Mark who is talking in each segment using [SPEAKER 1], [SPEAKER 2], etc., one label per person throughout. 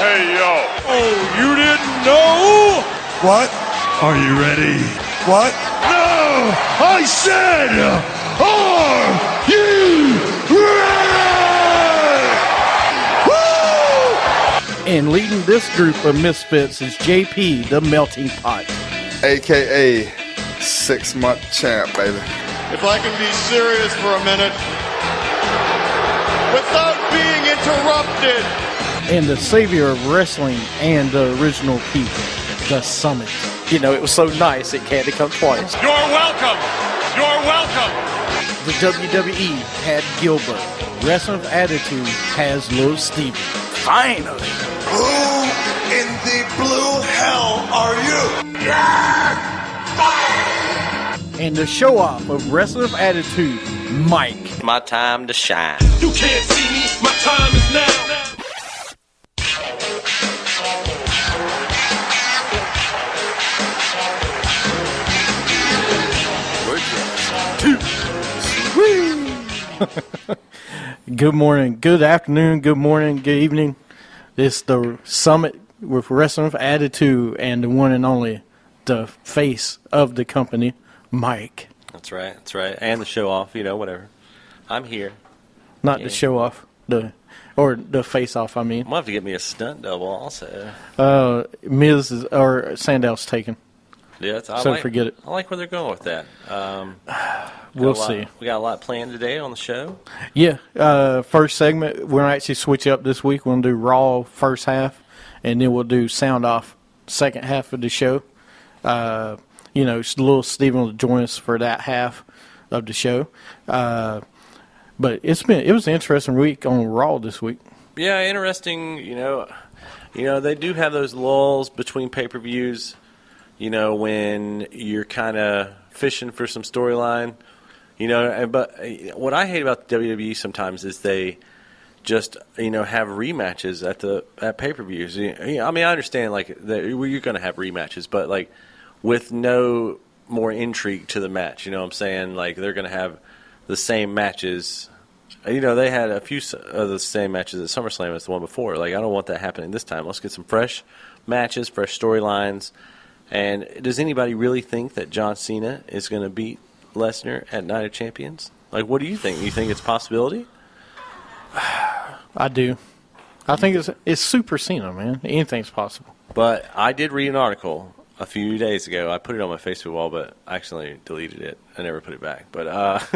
[SPEAKER 1] Hey, yo. Oh, you didn't know?
[SPEAKER 2] What?
[SPEAKER 3] Are you ready?
[SPEAKER 2] What?
[SPEAKER 3] No! I said, are you ready? Woo!
[SPEAKER 4] And leading this group of misfits is JP, the Melting Pot.
[SPEAKER 5] AKA 6-month champ, baby.
[SPEAKER 1] If I can be serious for a minute without being interrupted.
[SPEAKER 4] And the savior of wrestling and the original peak, the Summit.
[SPEAKER 6] You know, it was so nice it had to come twice.
[SPEAKER 1] You're welcome. You're welcome.
[SPEAKER 4] The WWE had Gilbert. Wrestling with Attitude has Lil Steven.
[SPEAKER 6] Finally.
[SPEAKER 2] Who in the blue hell are you?
[SPEAKER 4] And the show-off of Wrestling with Attitude, Mike.
[SPEAKER 6] My time to shine.
[SPEAKER 1] You can't see me. My time is now.
[SPEAKER 4] Good morning, good afternoon, good morning, good evening. This is the Summit with Wrestling with Attitude and the one and only, the face of the company, Mike.
[SPEAKER 6] That's right. And the show off, you know, whatever. I'm here.
[SPEAKER 4] Not the show off, the face off, I mean.
[SPEAKER 6] I'm going to have to get me a stunt double also.
[SPEAKER 4] Miz is, or Sandal's taken.
[SPEAKER 6] Yeah,
[SPEAKER 4] forget it.
[SPEAKER 6] I like where they're going with that.
[SPEAKER 4] We'll see.
[SPEAKER 6] We got a lot planned today on the show.
[SPEAKER 4] Yeah, first segment, we're going to actually switch up this week. We're going to do Raw first half, and then we'll do Sound Off second half of the show. You know, Lil Steven will join us for that half of the show. But it was an interesting week on Raw this week.
[SPEAKER 6] Yeah, interesting. You know, they do have those lulls between pay-per-views. You know, when you're kind of fishing for some storyline. You know, but what I hate about the WWE sometimes is they just, you know, have rematches at pay-per-views. I mean, I understand like you're going to have rematches, but like with no more intrigue to the match. You know what I'm saying? Like they're going to have the same matches. You know, they had a few of the same matches at SummerSlam as the one before. Like I don't want that happening this time. Let's get some fresh matches, fresh storylines. And does anybody really think that John Cena is going to beat Lesnar at Night of Champions? Like, what do you think? You think it's a possibility?
[SPEAKER 4] I do. I think it's Super Cena, man. Anything's possible.
[SPEAKER 6] But I did read an article a few days ago. I put it on my Facebook wall, but I accidentally deleted it. I never put it back. But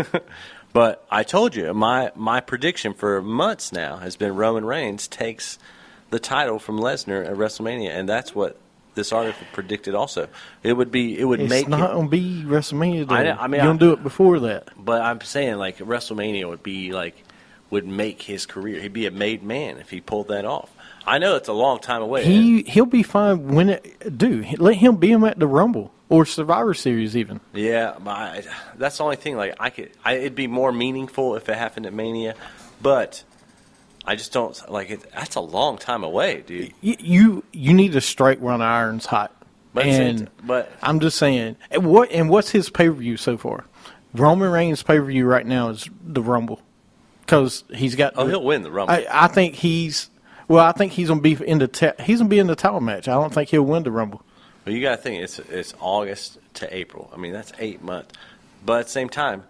[SPEAKER 6] but I told you, my prediction for months now has been Roman Reigns takes the title from Lesnar at WrestleMania, and that's what this article predicted also. It's not
[SPEAKER 4] going to be WrestleMania, though.
[SPEAKER 6] I mean,
[SPEAKER 4] you're going to do it before that.
[SPEAKER 6] But I'm saying, like, WrestleMania would make his career. He'd be a made man if he pulled that off. I know it's a long time away.
[SPEAKER 4] He'll be fine when let him be him at the Rumble or Survivor Series even.
[SPEAKER 6] Yeah, that's the only thing. Like, it'd be more meaningful if it happened at Mania, but I just don't like it. That's a long time away, dude.
[SPEAKER 4] You need to strike when the iron's hot. But I'm just saying, what's his pay-per-view so far? Roman Reigns' pay-per-view right now is the Rumble, because he's got.
[SPEAKER 6] He'll win the Rumble.
[SPEAKER 4] I think he's gonna be in the title match. I don't think he'll win the Rumble.
[SPEAKER 6] Well, you got to think it's August to April. I mean, that's 8 months. But at the same time,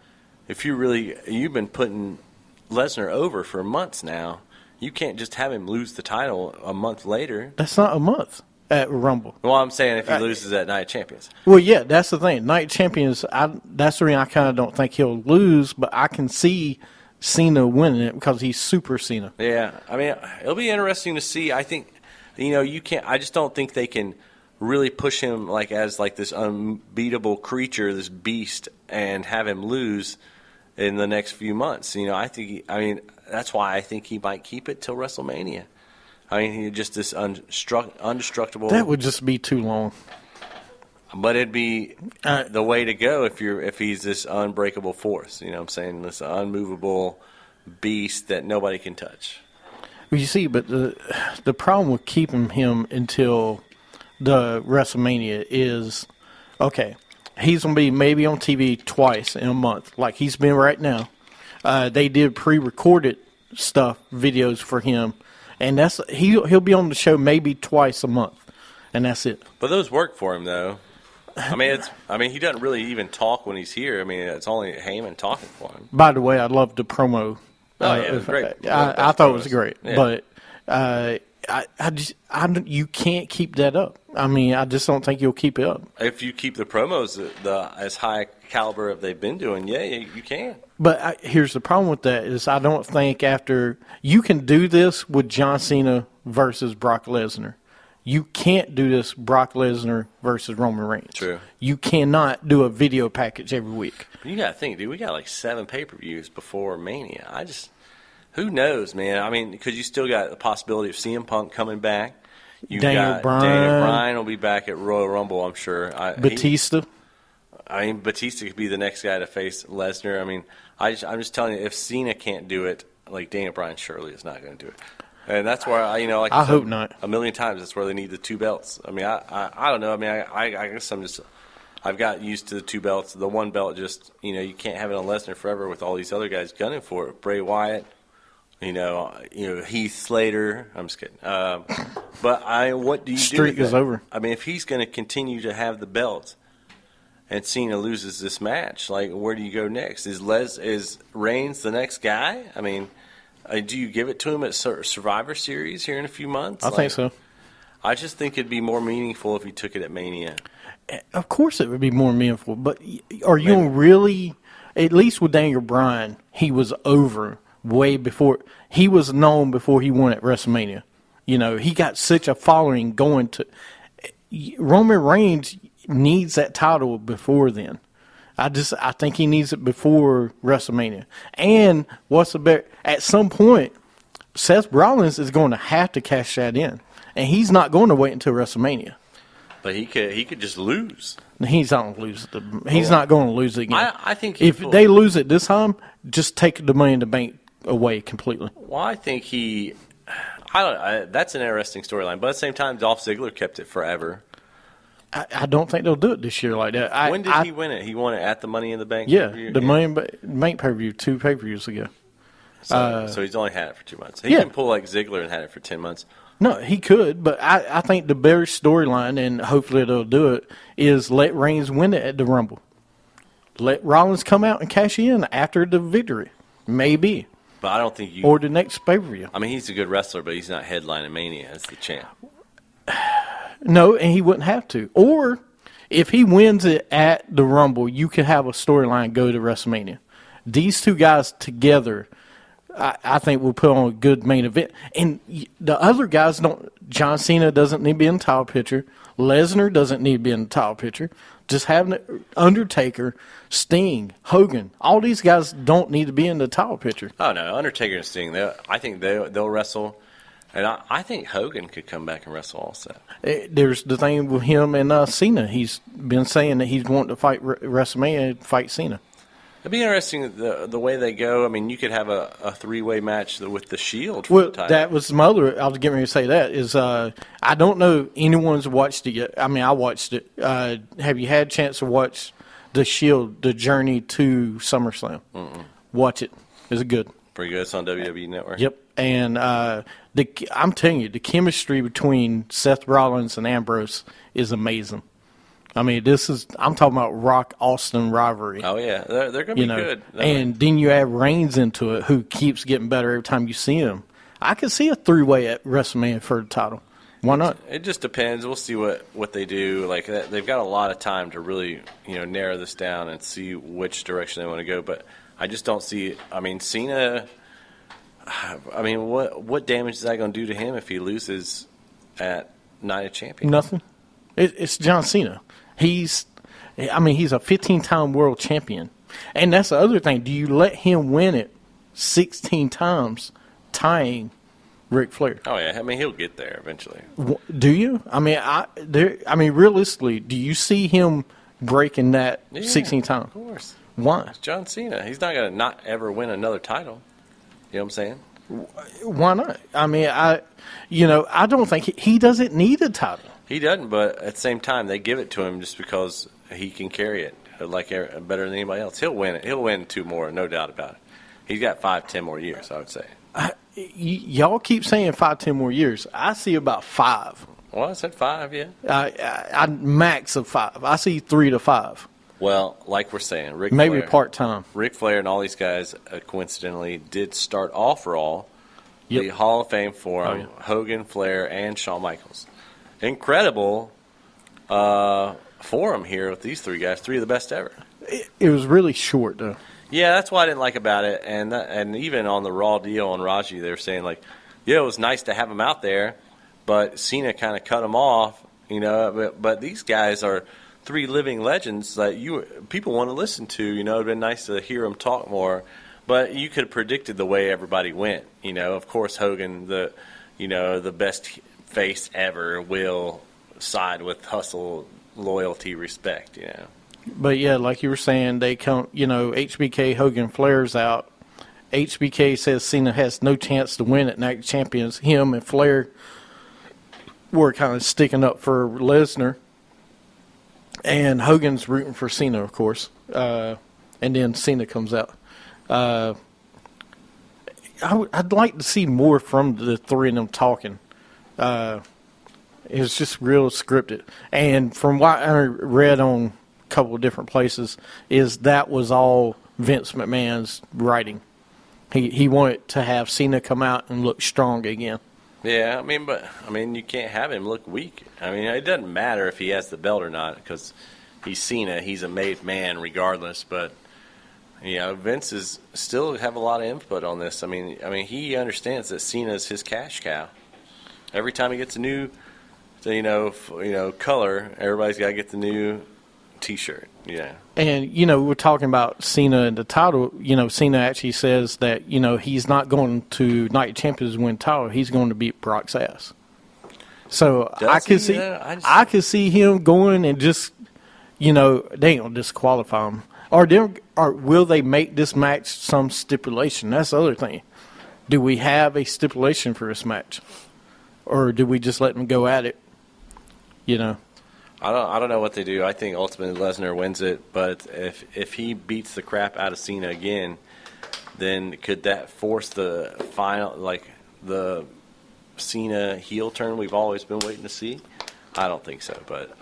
[SPEAKER 6] if you've been putting Lesnar over for months now. You can't just have him lose the title a month later.
[SPEAKER 4] That's not a month at Rumble.
[SPEAKER 6] Well, I'm saying if he loses at Night of Champions.
[SPEAKER 4] Well, yeah, that's the thing. Night of Champions, that's the reason I kind of don't think he'll lose, but I can see Cena winning it because he's Super Cena.
[SPEAKER 6] Yeah, I mean, it'll be interesting to see. I think, you know, I just don't think they can really push him as this unbeatable creature, this beast, and have him lose in the next few months. You know, that's why I think he might keep it till WrestleMania. I mean, he's just this indestructible.
[SPEAKER 4] That would just be too long.
[SPEAKER 6] But it'd be the way to go if he's this unbreakable force. You know what I'm saying? This unmovable beast that nobody can touch.
[SPEAKER 4] Well, you see, but the problem with keeping him until the WrestleMania is, okay, he's going to be maybe on TV twice in a month, like he's been right now. They did pre-recorded videos for him, and he'll be on the show maybe twice a month, and that's it.
[SPEAKER 6] But those work for him, though. I mean, he doesn't really even talk when he's here. I mean, it's only Heyman talking for him.
[SPEAKER 4] By the way, I loved the promo.
[SPEAKER 6] Oh, yeah, it was great.
[SPEAKER 4] I thought it was great,
[SPEAKER 6] Yeah.
[SPEAKER 4] but you can't keep that up. I mean, I just don't think you'll keep it up.
[SPEAKER 6] If you keep the promos as high caliber as they've been doing, yeah, you can.
[SPEAKER 4] But here's the problem with that is I don't think after you can do this with John Cena versus Brock Lesnar. You can't do this Brock Lesnar versus Roman Reigns.
[SPEAKER 6] True.
[SPEAKER 4] You cannot do a video package every week.
[SPEAKER 6] You got to think, dude, we got like 7 pay-per-views before Mania. Who knows, man? I mean, because you still got the possibility of CM Punk coming back.
[SPEAKER 4] Daniel Bryan.
[SPEAKER 6] Daniel Bryan will be back at Royal Rumble, I'm sure.
[SPEAKER 4] Batista.
[SPEAKER 6] Batista could be the next guy to face Lesnar. I mean, I'm just telling you, if Cena can't do it, like Daniel Bryan surely is not going to do it. And that's where like
[SPEAKER 4] I hope not.
[SPEAKER 6] A million times, that's where they need the 2 belts. I mean, I don't know. I mean, I guess I've got used to the 2 belts. The 1 belt just, you can't have it on Lesnar forever with all these other guys gunning for it. Bray Wyatt, Heath Slater. I'm just kidding. But what do you do?
[SPEAKER 4] Streak is over.
[SPEAKER 6] I mean, if he's going to continue to have the belts, and Cena loses this match, like, where do you go next? Is Reigns the next guy? I mean, do you give it to him at Survivor Series here in a few months?
[SPEAKER 4] I think so.
[SPEAKER 6] I just think it'd be more meaningful if he took it at Mania.
[SPEAKER 4] Of course it would be more meaningful, but are you really, at least with Daniel Bryan, he was over way before, he was known before he won at WrestleMania. He got such a following going to, Roman Reigns needs that title before then. I think he needs it before WrestleMania. And at some point, Seth Rollins is going to have to cash that in, and he's not going to wait until WrestleMania.
[SPEAKER 6] But he could just lose.
[SPEAKER 4] He's not going to lose it. He's not going to lose it again.
[SPEAKER 6] I think
[SPEAKER 4] if they lose it this time, just take the Money in the Bank away completely.
[SPEAKER 6] Well, I think that's an interesting storyline. But at the same time, Dolph Ziggler kept it forever.
[SPEAKER 4] I don't think they'll do it this year like that.
[SPEAKER 6] When did he win it? He won it at the Money in the Bank
[SPEAKER 4] pay-per-view? The Money in the Bank pay-per-view 2 pay-per-views ago.
[SPEAKER 6] So he's only had it for 2 months. He can pull like Ziggler and had it for 10 months.
[SPEAKER 4] No, he could, but I think the better storyline, and hopefully they'll do it, is let Reigns win it at the Rumble. Let Rollins come out and cash in after the victory. Maybe.
[SPEAKER 6] But I don't think
[SPEAKER 4] or the next pay-per-view.
[SPEAKER 6] I mean, he's a good wrestler, but he's not headlining Mania as the champ.
[SPEAKER 4] No, and he wouldn't have to. Or if he wins it at the Rumble, you could have a storyline go to WrestleMania. These 2 guys together, I think, will put on a good main event. And the other guys don't. John Cena doesn't need to be in the title picture. Lesnar doesn't need to be in the title picture. Just having Undertaker, Sting, Hogan, all these guys don't need to be in the title picture.
[SPEAKER 6] Oh, no. Undertaker and Sting, I think they'll wrestle. And I think Hogan could come back and wrestle also.
[SPEAKER 4] There's the thing with him and Cena. He's been saying that he's wanting to fight WrestleMania, fight Cena.
[SPEAKER 6] It'd be interesting the way they go. I mean, you could have a 3-way match with the Shield.
[SPEAKER 4] Well, that was my other. I was getting ready to say that is I don't know anyone's watched it yet. I mean, I watched it. Have you had a chance to watch the Shield, the journey to SummerSlam? Mm-mm. Watch it. It's good. Pretty good.
[SPEAKER 6] It's on WWE Network.
[SPEAKER 4] Yep. And I'm telling you, the chemistry between Seth Rollins and Ambrose is amazing. I mean, I'm talking about Rock Austin rivalry.
[SPEAKER 6] Oh, yeah. They're going to be good.
[SPEAKER 4] And then you add Reigns into it, who keeps getting better every time you see him. I could see a 3-way at WrestleMania for the title. Why not?
[SPEAKER 6] It just depends. We'll see what they do. Like, they've got a lot of time to really, narrow this down and see which direction they want to go. But I just don't see – I mean, Cena – I mean, what damage is that going to do to him if he loses at Night of Champions?
[SPEAKER 4] Nothing. It's John Cena. He's a 15-time world champion. And that's the other thing. Do you let him win it 16 times, tying Ric Flair?
[SPEAKER 6] Oh, yeah. I mean, he'll get there eventually.
[SPEAKER 4] Do you? I mean, realistically, do you see him breaking that 16 times?
[SPEAKER 6] Of course.
[SPEAKER 4] Why?
[SPEAKER 6] It's John Cena. He's not going to not ever win another title. You know what I'm saying?
[SPEAKER 4] Why not? I mean, I don't think he doesn't need a title.
[SPEAKER 6] He doesn't, but at the same time, they give it to him just because he can carry it better than anybody else. He'll win it. He'll win 2 more, no doubt about it. He's got 5-10 more years, I would say.
[SPEAKER 4] y'all keep saying 5-10 more years. I see about 5.
[SPEAKER 6] Well, I said 5, yeah.
[SPEAKER 4] I max of 5. I see 3 to 5.
[SPEAKER 6] Well, like we're saying,
[SPEAKER 4] Maybe part-time.
[SPEAKER 6] Ric Flair and all these guys, coincidentally, did start off for all the Hall of Fame for him. Hogan, Flair, and Shawn Michaels. Incredible forum here with these 3 guys, 3 of the best ever.
[SPEAKER 4] It was really short, though.
[SPEAKER 6] Yeah, that's what I didn't like about it. And even on the Raw deal on Raji, they were saying, like, yeah, it was nice to have him out there, but Cena kind of cut him off, you know. But these guys are 3 living legends that people want to listen to. You know, it'd been nice to hear them talk more. But you could have predicted the way everybody went. You know, of course, Hogan, the best face ever, will side with hustle, loyalty, respect, you know.
[SPEAKER 4] But, yeah, like you were saying, they come, you know, HBK, Hogan, Flair's out. HBK says Cena has no chance to win at Night of Champions. Him and Flair were kind of sticking up for Lesnar. And Hogan's rooting for Cena, of course. And then Cena comes out. I'd like to see more from the 3 of them talking. It was just real scripted. And from what I read on couple of different places, is that was all Vince McMahon's writing. He wanted to have Cena come out and look strong again.
[SPEAKER 6] Yeah, I mean, you can't have him look weak. I mean, it doesn't matter if he has the belt or not because he's Cena. He's a made man regardless. But you know, Vince is still have a lot of input on this. I mean, he understands that Cena is his cash cow. Every time he gets a new, color, everybody's got to get the new T-shirt, yeah. And,
[SPEAKER 4] you know, we're talking about Cena and the title. You know, Cena actually says that, you know, he's not going to Night of Champions to win the title. He's going to beat Brock's ass. So I could see him going and just, you know, they ain't going to disqualify him. Or will they make this match some stipulation? That's the other thing. Do we have a stipulation for this match? Or do we just let them go at it, you know?
[SPEAKER 6] I don't know what they do. I think ultimately Lesnar wins it, but if he beats the crap out of Cena again, then could that force the final, like the Cena heel turn we've always been waiting to see? I don't think so, but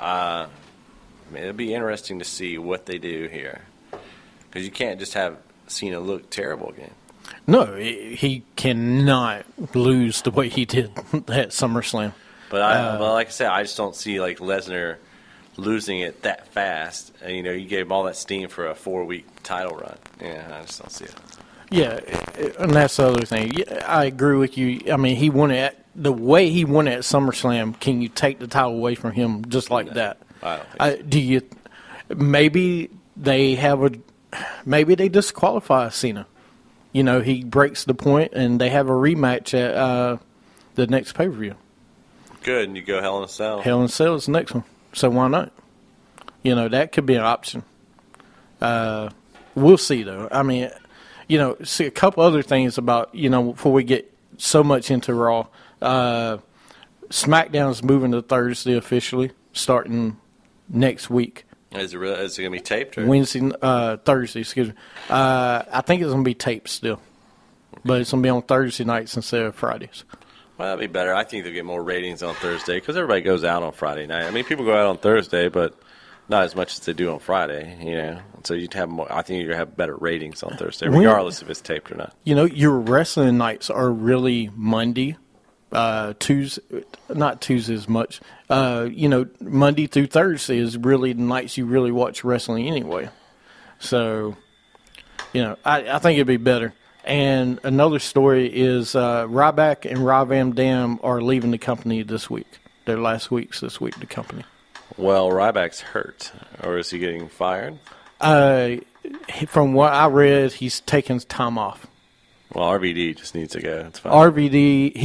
[SPEAKER 6] it'll be interesting to see what they do here, because you can't just have Cena look terrible again.
[SPEAKER 4] No, he cannot lose the way he did at SummerSlam.
[SPEAKER 6] But like I said, I just don't see like Lesnar losing it that fast. You know, you gave him all that steam for a 4-week title run. Yeah, I just don't see it.
[SPEAKER 4] Yeah, and that's the other thing. I agree with you. I mean, he won it the way he won it at SummerSlam. Can you take the title away from him just like that?
[SPEAKER 6] I don't think so.
[SPEAKER 4] Do you? Maybe they disqualify Cena. You know, he breaks the point, and they have a rematch at the next pay-per-view.
[SPEAKER 6] Good, and you go Hell in a Cell.
[SPEAKER 4] Hell in a Cell is the next one, so why not? You know, that could be an option. We'll see, though. I mean, you know, see a couple other things about, you know, before we get so much into Raw. SmackDown is moving to Thursday officially, starting next week.
[SPEAKER 6] Is it going to be taped? Or?
[SPEAKER 4] Thursday, excuse me. I think it's going to be taped still. But it's going to be on Thursday nights instead of Fridays.
[SPEAKER 6] Well, that'd be better. I think they'll get more ratings on Thursday because everybody goes out on Friday night. I mean, people go out on Thursday, but not as much as they do on Friday, you know. So you'd have more. I think you're going to have better ratings on Thursday, regardless if it's taped or not.
[SPEAKER 4] You know, your wrestling nights are really Monday, Tuesday, not Tuesday as much. You know, Monday through Thursday is really the nights you really watch wrestling anyway. So, you know, I think it'd be better. And another story is Ryback and Rob Van Dam are leaving the company this week. Their last weeks this week, the company.
[SPEAKER 6] Well, Ryback's hurt, or is he getting fired?
[SPEAKER 4] From what I read, he's taking time off.
[SPEAKER 6] Well, RVD just needs to go. It's fine.
[SPEAKER 4] RVD,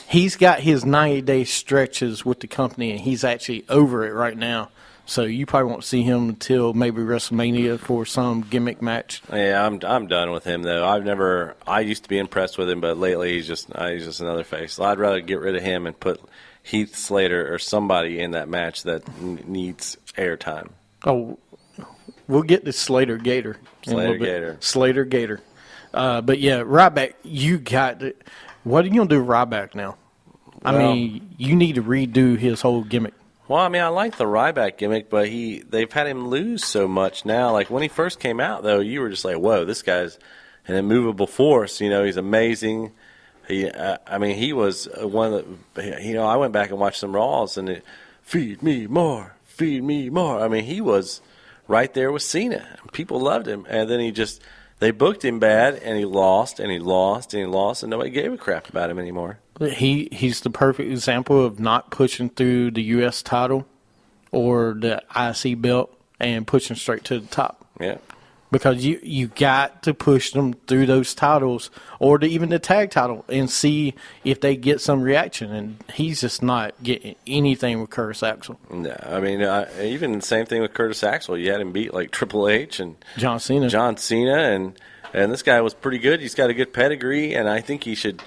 [SPEAKER 4] he's got his 90-day stretches with the company, and he's actually over it right now. So you probably won't see him until maybe WrestleMania for some gimmick match.
[SPEAKER 6] Yeah, I'm done with him though. I used to be impressed with him, but lately he's just another face. I'd rather get rid of him and put Heath Slater or somebody in that match that needs airtime.
[SPEAKER 4] Oh, we'll get to Slater Gator.
[SPEAKER 6] Slater Gator.
[SPEAKER 4] Slater Gator. But yeah, Ryback, what are you gonna do with Ryback now? I mean, you need to redo his whole gimmick.
[SPEAKER 6] Well, I mean, I like the Ryback gimmick, but they've had him lose so much now. Like when he first came out, though, you were just like, "Whoa, this guy's an immovable force." He's amazing. He was one of the. I went back and watched some Raws, and feed me more, feed me more. I mean, he was right there with Cena. People loved him, and then they booked him bad, and he lost, and he lost, and he lost, and nobody gave a crap about him anymore.
[SPEAKER 4] He's the perfect example of not pushing through the U.S. title or the IC belt and pushing straight to the top.
[SPEAKER 6] Yeah.
[SPEAKER 4] Because you got to push them through those titles or even the tag title and see if they get some reaction. And he's just not getting anything with Curtis Axel.
[SPEAKER 6] No, I mean, even the same thing with Curtis Axel. You had him beat like Triple H and
[SPEAKER 4] John Cena,
[SPEAKER 6] and this guy was pretty good. He's got a good pedigree, and I think he should,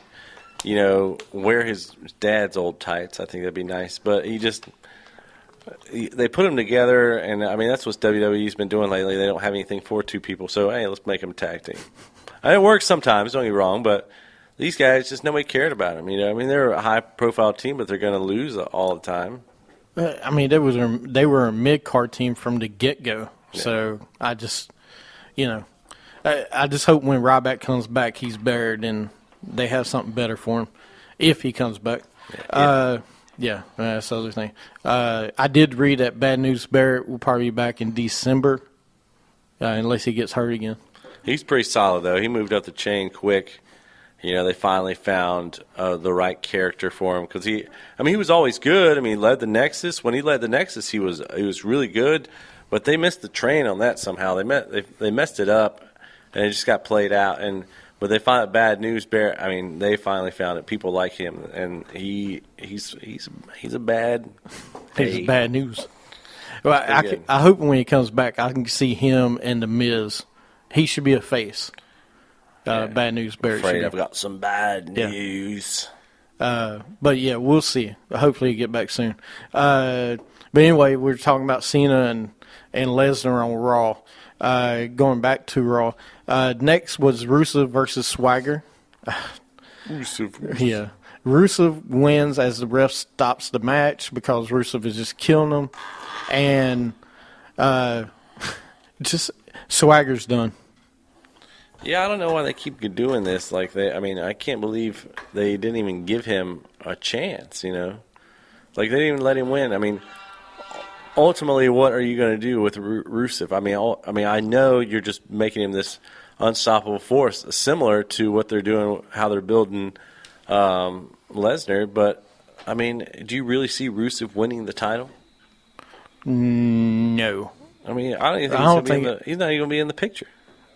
[SPEAKER 6] wear his dad's old tights. I think that'd be nice. But they put them together, and I mean that's what WWE's been doing lately. They don't have anything for two people, so hey, let's make them a tag team. And it works sometimes. Don't get me wrong, but these guys just nobody cared about them. I mean they're a high-profile team, but they're going to lose all the time.
[SPEAKER 4] I mean they were a mid-card team from the get-go. Yeah. So I just I just hope when Ryback comes back, he's better and they have something better for him if he comes back. Yeah, that's the other thing. I did read that Bad News Barrett will probably be back in December, unless he gets hurt again.
[SPEAKER 6] He's pretty solid, though. He moved up the chain quick. They finally found the right character for him because he was always good. I mean, he led the Nexus. When he led the Nexus, he was really good, but they missed the train on that somehow. They messed it up, and it just got played out. But they found Bad News Bear. I mean, they finally found it. People like him, and he's a bad.
[SPEAKER 4] He's bad news. Well, I hope when he comes back, I can see him and the Miz. He should be a face. Bad News Bear.
[SPEAKER 6] Afraid I've got some bad news.
[SPEAKER 4] But yeah, we'll see. Hopefully, he get back soon. But anyway, we're talking about Cena and Lesnar on Raw. Going back to Raw. Next was Rusev versus Swagger.
[SPEAKER 6] Rusev.
[SPEAKER 4] Yeah. Rusev wins as the ref stops the match because Rusev is just killing him. And just Swagger's done.
[SPEAKER 6] Yeah, I don't know why they keep doing this. I can't believe they didn't even give him a chance, They didn't even let him win. I mean, ultimately, what are you going to do with Rusev? I mean, I know you're just making him this unstoppable force, similar to what they're doing, how they're building Lesnar. But I mean, do you really see Rusev winning the title?
[SPEAKER 4] No.
[SPEAKER 6] I mean, I don't even think he's not even going to be in the picture.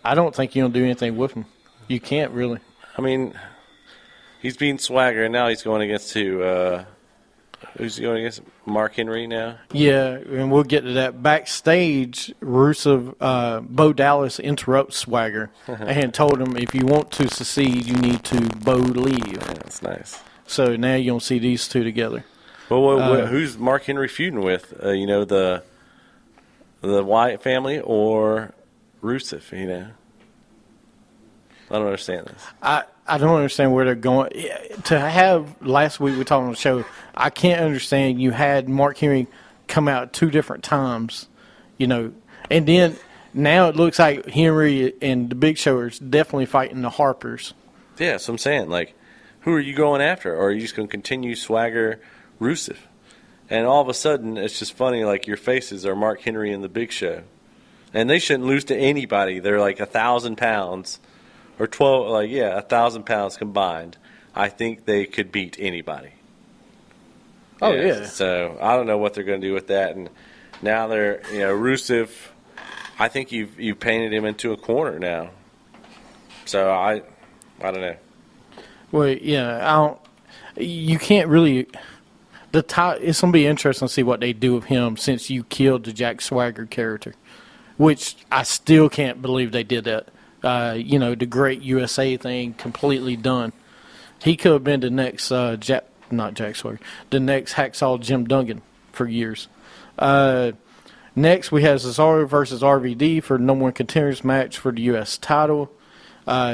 [SPEAKER 4] I don't think you'll do anything with him. You can't really.
[SPEAKER 6] I mean, he's beating Swagger, and now he's going against who's he going against? Mark Henry now?
[SPEAKER 4] Yeah, and we'll get to that. Backstage, Rusev, Bo Dallas interrupts Swagger and told him, if you want to succeed, you need to Bo leave.
[SPEAKER 6] Yeah, that's nice.
[SPEAKER 4] So now you don't see these two together.
[SPEAKER 6] Well, who's Mark Henry feuding with? The Wyatt family or Rusev, I don't understand this.
[SPEAKER 4] I don't understand where they're going. To have, last week we talked on the show, I can't understand you had Mark Henry come out 2 different times, and then now it looks like Henry and the Big Show are definitely fighting the Harpers.
[SPEAKER 6] Yeah, so I'm saying, who are you going after? Or are you just going to continue Swagger, Rusev? And all of a sudden, it's just funny, your faces are Mark Henry and the Big Show. And they shouldn't lose to anybody. They're 1,000 pounds. Or 1,000 pounds combined. I think they could beat anybody.
[SPEAKER 4] Oh, yeah.
[SPEAKER 6] So I don't know what they're going to do with that. And now they're, Rusev, I think you've painted him into a corner now. So I don't know.
[SPEAKER 4] Well, yeah, you can't really. It's going to be interesting to see what they do with him since you killed the Jack Swagger character, which I still can't believe they did that. The Great USA thing completely done. He could have been the next not Jack Swagger, the next Hacksaw Jim Duggan for years. Next, we have Cesaro versus RVD for the #1 contenders match for the U.S. title.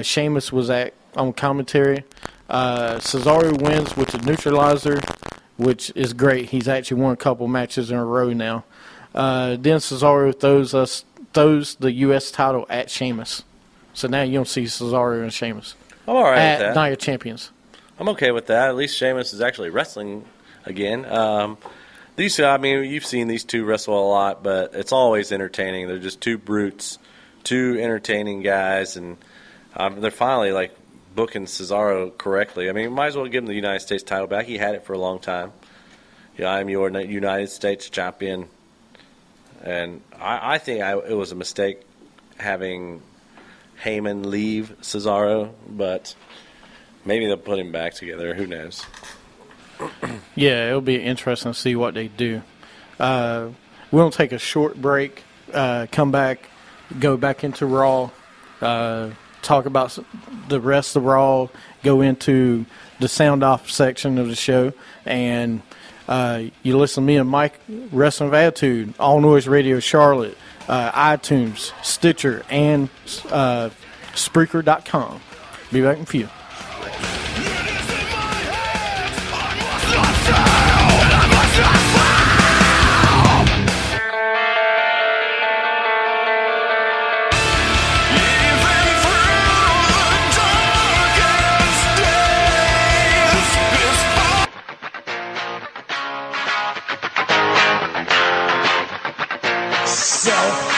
[SPEAKER 4] Sheamus was on commentary. Cesaro wins with the neutralizer, which is great. He's actually won a couple matches in a row now. Then Cesaro throws the U.S. title at Sheamus. So now you don't see Cesaro and Sheamus
[SPEAKER 6] I'm all right with
[SPEAKER 4] at
[SPEAKER 6] that.
[SPEAKER 4] Night of Champions.
[SPEAKER 6] I'm okay with that. At least Sheamus is actually wrestling again. You've seen these two wrestle a lot, but it's always entertaining. They're just two brutes, two entertaining guys, and they're finally like booking Cesaro correctly. I mean, might as well give him the United States title back. He had it for a long time. Yeah, I'm your United States champion, and I think it was a mistake having Heyman leave Cesaro, but maybe they'll put him back together. Who knows?
[SPEAKER 4] Yeah, it'll be interesting to see what they do. We'll take a short break, come back, go back into Raw, talk about the rest of Raw, go into the sound off section of the show, and you listen to me and Mike, Wrestling of Attitude, All Noise Radio Charlotte, iTunes, Stitcher, and Spreaker.com. Be back in a few.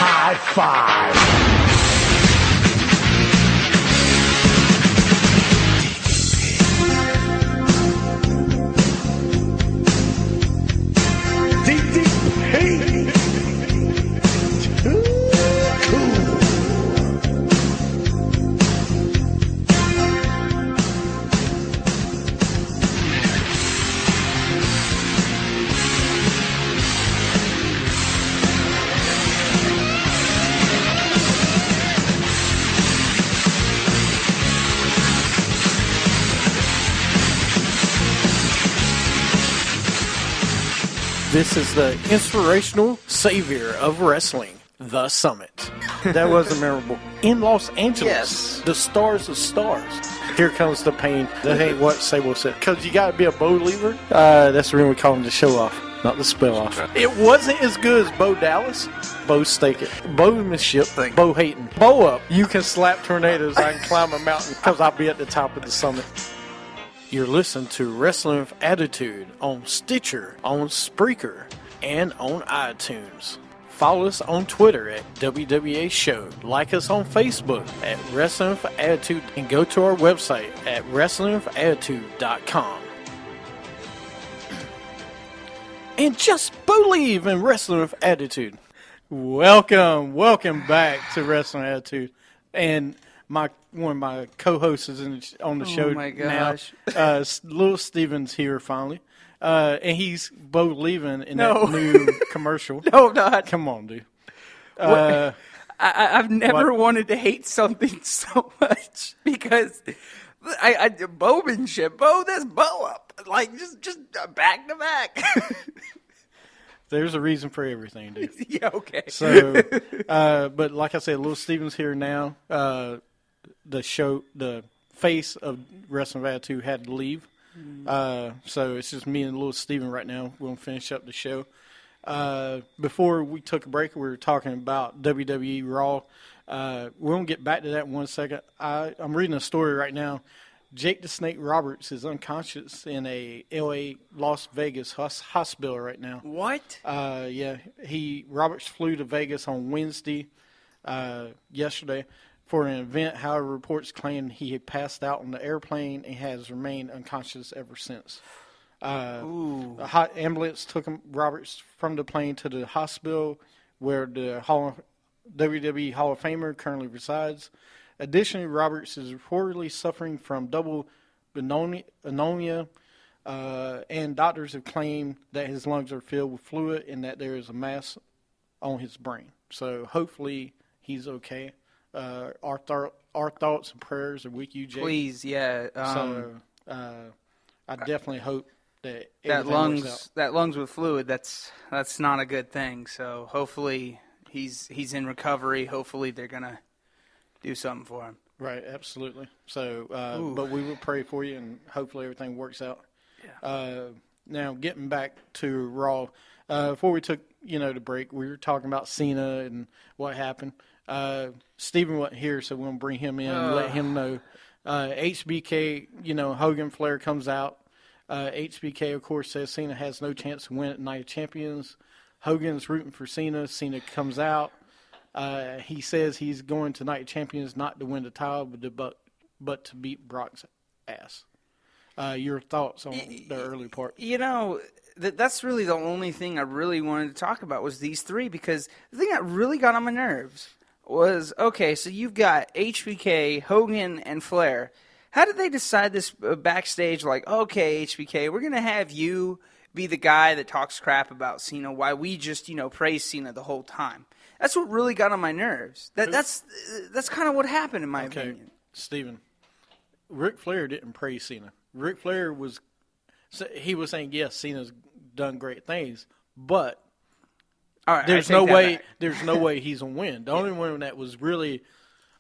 [SPEAKER 3] High five.
[SPEAKER 4] This is the inspirational savior of wrestling, The Summit. That was memorable. In Los Angeles,
[SPEAKER 7] Yes.
[SPEAKER 4] the stars of stars. Here comes the pain. That ain't what Sable said. Because you got to be a bow lever. That's the reason we call him the show off, not the spell off. It wasn't as good as Bo Dallas, Bo Stake It, Bowmanship, Bo Hating, Bo Up. You can slap tornadoes, I can climb a mountain because I'll be at the top of the summit. You're listening to Wrestling with Attitude on Stitcher, on Spreaker, and on iTunes. Follow us on Twitter at WWA Show. Like us on Facebook at Wrestling with Attitude. And go to our website at WrestlingWithAttitude.com. And just believe in Wrestling with Attitude. Welcome back to Wrestling with Attitude. And one of my co-hosts is on the show
[SPEAKER 7] my gosh.
[SPEAKER 4] now. Little Steven's here finally. And he's both leaving in that new commercial.
[SPEAKER 7] No, not.
[SPEAKER 4] Come on, dude.
[SPEAKER 7] I've never
[SPEAKER 4] what?
[SPEAKER 7] wanted to hate something so much because bowmanship, that's bow up. Like, just back to back.
[SPEAKER 4] There's a reason for everything, dude.
[SPEAKER 7] Yeah, okay.
[SPEAKER 4] So, but like I said, Little Steven's here now. The face of Wrestling of Attitude had to leave. So it's just me and Little Steven right now. We'll finish up the show. Before we took a break, we were talking about WWE Raw. We're going to get back to that in 1 second. I'm reading a story right now. Jake the Snake Roberts is unconscious in a L.A. Las Vegas hospital right now.
[SPEAKER 7] What?
[SPEAKER 4] Yeah. Roberts flew to Vegas on Wednesday, yesterday, for an event. However, reports claim he had passed out on the airplane and has remained unconscious ever since. A hot ambulance took Roberts from the plane to the hospital where the WWE Hall of Famer currently resides. Additionally, Roberts is reportedly suffering from double pneumonia, and doctors have claimed that his lungs are filled with fluid and that there is a mass on his brain. So hopefully he's okay. Our thoughts and prayers are with you, Jake.
[SPEAKER 7] Please, yeah.
[SPEAKER 4] I definitely hope that
[SPEAKER 7] that
[SPEAKER 4] everything works out.
[SPEAKER 7] lungs with fluid, that's not a good thing. So hopefully he's in recovery. Hopefully they're gonna do something for him.
[SPEAKER 4] Right, absolutely. So, but we will pray for you, and hopefully everything works out. Yeah. Now, getting back to Raw, before we took the break, we were talking about Cena and what happened. Steven wasn't here, so we're gonna bring him in and let him know. HBK, Hogan Flair comes out. HBK, of course, says Cena has no chance to win at Night of Champions. Hogan's rooting for Cena. Cena comes out. He says he's going to Night of Champions not to win the title, but to beat Brock's ass. Your thoughts on the early part?
[SPEAKER 8] That's really the only thing I really wanted to talk about was these three, because the thing that really got on my nerves was, okay, so you've got HBK, Hogan, and Flair. How did they decide this backstage? Like, okay, HBK, we're going to have you be the guy that talks crap about Cena while we just, praise Cena the whole time. That's what really got on my nerves. That's kind of what happened, in my opinion.
[SPEAKER 4] Steven, Ric Flair didn't praise Cena. Ric Flair was saying, yes, Cena's done great things, but
[SPEAKER 8] all right,
[SPEAKER 4] there's no way he's going to win. The only one that was really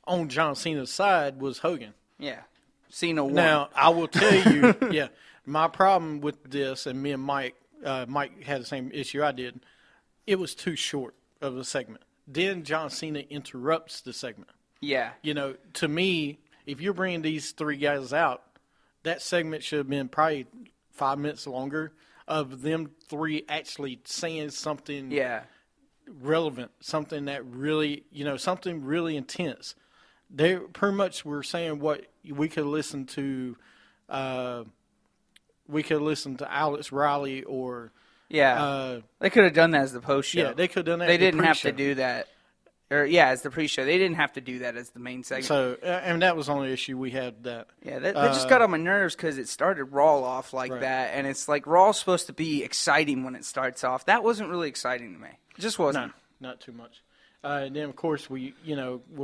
[SPEAKER 4] on John Cena's side was Hogan.
[SPEAKER 8] Yeah. Cena won.
[SPEAKER 4] Now, I will tell you, my problem with this, and me and Mike had the same issue I did, it was too short of a segment. Then John Cena interrupts the segment.
[SPEAKER 8] Yeah.
[SPEAKER 4] To me, if you're bringing these three guys out, that segment should have been probably 5 minutes longer of them three actually saying something relevant, something that really, something really intense. They pretty much were saying what we could listen to. We could listen to Alex Riley or
[SPEAKER 8] they could have done that as the post show.
[SPEAKER 4] Yeah, they could have done that.
[SPEAKER 8] They didn't have to do that, as the pre-show. They didn't have to do that as the main segment.
[SPEAKER 4] So, and that was the only issue we had. That
[SPEAKER 8] that just got on my nerves because it started Raw off like that, and it's like Raw's supposed to be exciting when it starts off. That wasn't really exciting to me. It just wasn't.
[SPEAKER 4] No, not too much. And then, of course, we'll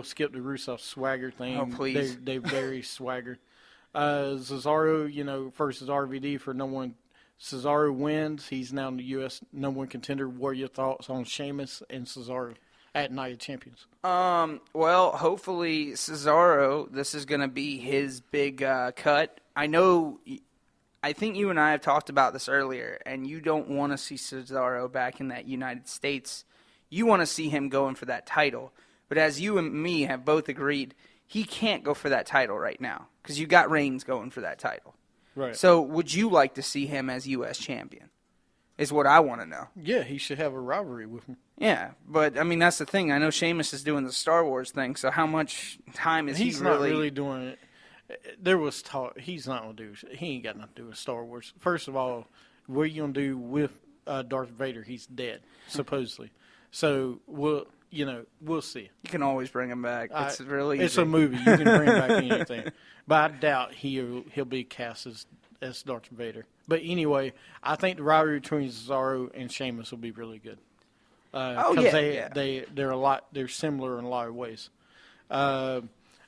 [SPEAKER 4] skip the Rusev swagger thing.
[SPEAKER 8] Oh, please.
[SPEAKER 4] They very swagger. Cesaro, versus RVD for number one. Cesaro wins. He's now the U.S. number one contender. What are your thoughts on Sheamus and Cesaro at Night of Champions?
[SPEAKER 8] Well, hopefully Cesaro, this is going to be his big cut. I think you and I have talked about this earlier, and you don't want to see Cesaro back in that United States. You want to see him going for that title. But as you and me have both agreed, he can't go for that title right now because you got Reigns going for that title.
[SPEAKER 4] Right.
[SPEAKER 8] So would you like to see him as U.S. champion is what I want to know.
[SPEAKER 4] Yeah, he should have a rivalry with him.
[SPEAKER 8] Yeah, but, I mean, that's the thing. I know Sheamus is doing the Star Wars thing, so how much time is
[SPEAKER 4] He's not really doing it. There was talk. He's not going to do – he ain't got nothing to do with Star Wars. First of all, what are you going to do with Darth Vader? He's dead, supposedly. So, we'll see.
[SPEAKER 8] You can always bring him back. It's really easy.
[SPEAKER 4] It's a movie. You can bring back anything. But I doubt he'll be cast as Darth Vader. But anyway, I think the rivalry between Cesaro and Sheamus will be really good. They're similar in a lot of ways.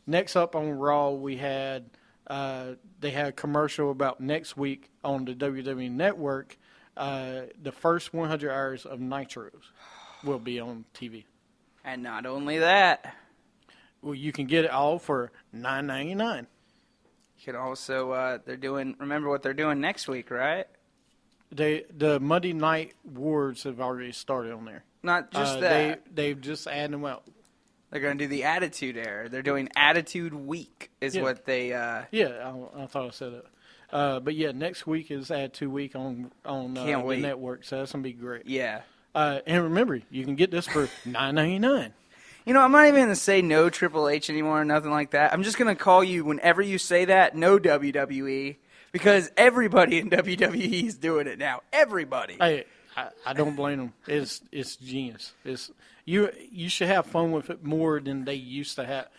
[SPEAKER 4] Next up on Raw, we had they had a commercial about next week on the WWE Network. The first 100 hours of Nitros will be on TV.
[SPEAKER 8] And not only that,
[SPEAKER 4] well, you can get it all for $9.99.
[SPEAKER 8] You can also remember what they're doing next week, right?
[SPEAKER 4] The Monday Night Wars have already started on there.
[SPEAKER 8] Not just that.
[SPEAKER 4] They've just added them out.
[SPEAKER 8] They're going to do the Attitude Era. They're doing Attitude Week what they...
[SPEAKER 4] Yeah, I thought I said that. But yeah, next week is Attitude Week on the network, so that's going to be great.
[SPEAKER 8] Yeah.
[SPEAKER 4] And remember, you can get this for $9.99.
[SPEAKER 8] You know, I'm not even going to say no Triple H anymore or nothing like that. I'm just going to call you, whenever you say that, no WWE, because everybody in WWE is doing it now. Everybody.
[SPEAKER 4] Hey, I don't blame them. It's genius. You should have fun with it more than they used to have.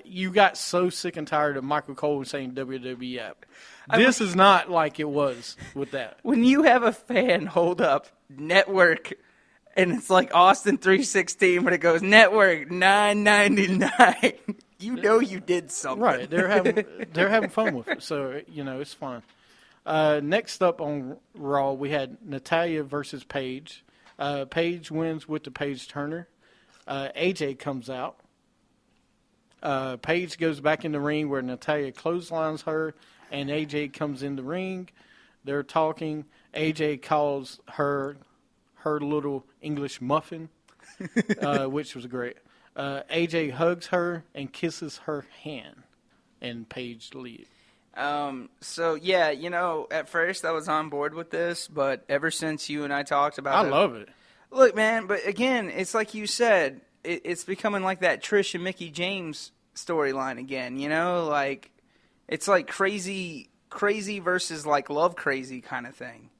[SPEAKER 4] You got so sick and tired of Michael Cole saying WWE app. This is not like it was with that.
[SPEAKER 8] When you have a fan hold up network and it's like Austin 316 when it goes network $9.99, you know you did something.
[SPEAKER 4] Right. They're having fun with it. So, it's fun. Next up on Raw, we had Natalya versus Paige. Paige wins with the Paige Turner. AJ comes out. Paige goes back in the ring where Natalya clotheslines her, and AJ comes in the ring. They're talking. AJ calls her little English muffin, which was great. AJ hugs her and kisses her hand, and Paige leaves.
[SPEAKER 8] So yeah, at first I was on board with this, but ever since you and I talked about
[SPEAKER 4] I love it.
[SPEAKER 8] Look, man, but again, it's like you said, it's becoming like that Trish and Mickey James storyline again, like it's like crazy versus like love crazy kind of thing.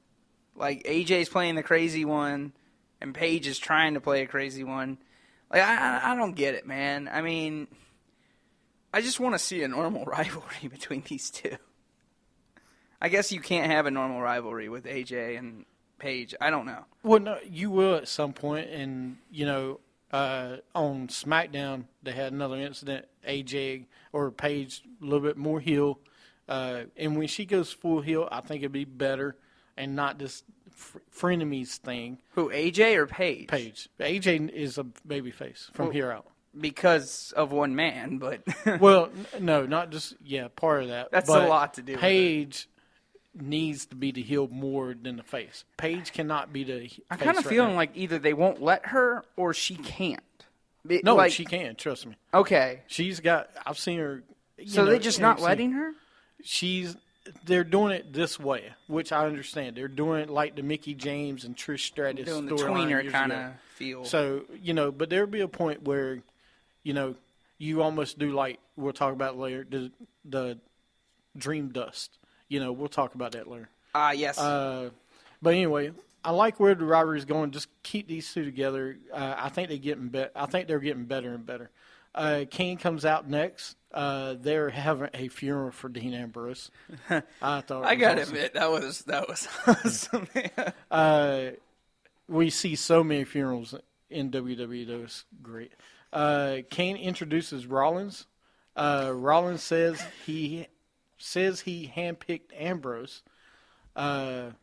[SPEAKER 8] Like AJ's playing the crazy one and Paige is trying to play a crazy one. Like I don't get it, man. I mean, I just want to see a normal rivalry between these two. I guess you can't have a normal rivalry with AJ and Paige. I don't know.
[SPEAKER 4] Well, no, you will at some point, and on SmackDown they had another incident. AJ or Paige a little bit more heel, and when she goes full heel, I think it'd be better, and not this frenemies thing.
[SPEAKER 8] Who, AJ or Paige?
[SPEAKER 4] Paige. AJ is a babyface from here out.
[SPEAKER 8] Because of one man, but
[SPEAKER 4] Well, no, not just part of that.
[SPEAKER 8] That's
[SPEAKER 4] but
[SPEAKER 8] a lot to do with
[SPEAKER 4] Paige needs to be the heel more than the face. Paige cannot be the face.
[SPEAKER 8] I'm kind of feeling like either they won't let her or she can't.
[SPEAKER 4] No, she can. Trust me.
[SPEAKER 8] Okay.
[SPEAKER 4] She's got. I've seen her.
[SPEAKER 8] So they're just not letting her?
[SPEAKER 4] They're doing it this way, which I understand. They're doing it like the Mickey James and Trish Stratus
[SPEAKER 8] doing the
[SPEAKER 4] storyline
[SPEAKER 8] tweener
[SPEAKER 4] years
[SPEAKER 8] kind
[SPEAKER 4] ago.
[SPEAKER 8] of feel.
[SPEAKER 4] So but there'll be a point where, you almost do like we'll talk about later the Dream Dust. We'll talk about that later.
[SPEAKER 8] Yes.
[SPEAKER 4] But anyway, I like where the rivalry is going. Just keep these two together. I think they're getting better. I think they're getting better and better. Kane comes out next. They're having a funeral for Dean Ambrose. I thought.
[SPEAKER 8] I gotta admit that was awesome.
[SPEAKER 4] We see so many funerals in WWE. That was great. Kane introduces Rollins. Rollins says he handpicked Ambrose. And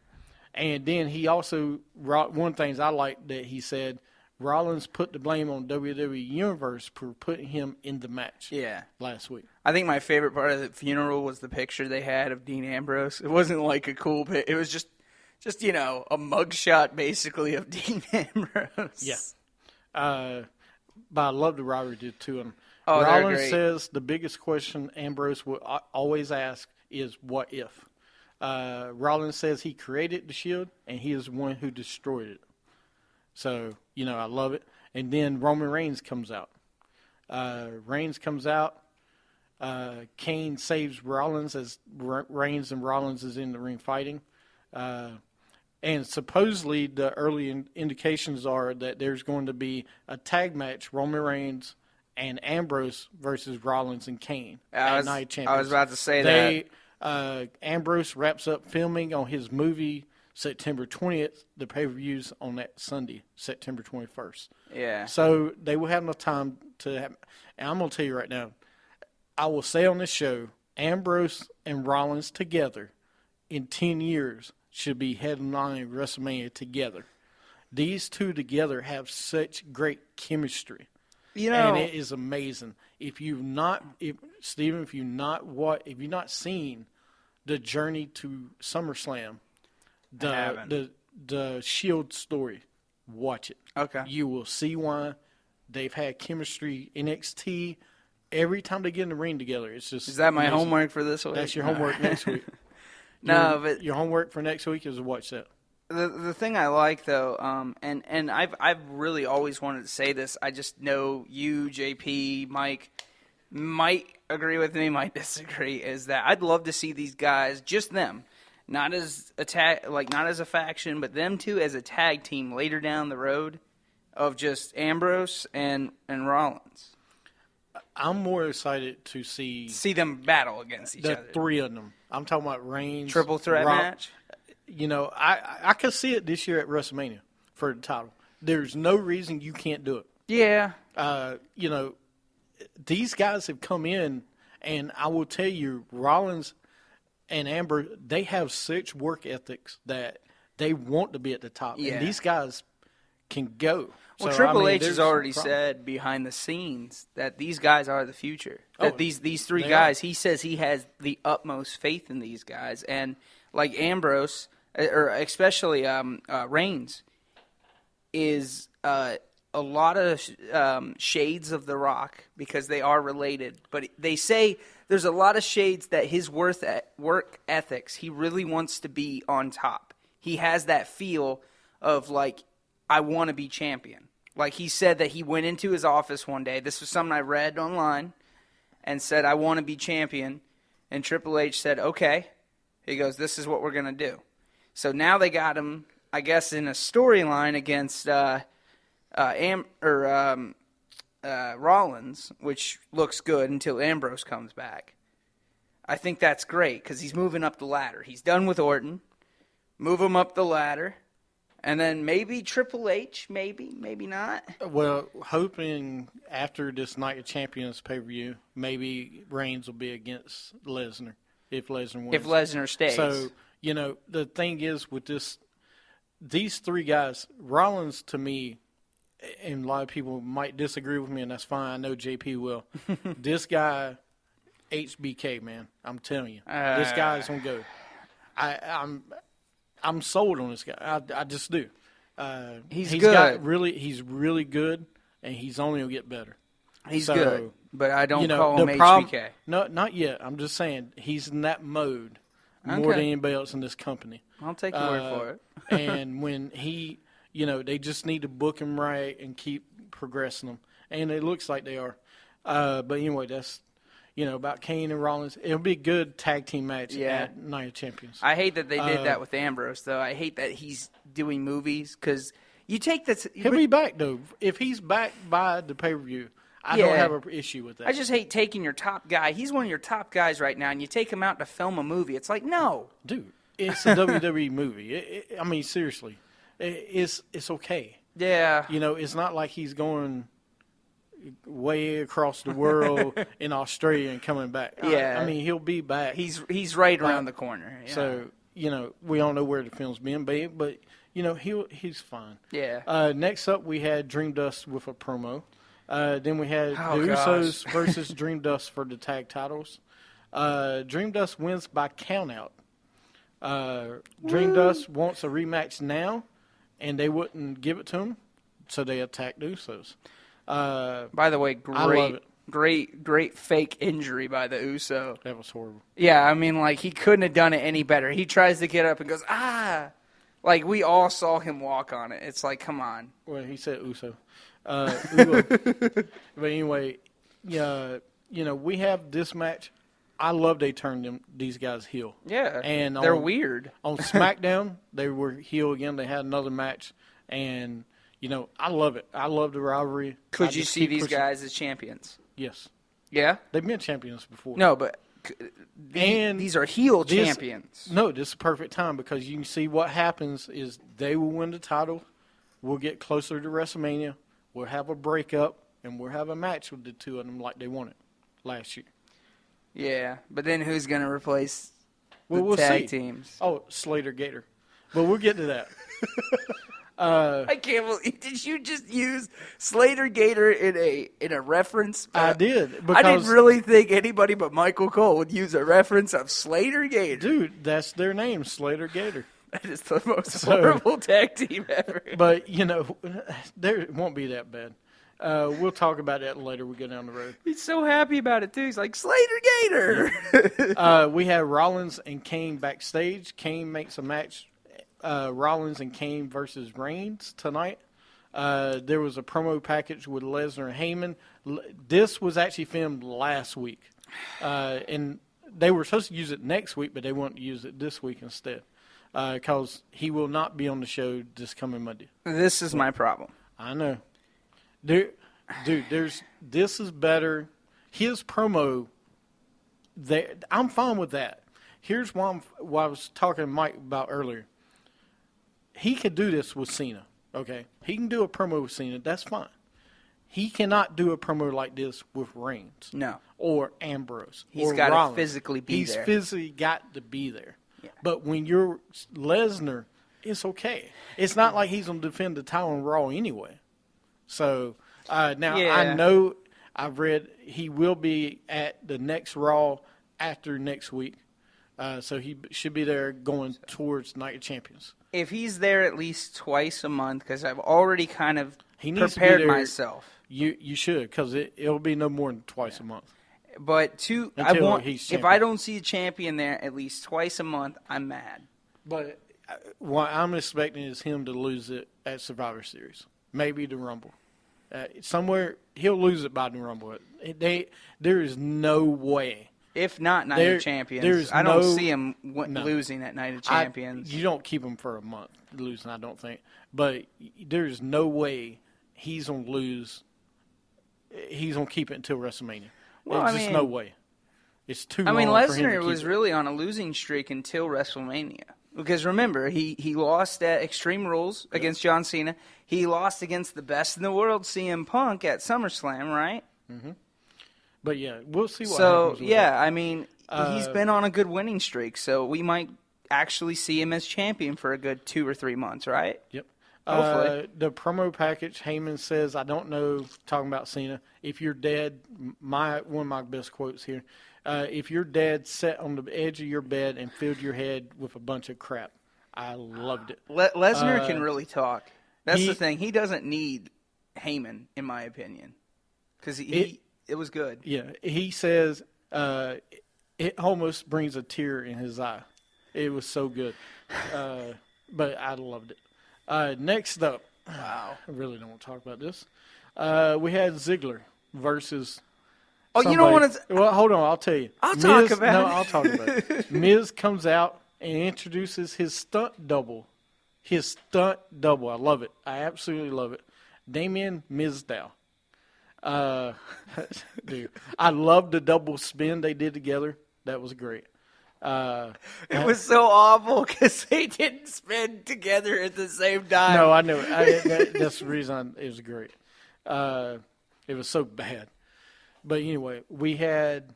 [SPEAKER 4] then he also, one of the things I like that he said, Rollins put the blame on WWE Universe for putting him in the match last week.
[SPEAKER 8] I think my favorite part of the funeral was the picture they had of Dean Ambrose. It wasn't like a cool pic. It was just a mugshot basically of Dean Ambrose.
[SPEAKER 4] Yeah. But I love the rivalry to him.
[SPEAKER 8] Oh,
[SPEAKER 4] Rollins says the biggest question Ambrose will always ask is, what if? Rollins says he created the Shield, and he is the one who destroyed it. So, I love it. And then Roman Reigns comes out. Kane saves Rollins as Reigns and Rollins is in the ring fighting. And supposedly the early indications are that there's going to be a tag match, Roman Reigns and Ambrose versus Rollins and Kane at Night Champions.
[SPEAKER 8] I was about to say that.
[SPEAKER 4] Ambrose wraps up filming on his movie September 20th. The pay-per-view's on that Sunday, September 21st.
[SPEAKER 8] Yeah.
[SPEAKER 4] So they will have enough time to have. And I'm going to tell you right now, I will say on this show, Ambrose and Rollins together in 10 years should be headlining WrestleMania together. These two together have such great chemistry. And it is amazing. If you've not seen the journey to SummerSlam, the Shield story, watch it.
[SPEAKER 8] Okay.
[SPEAKER 4] You will see why they've had chemistry. NXT, every time they get in the ring together, it's just.
[SPEAKER 8] Is that my
[SPEAKER 4] amazing.
[SPEAKER 8] homework for this week?
[SPEAKER 4] That's your homework next week.
[SPEAKER 8] But
[SPEAKER 4] your homework for next week is to watch that.
[SPEAKER 8] The thing I like though, and I've really always wanted to say this. I just know you, JP, Mike, might agree with me, might disagree. Is that I'd love to see these guys, just them, not as a faction, but them two as a tag team later down the road, of just Ambrose and Rollins.
[SPEAKER 4] I'm more excited to see
[SPEAKER 8] them battle against each other.
[SPEAKER 4] The three of them. I'm talking about Reigns.
[SPEAKER 8] Triple threat match?
[SPEAKER 4] I could see it this year at WrestleMania for the title. There's no reason you can't do it.
[SPEAKER 8] Yeah.
[SPEAKER 4] These guys have come in, and I will tell you, Rollins and Amber, they have such work ethics that they want to be at the top.
[SPEAKER 8] Yeah.
[SPEAKER 4] And these guys can go.
[SPEAKER 8] Well,
[SPEAKER 4] So,
[SPEAKER 8] Triple
[SPEAKER 4] I mean,
[SPEAKER 8] H has
[SPEAKER 4] there's
[SPEAKER 8] already
[SPEAKER 4] some problem.
[SPEAKER 8] said behind the scenes that these guys are the future. That
[SPEAKER 4] Oh,
[SPEAKER 8] these three
[SPEAKER 4] they
[SPEAKER 8] guys,
[SPEAKER 4] are.
[SPEAKER 8] he says he has the utmost faith in these guys. And like Ambrose, or especially Reigns, is a lot of shades of The Rock because they are related. But they say there's a lot of shades that his work ethics, he really wants to be on top. He has that feel of like, I want to be champion. Like he said that he went into his office one day. This was something I read online and said, I want to be champion. And Triple H said, okay. He goes, this is what we're going to do. So now they got him, I guess, in a storyline against Rollins, which looks good until Ambrose comes back. I think that's great because he's moving up the ladder. He's done with Orton. Move him up the ladder. And then maybe Triple H, maybe not.
[SPEAKER 4] Well, hoping after this Night of Champions pay-per-view, maybe Reigns will be against Lesnar if Lesnar wins.
[SPEAKER 8] If Lesnar stays.
[SPEAKER 4] So, the thing is with these three guys, Rollins to me, and a lot of people might disagree with me, and that's fine. I know JP will. This guy, HBK, man, I'm telling you. This guy's going to go. I'm sold on this guy. I just do.
[SPEAKER 8] He's
[SPEAKER 4] good.
[SPEAKER 8] good.
[SPEAKER 4] He's really good, and he's only going to get better.
[SPEAKER 8] He's good, but I don't call him
[SPEAKER 4] the
[SPEAKER 8] HBK.
[SPEAKER 4] problem- No, not yet. I'm just saying he's in that mode more
[SPEAKER 8] Okay.
[SPEAKER 4] than anybody else in this company.
[SPEAKER 8] I'll take your word for it.
[SPEAKER 4] And when he, they just need to book him right and keep progressing him, and it looks like they are. But anyway, that's about Kane and Rollins. It'll be a good tag team match at Night of Champions.
[SPEAKER 8] I hate that they did that with Ambrose, though. I hate that he's doing movies because you take this.
[SPEAKER 4] He'll be back though. If he's back by the pay-per-view, I don't have an issue with that.
[SPEAKER 8] I just hate taking your top guy. He's one of your top guys right now, and you take him out to film a movie. It's like, no.
[SPEAKER 4] Dude, it's a WWE movie. I mean, seriously. It's okay.
[SPEAKER 8] Yeah.
[SPEAKER 4] It's not like he's going way across the world in Australia and coming back.
[SPEAKER 8] Yeah.
[SPEAKER 4] I mean, he'll be back.
[SPEAKER 8] He's right around the corner. Yeah.
[SPEAKER 4] So, we don't know where the film's been, but he's fine.
[SPEAKER 8] Yeah.
[SPEAKER 4] Next up, we had Dream Dust with a promo. Then we had the
[SPEAKER 8] gosh.
[SPEAKER 4] Usos versus Dream Dust for the tag titles. Dream Dust wins by countout. Dream Dust wants a rematch now, and they wouldn't give it to him, so they attacked the Usos.
[SPEAKER 8] By the way,
[SPEAKER 4] I love it.
[SPEAKER 8] great fake injury by the Uso.
[SPEAKER 4] That was horrible.
[SPEAKER 8] Yeah, I mean, like, he couldn't have done it any better. He tries to get up and goes, ah! Like, we all saw him walk on it. It's like, come on.
[SPEAKER 4] Well, he said Uso. But anyway, we have this match. I love they turned these guys heel.
[SPEAKER 8] Yeah,
[SPEAKER 4] and
[SPEAKER 8] they're weird.
[SPEAKER 4] On SmackDown, they were heel again. They had another match, and I love it. I love the rivalry.
[SPEAKER 8] Could you see these guys as champions?
[SPEAKER 4] Yes.
[SPEAKER 8] Yeah?
[SPEAKER 4] They've been champions before.
[SPEAKER 8] No, but these are heel champions.
[SPEAKER 4] No, this is a perfect time because you can see what happens is they will win the title. We'll get closer to WrestleMania. We'll have a breakup, and we'll have a match with the two of them like they wanted last year.
[SPEAKER 8] Yeah, but then who's going to replace
[SPEAKER 4] We'll
[SPEAKER 8] tag
[SPEAKER 4] see.
[SPEAKER 8] teams?
[SPEAKER 4] Oh, Slater Gator. But we'll get to that.
[SPEAKER 8] I can't believe. Did you just use Slater Gator in a reference?
[SPEAKER 4] I did.
[SPEAKER 8] I didn't really think anybody but Michael Cole would use a reference of Slater Gator.
[SPEAKER 4] Dude, that's their name, Slater Gator.
[SPEAKER 8] That is the most horrible tag team ever.
[SPEAKER 4] But, there won't be that bad. We'll talk about that later. We go down the road.
[SPEAKER 8] He's so happy about it, too. He's like, Slater Gator!
[SPEAKER 4] We have Rollins and Kane backstage. Kane makes a match, Rollins and Kane versus Reigns tonight. There was a promo package with Lesnar and Heyman. This was actually filmed last week. And they were supposed to use it next week, but they wanted to use it this week instead. Because he will not be on the show this coming Monday.
[SPEAKER 8] This is my problem.
[SPEAKER 4] I know. Dude, this is better. His promo, I'm fine with that. Here's what I was talking to Mike about earlier. He could do this with Cena, okay? He can do a promo with Cena. That's fine. He cannot do a promo like this with Reigns.
[SPEAKER 8] No.
[SPEAKER 4] Or Ambrose.
[SPEAKER 8] He's
[SPEAKER 4] or
[SPEAKER 8] got to
[SPEAKER 4] Rollins.
[SPEAKER 8] physically be
[SPEAKER 4] He's
[SPEAKER 8] there.
[SPEAKER 4] physically got to be there.
[SPEAKER 8] Yeah.
[SPEAKER 4] But when you're Lesnar it's okay. It's not like he's going to defend the title on Raw anyway. So now I know I've read he will be at the next Raw after next week. So he should be there going towards Night of Champions.
[SPEAKER 8] If he's there at least twice a month, because I've already kind of
[SPEAKER 4] He needs to be
[SPEAKER 8] prepared
[SPEAKER 4] there.
[SPEAKER 8] myself.
[SPEAKER 4] You should, because it'll be no more than twice a month.
[SPEAKER 8] But
[SPEAKER 4] Until he's
[SPEAKER 8] if I don't see a champion there at least twice a month, I'm mad.
[SPEAKER 4] But what I'm expecting is him to lose it at Survivor Series, maybe the Rumble. Somewhere he'll lose it by the Rumble. There is no way.
[SPEAKER 8] If not Night of Champions, I don't see him losing at Night of Champions.
[SPEAKER 4] You don't keep him for a month losing, I don't think. But there's no way he's going to lose. He's going to keep it until WrestleMania.
[SPEAKER 8] Well,
[SPEAKER 4] There's just no way. It's too long.
[SPEAKER 8] Lesnar was really on a losing streak until WrestleMania. Because remember, he lost at Extreme Rules against John Cena. He lost against the best in the world, CM Punk, at SummerSlam, right?
[SPEAKER 4] Mm-hmm. But yeah, we'll see what happens.
[SPEAKER 8] He's been on a good winning streak, so we might actually see him as champion for a good 2 or 3 months, right?
[SPEAKER 4] Yep.
[SPEAKER 8] Hopefully.
[SPEAKER 4] The promo package, Heyman says, I don't know, talking about Cena, if you're dead, one of my best quotes here, if you're dead, sat on the edge of your bed and filled your head with a bunch of crap. I loved it.
[SPEAKER 8] Lesnar can really talk. That's the thing. He doesn't need Heyman, in my opinion, because it was good.
[SPEAKER 4] Yeah, he says it almost brings a tear in his eye. It was so good. But I loved it. Next up, wow, I really don't want to talk about this. We had Ziggler versus.
[SPEAKER 8] Oh,
[SPEAKER 4] somebody.
[SPEAKER 8] You don't want to.
[SPEAKER 4] Well, hold on, I'll tell you.
[SPEAKER 8] I'll talk about it.
[SPEAKER 4] I'll talk about it. Miz comes out and introduces his stunt double. I love it. I absolutely love it. Damien Mizdow. Dude, I love the double spin they did together. That was great.
[SPEAKER 8] It was so awful because they didn't spin together at the same time.
[SPEAKER 4] No, I know. That's the reason it was great. It was so bad. But anyway, we had.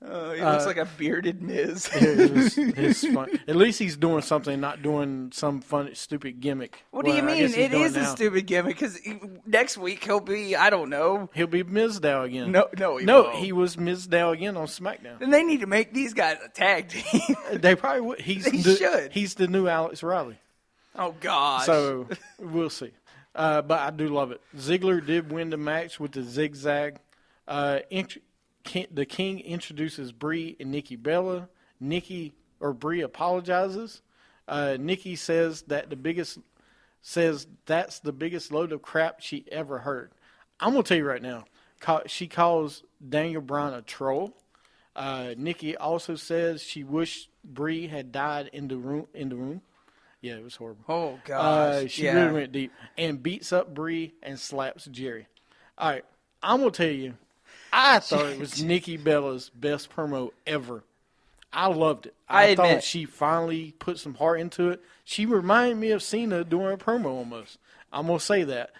[SPEAKER 8] He looks like a bearded Miz.
[SPEAKER 4] It's fun. At least he's doing something, not doing some fun, stupid gimmick.
[SPEAKER 8] What do you mean? It is a stupid gimmick because next week he'll be, I don't know.
[SPEAKER 4] He'll be Mizdow again.
[SPEAKER 8] No,
[SPEAKER 4] won't. He was Mizdow again on SmackDown.
[SPEAKER 8] Then they need to make these guys a tag team.
[SPEAKER 4] They probably would.
[SPEAKER 8] Should.
[SPEAKER 4] He's the new Alex Riley.
[SPEAKER 8] Oh, gosh.
[SPEAKER 4] So, we'll see. But I do love it. Ziggler did win the match with the zigzag. The King introduces Brie and Nikki Bella. Brie apologizes. Nikki says that's the biggest load of crap she ever heard. I'm gonna tell you right now. She calls Daniel Bryan a troll. Nikki also says she wished Brie had died in the room. Yeah, it was horrible.
[SPEAKER 8] Oh gosh.
[SPEAKER 4] She really went deep and beats up Brie and slaps Jerry. All right, I'm gonna tell you. I thought it was Nikki Bella's best promo ever. I loved it. I thought she finally put some heart into it. She reminded me of Cena doing a promo almost. I'm going to say that.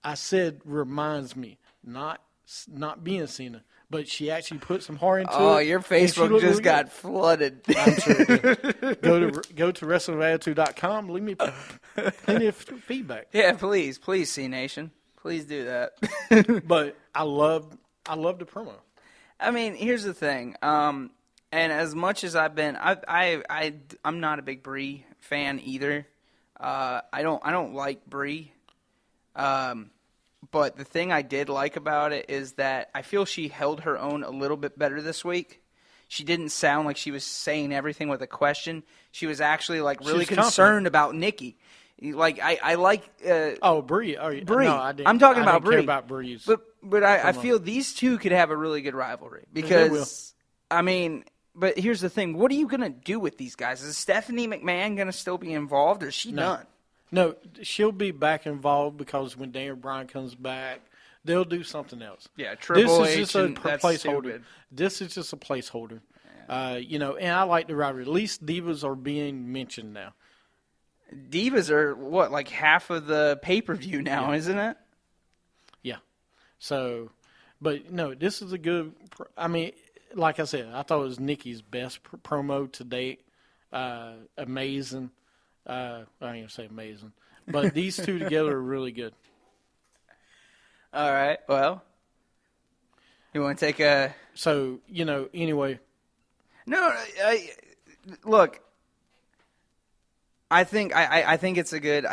[SPEAKER 4] I said reminds me, not being Cena. But she actually put some heart into it.
[SPEAKER 8] Oh, your Facebook just got flooded.
[SPEAKER 4] I'm sure it did. Go to WrestlingAttitude.com. Leave me plenty of feedback.
[SPEAKER 8] Yeah, please, C Nation. Please do that.
[SPEAKER 4] But I loved the promo.
[SPEAKER 8] I mean, here's the thing. And as much as I've been, I'm not a big Brie fan either. I don't like Brie. But the thing I did like about it is that I feel she held her own a little bit better this week. She didn't sound like she was saying everything with a question. She was actually really concerned about Nikki. Like I like.
[SPEAKER 4] Brie.
[SPEAKER 8] Brie.
[SPEAKER 4] No, I didn't.
[SPEAKER 8] I'm talking about Brie.
[SPEAKER 4] Care about Brie's.
[SPEAKER 8] But I feel these two could have a really good rivalry because I mean. But here's the thing: what are you gonna do with these guys? Is Stephanie McMahon gonna still be involved, or is she done?
[SPEAKER 4] No, she'll be back involved because when Daniel Bryan comes back, they'll do something else.
[SPEAKER 8] Yeah, Triple H.
[SPEAKER 4] This is just a placeholder. This is just a placeholder. Yeah. And I like the rivalry. At least divas are being mentioned now.
[SPEAKER 8] Divas are like half of the pay-per-view now, isn't it?
[SPEAKER 4] Yeah. So, but no, this is a good. I mean, like I said, I thought it was Nikki's best promo to date. Amazing. I ain't gonna say amazing, but these two together are really good.
[SPEAKER 8] All right. Well, you want to take a
[SPEAKER 4] So anyway.
[SPEAKER 8] no? Look, I think it's a good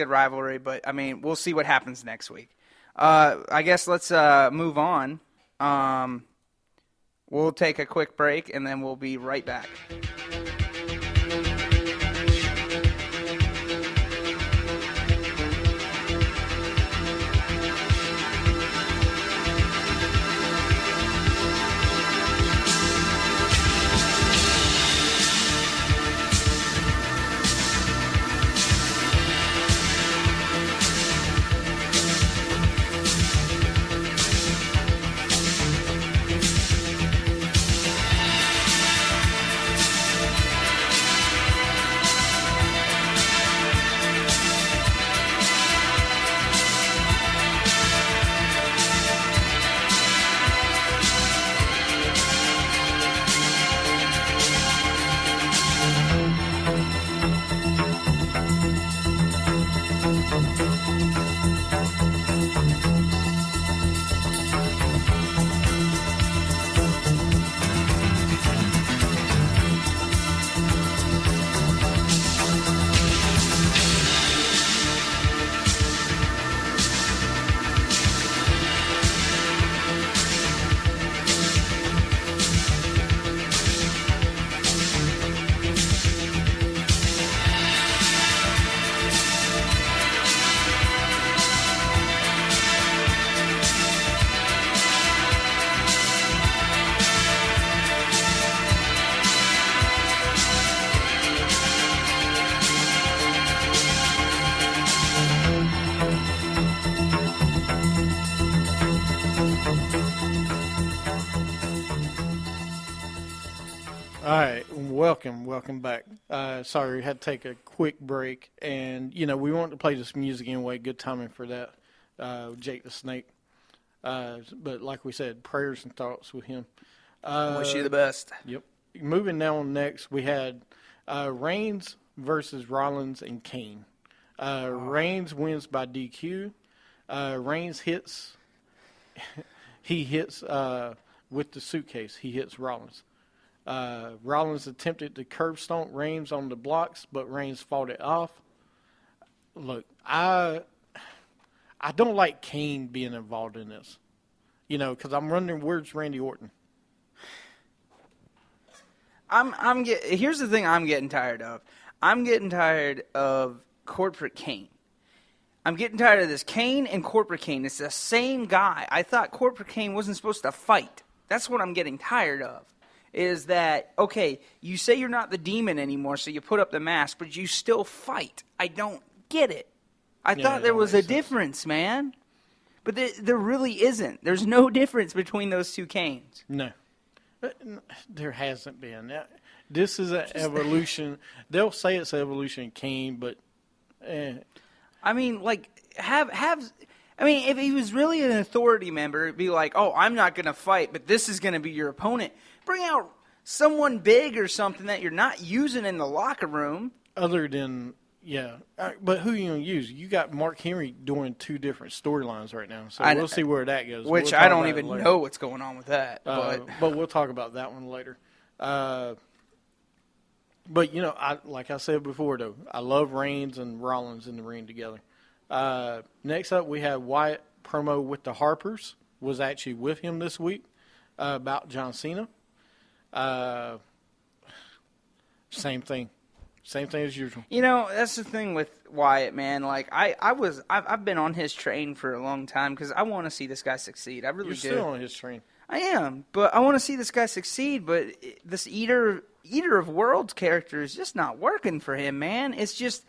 [SPEAKER 8] rivalry, but I mean we'll see what happens next week. I guess let's move on. We'll take a quick break and then we'll be right back.
[SPEAKER 4] All right, welcome back. Sorry, we had to take a quick break, and we wanted to play this music anyway. Good timing for that, Jake the Snake. But like we said, prayers and thoughts with him.
[SPEAKER 8] Wish you the best.
[SPEAKER 4] Yep. Moving down next, we had Reigns versus Rollins and Kane. Reigns wins by DQ. Reigns hits. He hits with the suitcase. He hits Rollins. Rollins attempted to curb stomp Reigns on the blocks, but Reigns fought it off. Look, I don't like Kane being involved in this, because I'm wondering where's Randy Orton.
[SPEAKER 8] Here's the thing I'm getting tired of. I'm getting tired of corporate Kane. I'm getting tired of this Kane and corporate Kane. It's the same guy. I thought corporate Kane wasn't supposed to fight. That's what I'm getting tired of. Is that, okay, you say you're not the demon anymore, so you put up the mask, but you still fight. I don't get it. I thought there was a difference, man. But there really isn't. There's no difference between those two Kanes.
[SPEAKER 4] No. There hasn't been. This is an evolution. They'll say it's evolution Kane, but...
[SPEAKER 8] I mean, like, if he was really an authority member, it'd be like, oh, I'm not going to fight, but this is going to be your opponent. Bring out someone big or something that you're not using in the locker room.
[SPEAKER 4] Other than, but who are you going to use? You got Mark Henry doing two different storylines right now, so we'll see where that goes.
[SPEAKER 8] Which I don't even know what's going on with that.
[SPEAKER 4] But we'll talk about that one later. But, like I said before, though, I love Reigns and Rollins in the ring together. Next up, we have Wyatt promo with the Harpers. Was actually with him this week about John Cena. Same thing as usual.
[SPEAKER 8] That's the thing with Wyatt, man. Like I've been on his train for a long time because I want to see this guy succeed. I really do.
[SPEAKER 4] You're still on his train.
[SPEAKER 8] I am, but I want to see this guy succeed. But this Eater of Worlds character is just not working for him, man. It's just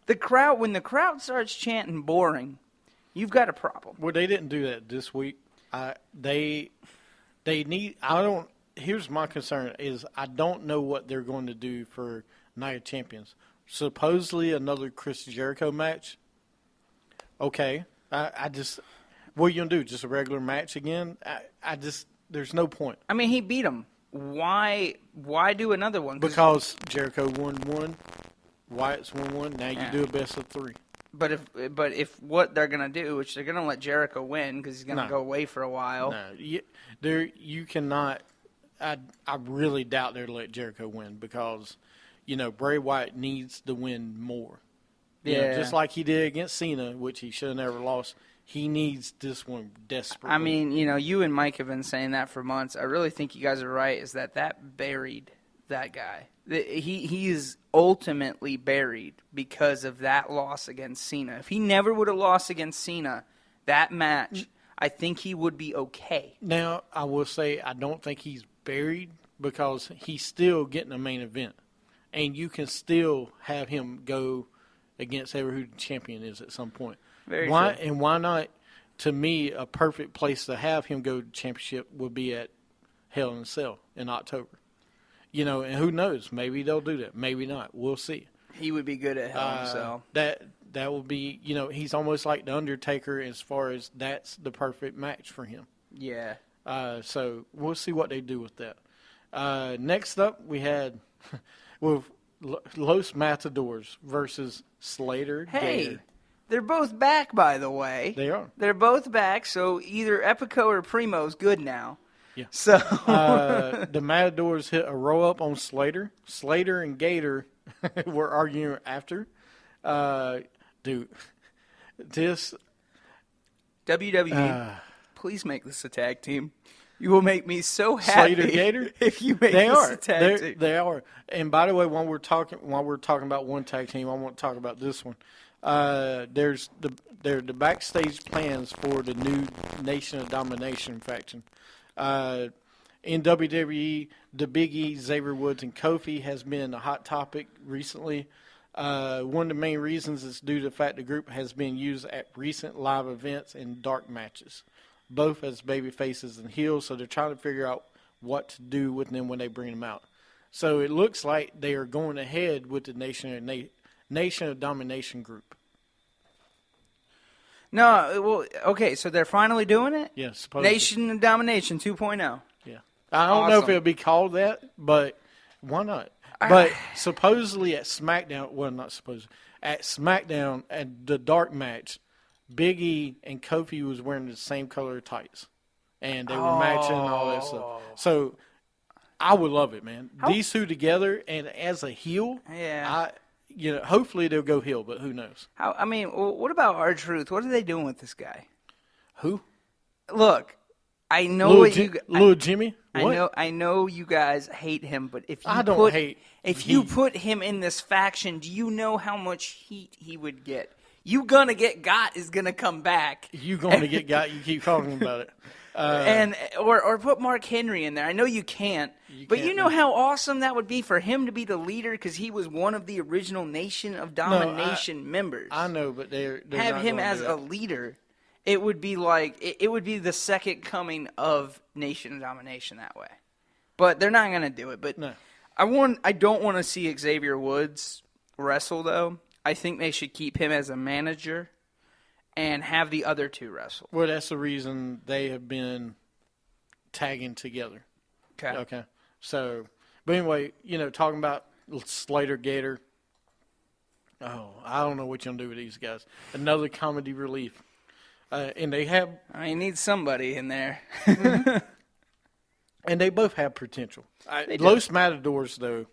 [SPEAKER 8] the crowd. When the crowd starts chanting "boring," you've got a problem.
[SPEAKER 4] Well, they didn't do that this week. They need. I don't. Here's my concern: is I don't know what they're going to do for Night of Champions. Supposedly another Chris Jericho match. Okay, I just. What are you gonna do? Just a regular match again? I just. There's no point.
[SPEAKER 8] I mean, he beat him. Why do another one?
[SPEAKER 4] Because Jericho won one, Wyatt's won one. Now you
[SPEAKER 8] Yeah.
[SPEAKER 4] do a best of 3.
[SPEAKER 8] But if what they're gonna do, which they're gonna let Jericho win because he's gonna
[SPEAKER 4] No.
[SPEAKER 8] go away for a while.
[SPEAKER 4] No, you cannot. I really doubt they'll let Jericho win because, Bray Wyatt needs to win more. Just like he did against Cena, which he should have never lost. He needs this one desperately.
[SPEAKER 8] I mean, you and Mike have been saying that for months. I really think you guys are right. Is that buried that guy? He is ultimately buried because of that loss against Cena. If he never would have lost against Cena, that match, I think he would be okay.
[SPEAKER 4] Now, I will say I don't think he's buried because he's still getting a main event. And you can still have him go against who the champion is at some point.
[SPEAKER 8] Very
[SPEAKER 4] why
[SPEAKER 8] true.
[SPEAKER 4] And why not? To me, a perfect place to have him go to championship would be at Hell in a Cell in October. And who knows? Maybe they'll do that. Maybe not. We'll see.
[SPEAKER 8] He would be good at Hell in a Cell.
[SPEAKER 4] That will be, he's almost like the Undertaker as far as that's the perfect match for him.
[SPEAKER 8] Yeah.
[SPEAKER 4] So we'll see what they do with that. Next up, we had Los Matadors versus Slater.
[SPEAKER 8] Hey,
[SPEAKER 4] Gator.
[SPEAKER 8] they're both back, by the way.
[SPEAKER 4] They are.
[SPEAKER 8] They're both back, so either Epico or Primo's good now.
[SPEAKER 4] Yeah.
[SPEAKER 8] So
[SPEAKER 4] The Matadors hit a roll up on Slater. Slater and Gator were arguing after. Dude, this
[SPEAKER 8] WWE, please make this a tag team. You will make me so happy.
[SPEAKER 4] Slater Gator?
[SPEAKER 8] if you make
[SPEAKER 4] They
[SPEAKER 8] this
[SPEAKER 4] are.
[SPEAKER 8] a tag team.
[SPEAKER 4] They are. And by the way, while we're talking about one tag team, I want to talk about this one. There's the backstage plans for the new Nation of Domination faction. In WWE, the Big E, Xavier Woods, and Kofi has been a hot topic recently. One of the main reasons is due to the fact the group has been used at recent live events and dark matches, both as baby faces and heels, so they're trying to figure out what to do with them when they bring them out. So it looks like they are going ahead with the Nation of Domination group.
[SPEAKER 8] No, well, okay, so they're finally doing it?
[SPEAKER 4] Yes, supposedly.
[SPEAKER 8] Nation of Domination 2.0.
[SPEAKER 4] Yeah. I don't know if
[SPEAKER 8] Awesome.
[SPEAKER 4] it'll be called that, but why not? But supposedly at SmackDown, well, not supposedly, at SmackDown, at the dark match, Big E and Kofi was wearing the same color tights. And they were matching and all that stuff. So I would love it, man. These two together, and as a heel,
[SPEAKER 8] Yeah.
[SPEAKER 4] hopefully they'll go heel, but who knows?
[SPEAKER 8] What about R-Truth? What are they doing with this guy?
[SPEAKER 4] Who?
[SPEAKER 8] Look, I know
[SPEAKER 4] Little Jimmy? What?
[SPEAKER 8] I know you guys hate him, but if you
[SPEAKER 4] I don't hate
[SPEAKER 8] you
[SPEAKER 4] heat.
[SPEAKER 8] put him in this faction, do you know how much heat he would get? You gonna get got is gonna come back.
[SPEAKER 4] You going to get got, you keep talking about it.
[SPEAKER 8] And or put Mark Henry in there. I know you can't, but you know how awesome that would be for him to be the leader because he was one of the original Nation of Domination members.
[SPEAKER 4] I know, but they're
[SPEAKER 8] have
[SPEAKER 4] not
[SPEAKER 8] him
[SPEAKER 4] gonna
[SPEAKER 8] as
[SPEAKER 4] do
[SPEAKER 8] a
[SPEAKER 4] that.
[SPEAKER 8] leader. It would be like it would be the second coming of Nation of Domination that way. But they're not going to do it. But
[SPEAKER 4] No.
[SPEAKER 8] I don't want to see Xavier Woods wrestle though. I think they should keep him as a manager and have the other two wrestle.
[SPEAKER 4] Well, that's the reason they have been tagging together. Okay. So, but anyway, talking about Slater Gator. Oh, I don't know what you're going to do with these guys. Another comedy relief. And they have,
[SPEAKER 8] I need somebody in there.
[SPEAKER 4] and they both have potential.
[SPEAKER 8] They do.
[SPEAKER 4] Los Matadors, though,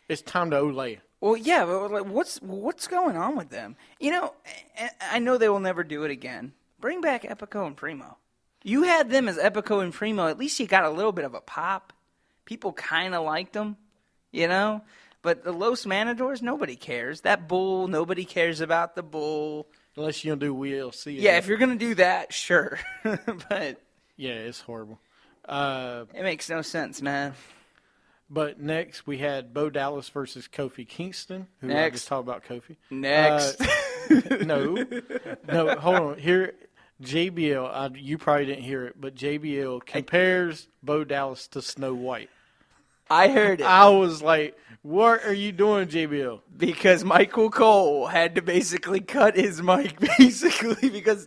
[SPEAKER 4] it's time to Olay.
[SPEAKER 8] Well, yeah, but like, what's going on with them? I know they will never do it again. Bring back Epico and Primo. You had them as Epico and Primo. At least you got a little bit of a pop. People kind of liked them, But the Los Matadors, nobody cares. That bull, nobody cares about the bull.
[SPEAKER 4] Unless you're going to do WLC.
[SPEAKER 8] Yeah, if you're going to do that, sure. But
[SPEAKER 4] yeah, it's horrible.
[SPEAKER 8] it makes no sense, man.
[SPEAKER 4] But next, we had Bo Dallas versus Kofi Kingston. Who I
[SPEAKER 8] Next.
[SPEAKER 4] just talked about Kofi.
[SPEAKER 8] Next.
[SPEAKER 4] No, hold on. Here, JBL, you probably didn't hear it, but JBL compares Bo Dallas to Snow White.
[SPEAKER 8] I heard it.
[SPEAKER 4] I was like, what are you doing, JBL?
[SPEAKER 8] Because Michael Cole had to basically cut his mic, because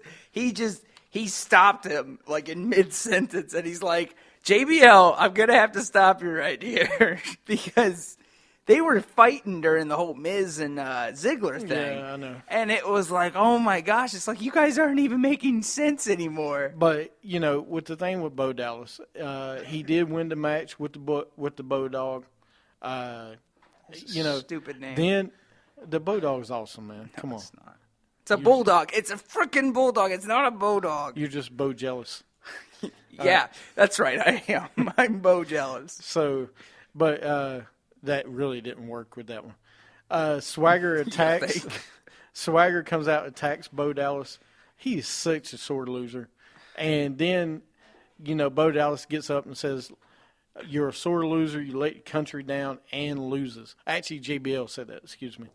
[SPEAKER 8] he stopped him like in mid-sentence, and he's like, JBL, I'm going to have to stop you right here because they were fighting during the whole Miz and Ziggler thing.
[SPEAKER 4] Yeah, I know.
[SPEAKER 8] And it was like, oh my gosh, it's like you guys aren't even making sense anymore.
[SPEAKER 4] But with the thing with Bo Dallas, he did win the match with the Bo Dog.
[SPEAKER 8] Stupid name.
[SPEAKER 4] Then the Bo Dog is awesome, man. Come on,
[SPEAKER 8] It's not. It's a bulldog. It's a freaking bulldog. It's not a Bo Dog.
[SPEAKER 4] you're just Bo jealous.
[SPEAKER 8] Yeah, that's right. I am. I'm Bo jealous.
[SPEAKER 4] So, but that really didn't work with that one. Swagger attacks. Swagger comes out, attacks Bo Dallas. He is such a sore loser. And then, Bo Dallas gets up and says, "You're a sore loser. You let your country down," and loses. Actually, JBL said that. Excuse me.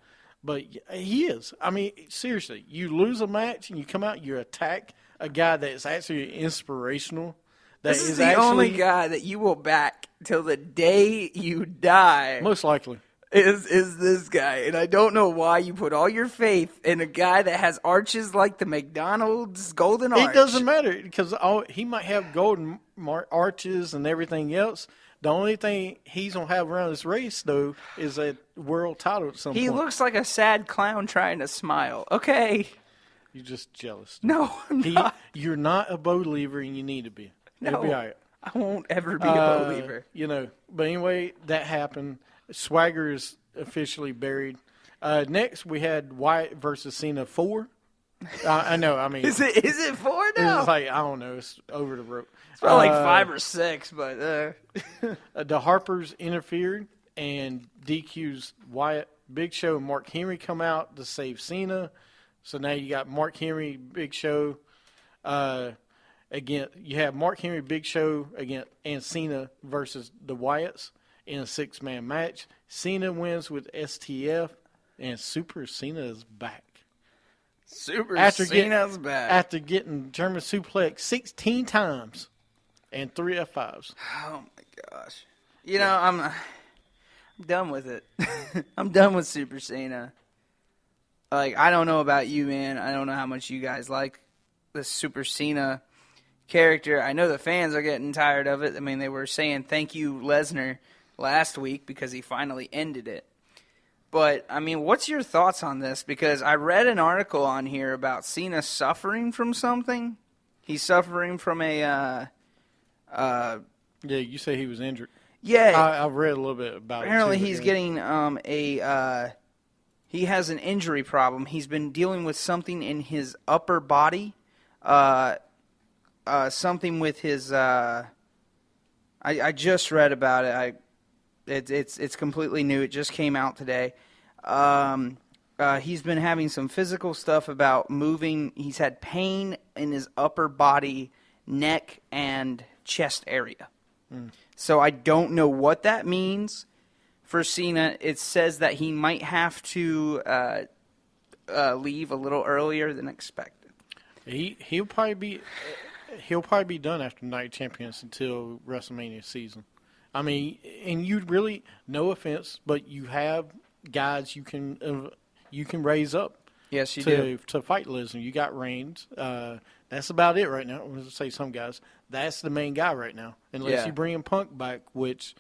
[SPEAKER 4] But he is. I mean, seriously, you lose a match and you come out, you attack a guy that is actually inspirational.
[SPEAKER 8] This is the only guy that you will back till the day you die.
[SPEAKER 4] Most likely.
[SPEAKER 8] Is this guy. And I don't know why you put all your faith in a guy that has arches like the McDonald's Golden Arch.
[SPEAKER 4] It doesn't matter because he might have golden arches and everything else. The only thing he's going to have around this race, though, is a world title at some point.
[SPEAKER 8] He looks like a sad clown trying to smile. Okay.
[SPEAKER 4] You're just jealous.
[SPEAKER 8] No, I'm not.
[SPEAKER 4] You're not a believer, and you need to be. It'll be all right.
[SPEAKER 8] I won't ever be a believer.
[SPEAKER 4] But anyway, that happened. Swagger is officially buried. Next, we had Wyatt versus Cena 4. I know. I mean,
[SPEAKER 8] Is it 4 now?
[SPEAKER 4] it's like, I don't know. It's over the rope.
[SPEAKER 8] It's probably like 5 or 6, but
[SPEAKER 4] The Harpers interfered and DQ's Wyatt. Big Show and Mark Henry come out to save Cena. So now you got Mark Henry, Big Show. Again, you have Mark Henry, Big Show again, and Cena versus the Wyatts in a 6-man match. Cena wins with STF, and Super Cena is back.
[SPEAKER 8] Cena's back.
[SPEAKER 4] After getting German suplex 16 times and 3 F5s.
[SPEAKER 8] Oh my gosh! I'm done with it. I'm done with Super Cena. Like, I don't know about you, man. I don't know how much you guys like the Super Cena character. I know the fans are getting tired of it. I mean, they were saying thank you Lesnar last week because he finally ended it. But, I mean, what's your thoughts on this? Because I read an article on here about Cena suffering from something. He's suffering from a...
[SPEAKER 4] Yeah, you say he was injured.
[SPEAKER 8] Yeah.
[SPEAKER 4] I read a little bit about it.
[SPEAKER 8] Apparently he's getting he has an injury problem. He's been dealing with something in his upper body. Something with his... I just read about it. It's completely new. It just came out today. He's been having some physical stuff about moving. He's had pain in his upper body, neck, and chest area. So I don't know what that means for Cena. It says that he might have to leave a little earlier than expected.
[SPEAKER 4] He'll probably be done after Night Champions until WrestleMania season. I mean, and you really, no offense, but you have guys you can raise up.
[SPEAKER 8] Yes, you do.
[SPEAKER 4] To fight Lesnar. You got Reigns. That's about it right now. I'm going to say some guys. That's the main guy right now. Unless you bring Punk back, which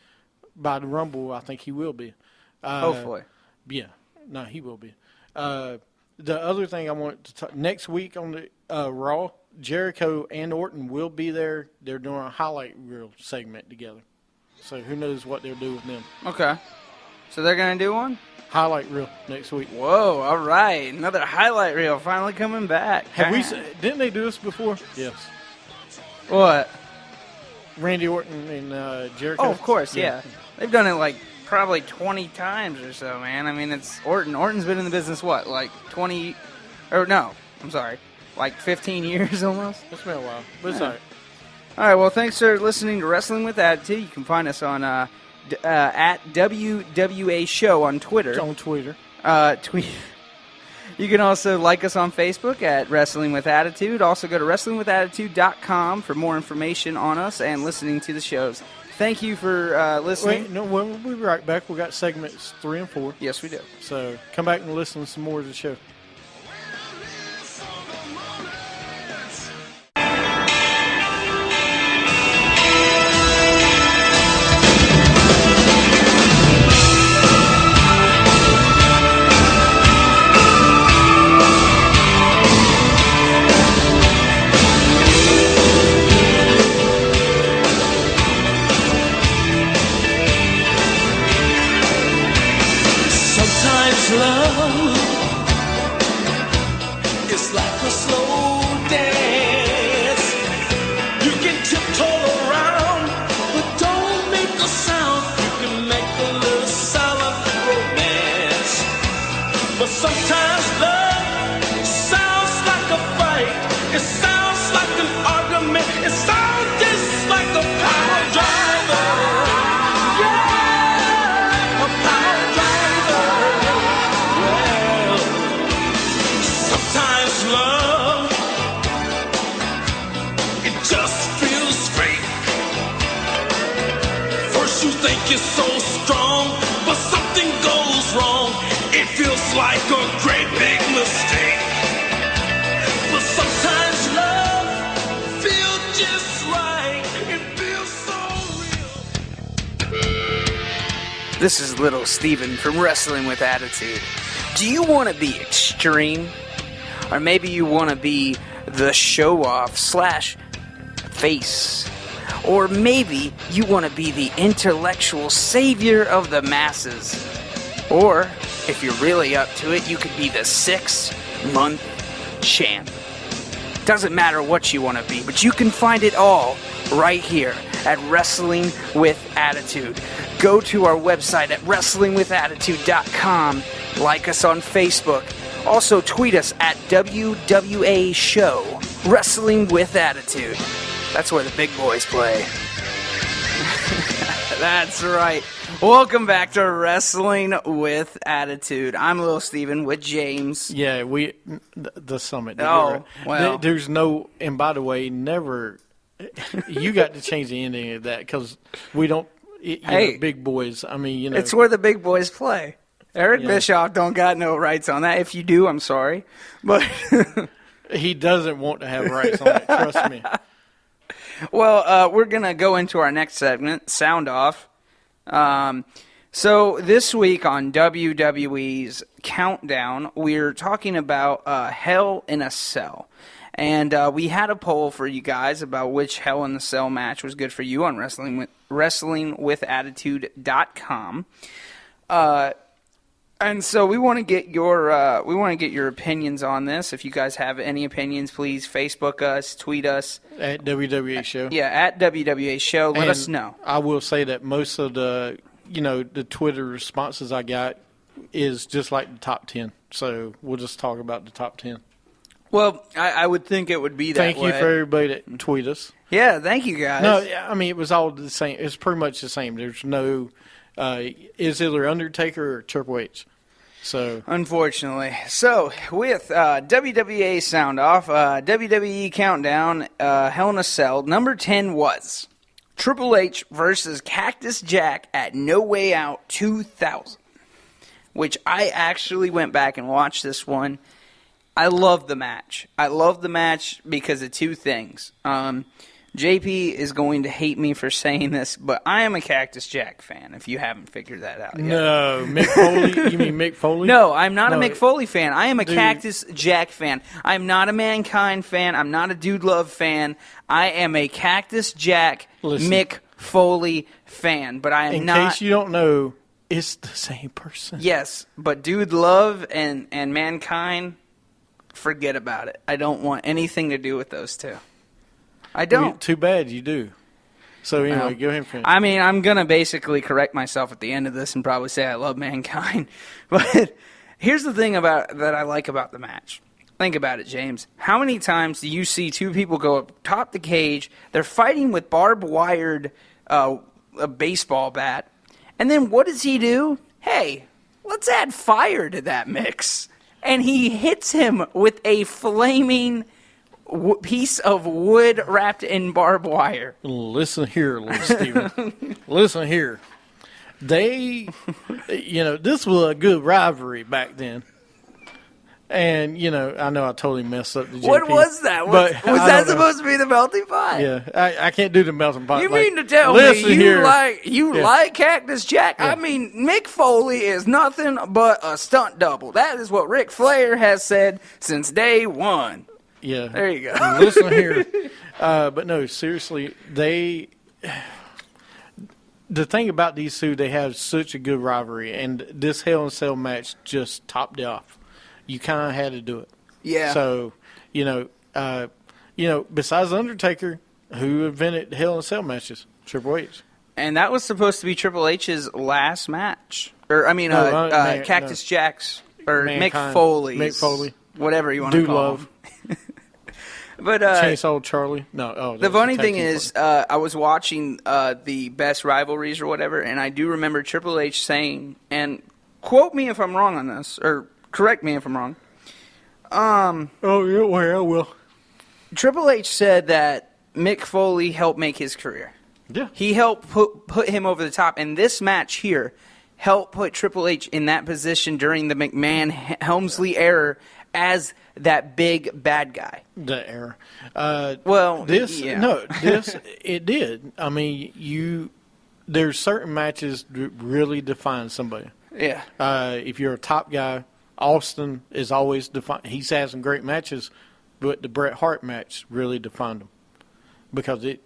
[SPEAKER 4] by the Rumble, I think he will be.
[SPEAKER 8] Hopefully.
[SPEAKER 4] Yeah. No, he will be. The other thing I want to talk, next week on the Raw, Jericho and Orton will be there. They're doing a highlight reel segment together. So who knows what they'll do with them.
[SPEAKER 8] Okay. So they're going to do one?
[SPEAKER 4] Highlight reel next week.
[SPEAKER 8] Whoa, all right. Another highlight reel finally coming back.
[SPEAKER 4] Didn't they do this before? Yes.
[SPEAKER 8] What?
[SPEAKER 4] Randy Orton and Jericho.
[SPEAKER 8] Oh, of course, yeah. They've done it like probably 20 times or so, man. I mean, it's Orton. Orton's been in the business, what, like 20, or no, I'm sorry, like 15 years almost?
[SPEAKER 4] It's been a while, but it's all right.
[SPEAKER 8] All right, well, thanks for listening to Wrestling with Attitude. You can find us on at WWA Show on Twitter.
[SPEAKER 4] On Twitter.
[SPEAKER 8] You can also like us on Facebook at Wrestling with Attitude. Also go to WrestlingWithAttitude.com for more information on us and listening to the shows. Thank you for listening.
[SPEAKER 4] Wait, no, we'll be right back. We got segments 3 and 4.
[SPEAKER 8] Yes, we do.
[SPEAKER 4] So come back and listen to some more of the show.
[SPEAKER 1] It sounds just like a power driver. Yeah, a power driver. Well, sometimes love, it just feels fake. First you think you're so strong, but something goes wrong. It feels like a great big mistake. But sometimes love feels just right. It feels so real.
[SPEAKER 8] This is Little Steven from Wrestling with Attitude. Do you want to be extreme? Or maybe you want to be the show-off / face? Or maybe you want to be the intellectual savior of the masses? Or, if you're really up to it, you could be the 6-month champ. Doesn't matter what you want to be, but you can find it all right here at Wrestling with Attitude. Go to our website at wrestlingwithattitude.com. Like us on Facebook. Also tweet us at WWA Show. Wrestling with Attitude. That's where the big boys play. That's right. Welcome back to Wrestling with Attitude. I'm Little Steven with James.
[SPEAKER 4] Yeah, the summit.
[SPEAKER 8] Oh, well.
[SPEAKER 4] There's no, and by the way, never, you got to change the ending of that because we don't,
[SPEAKER 8] Hey.
[SPEAKER 4] big boys, I mean, you know.
[SPEAKER 8] It's where the big boys play. Eric
[SPEAKER 4] Yeah.
[SPEAKER 8] Bischoff don't got no rights on that. If you do, I'm sorry. But
[SPEAKER 4] He doesn't want to have rights on it, trust me.
[SPEAKER 8] well, we're going to go into our next segment, Sound Off. So this week on WWE's Countdown, we're talking about Hell in a Cell. And we had a poll for you guys about which Hell in a Cell match was good for you on wrestlingwithattitude.com. And so we want to get your opinions on this. If you guys have any opinions, please Facebook us, tweet us
[SPEAKER 4] At WWA Show.
[SPEAKER 8] Yeah, at WWA Show. Let us know.
[SPEAKER 4] I will say that most of the Twitter responses I got is just like the top 10. So we'll just talk about the top 10.
[SPEAKER 8] Well, I would think it would be that
[SPEAKER 4] Thank
[SPEAKER 8] way.
[SPEAKER 4] you for everybody that tweet us.
[SPEAKER 8] Yeah, thank you guys.
[SPEAKER 4] No, I mean, it was all the same. It's pretty much the same. There's no, is either Undertaker or Triple H. So,
[SPEAKER 8] unfortunately. So, with WWA Sound Off, WWE Countdown, Hell in a Cell, number 10 was Triple H versus Cactus Jack at No Way Out 2000, which I actually went back and watched this one. I love the match. I love the match because of two things. JP is going to hate me for saying this, but I am a Cactus Jack fan, if you haven't figured that out yet.
[SPEAKER 4] No, Mick Foley? You mean Mick Foley?
[SPEAKER 8] No, I'm not a
[SPEAKER 4] No.
[SPEAKER 8] Mick Foley fan. I am a
[SPEAKER 4] Dude.
[SPEAKER 8] Cactus Jack fan. I'm not a Mankind fan. I'm not a Dude Love fan. I am a Cactus Jack
[SPEAKER 4] Listen.
[SPEAKER 8] Mick Foley fan, but I am
[SPEAKER 4] In
[SPEAKER 8] not.
[SPEAKER 4] case you don't know, it's the same person.
[SPEAKER 8] Yes, but Dude Love and Mankind, forget about it. I don't want anything to do with those two. I don't.
[SPEAKER 4] Too bad you do. So anyway,
[SPEAKER 8] Well,
[SPEAKER 4] go ahead and finish.
[SPEAKER 8] I mean, I'm going to basically correct myself at the end of this and probably say I love Mankind. But here's the thing that I like about the match. Think about it, James. How many times do you see two people go up top the cage, they're fighting with barbed wired a baseball bat, and then what does he do? Hey, let's add fire to that mix. And he hits him with a flaming piece of wood wrapped in barbed wire.
[SPEAKER 4] Listen here, little Steven. Listen here. They, this was a good rivalry back then. And, I know I totally messed up the JP.
[SPEAKER 8] What was that?
[SPEAKER 4] But
[SPEAKER 8] Was
[SPEAKER 4] I
[SPEAKER 8] that
[SPEAKER 4] don't know.
[SPEAKER 8] supposed to be the melting pot?
[SPEAKER 4] Yeah, I can't do the melting pot.
[SPEAKER 8] You
[SPEAKER 4] like,
[SPEAKER 8] mean to tell
[SPEAKER 4] listen
[SPEAKER 8] me
[SPEAKER 4] here.
[SPEAKER 8] you
[SPEAKER 4] Yeah.
[SPEAKER 8] like Cactus Jack?
[SPEAKER 4] Yeah.
[SPEAKER 8] I mean, Mick Foley is nothing but a stunt double. That is what Ric Flair has said since day one.
[SPEAKER 4] Yeah.
[SPEAKER 8] There you go.
[SPEAKER 4] Listen here. But no, seriously, the thing about these two, they have such a good rivalry, and this Hell in a Cell match just topped it off. You kind of had to do it.
[SPEAKER 8] Yeah.
[SPEAKER 4] So, besides Undertaker, who invented Hell in a Cell matches? Triple H.
[SPEAKER 8] And that was supposed to be Triple H's last match. Cactus Jack's, or
[SPEAKER 4] Mankind.
[SPEAKER 8] Mick Foley's.
[SPEAKER 4] Mick Foley.
[SPEAKER 8] Whatever you want to
[SPEAKER 4] Dude
[SPEAKER 8] call
[SPEAKER 4] Love.
[SPEAKER 8] him. But
[SPEAKER 4] Chainsaw Charlie. No. Oh,
[SPEAKER 8] the funny thing is, I was watching the Best Rivalries or whatever, and I do remember Triple H saying, and quote me if I'm wrong on this, or correct me if I'm wrong.
[SPEAKER 4] Oh yeah, well, I will.
[SPEAKER 8] Triple H said that Mick Foley helped make his career.
[SPEAKER 4] Yeah.
[SPEAKER 8] He helped put him over the top, and this match here helped put Triple H in that position during the McMahon-Helmsley era as that big bad guy.
[SPEAKER 4] The era. It did. I mean, there's certain matches that really define somebody.
[SPEAKER 8] Yeah.
[SPEAKER 4] If you're a top guy, Austin is always defined. He's had some great matches, but the Bret Hart match really defined him because it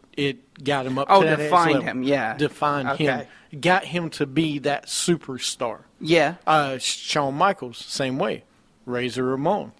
[SPEAKER 4] got him up to that next level.
[SPEAKER 8] Defined him, yeah.
[SPEAKER 4] Defined him. Got him to be that superstar.
[SPEAKER 8] Yeah.
[SPEAKER 4] Shawn Michaels, same way. Razor Ramon,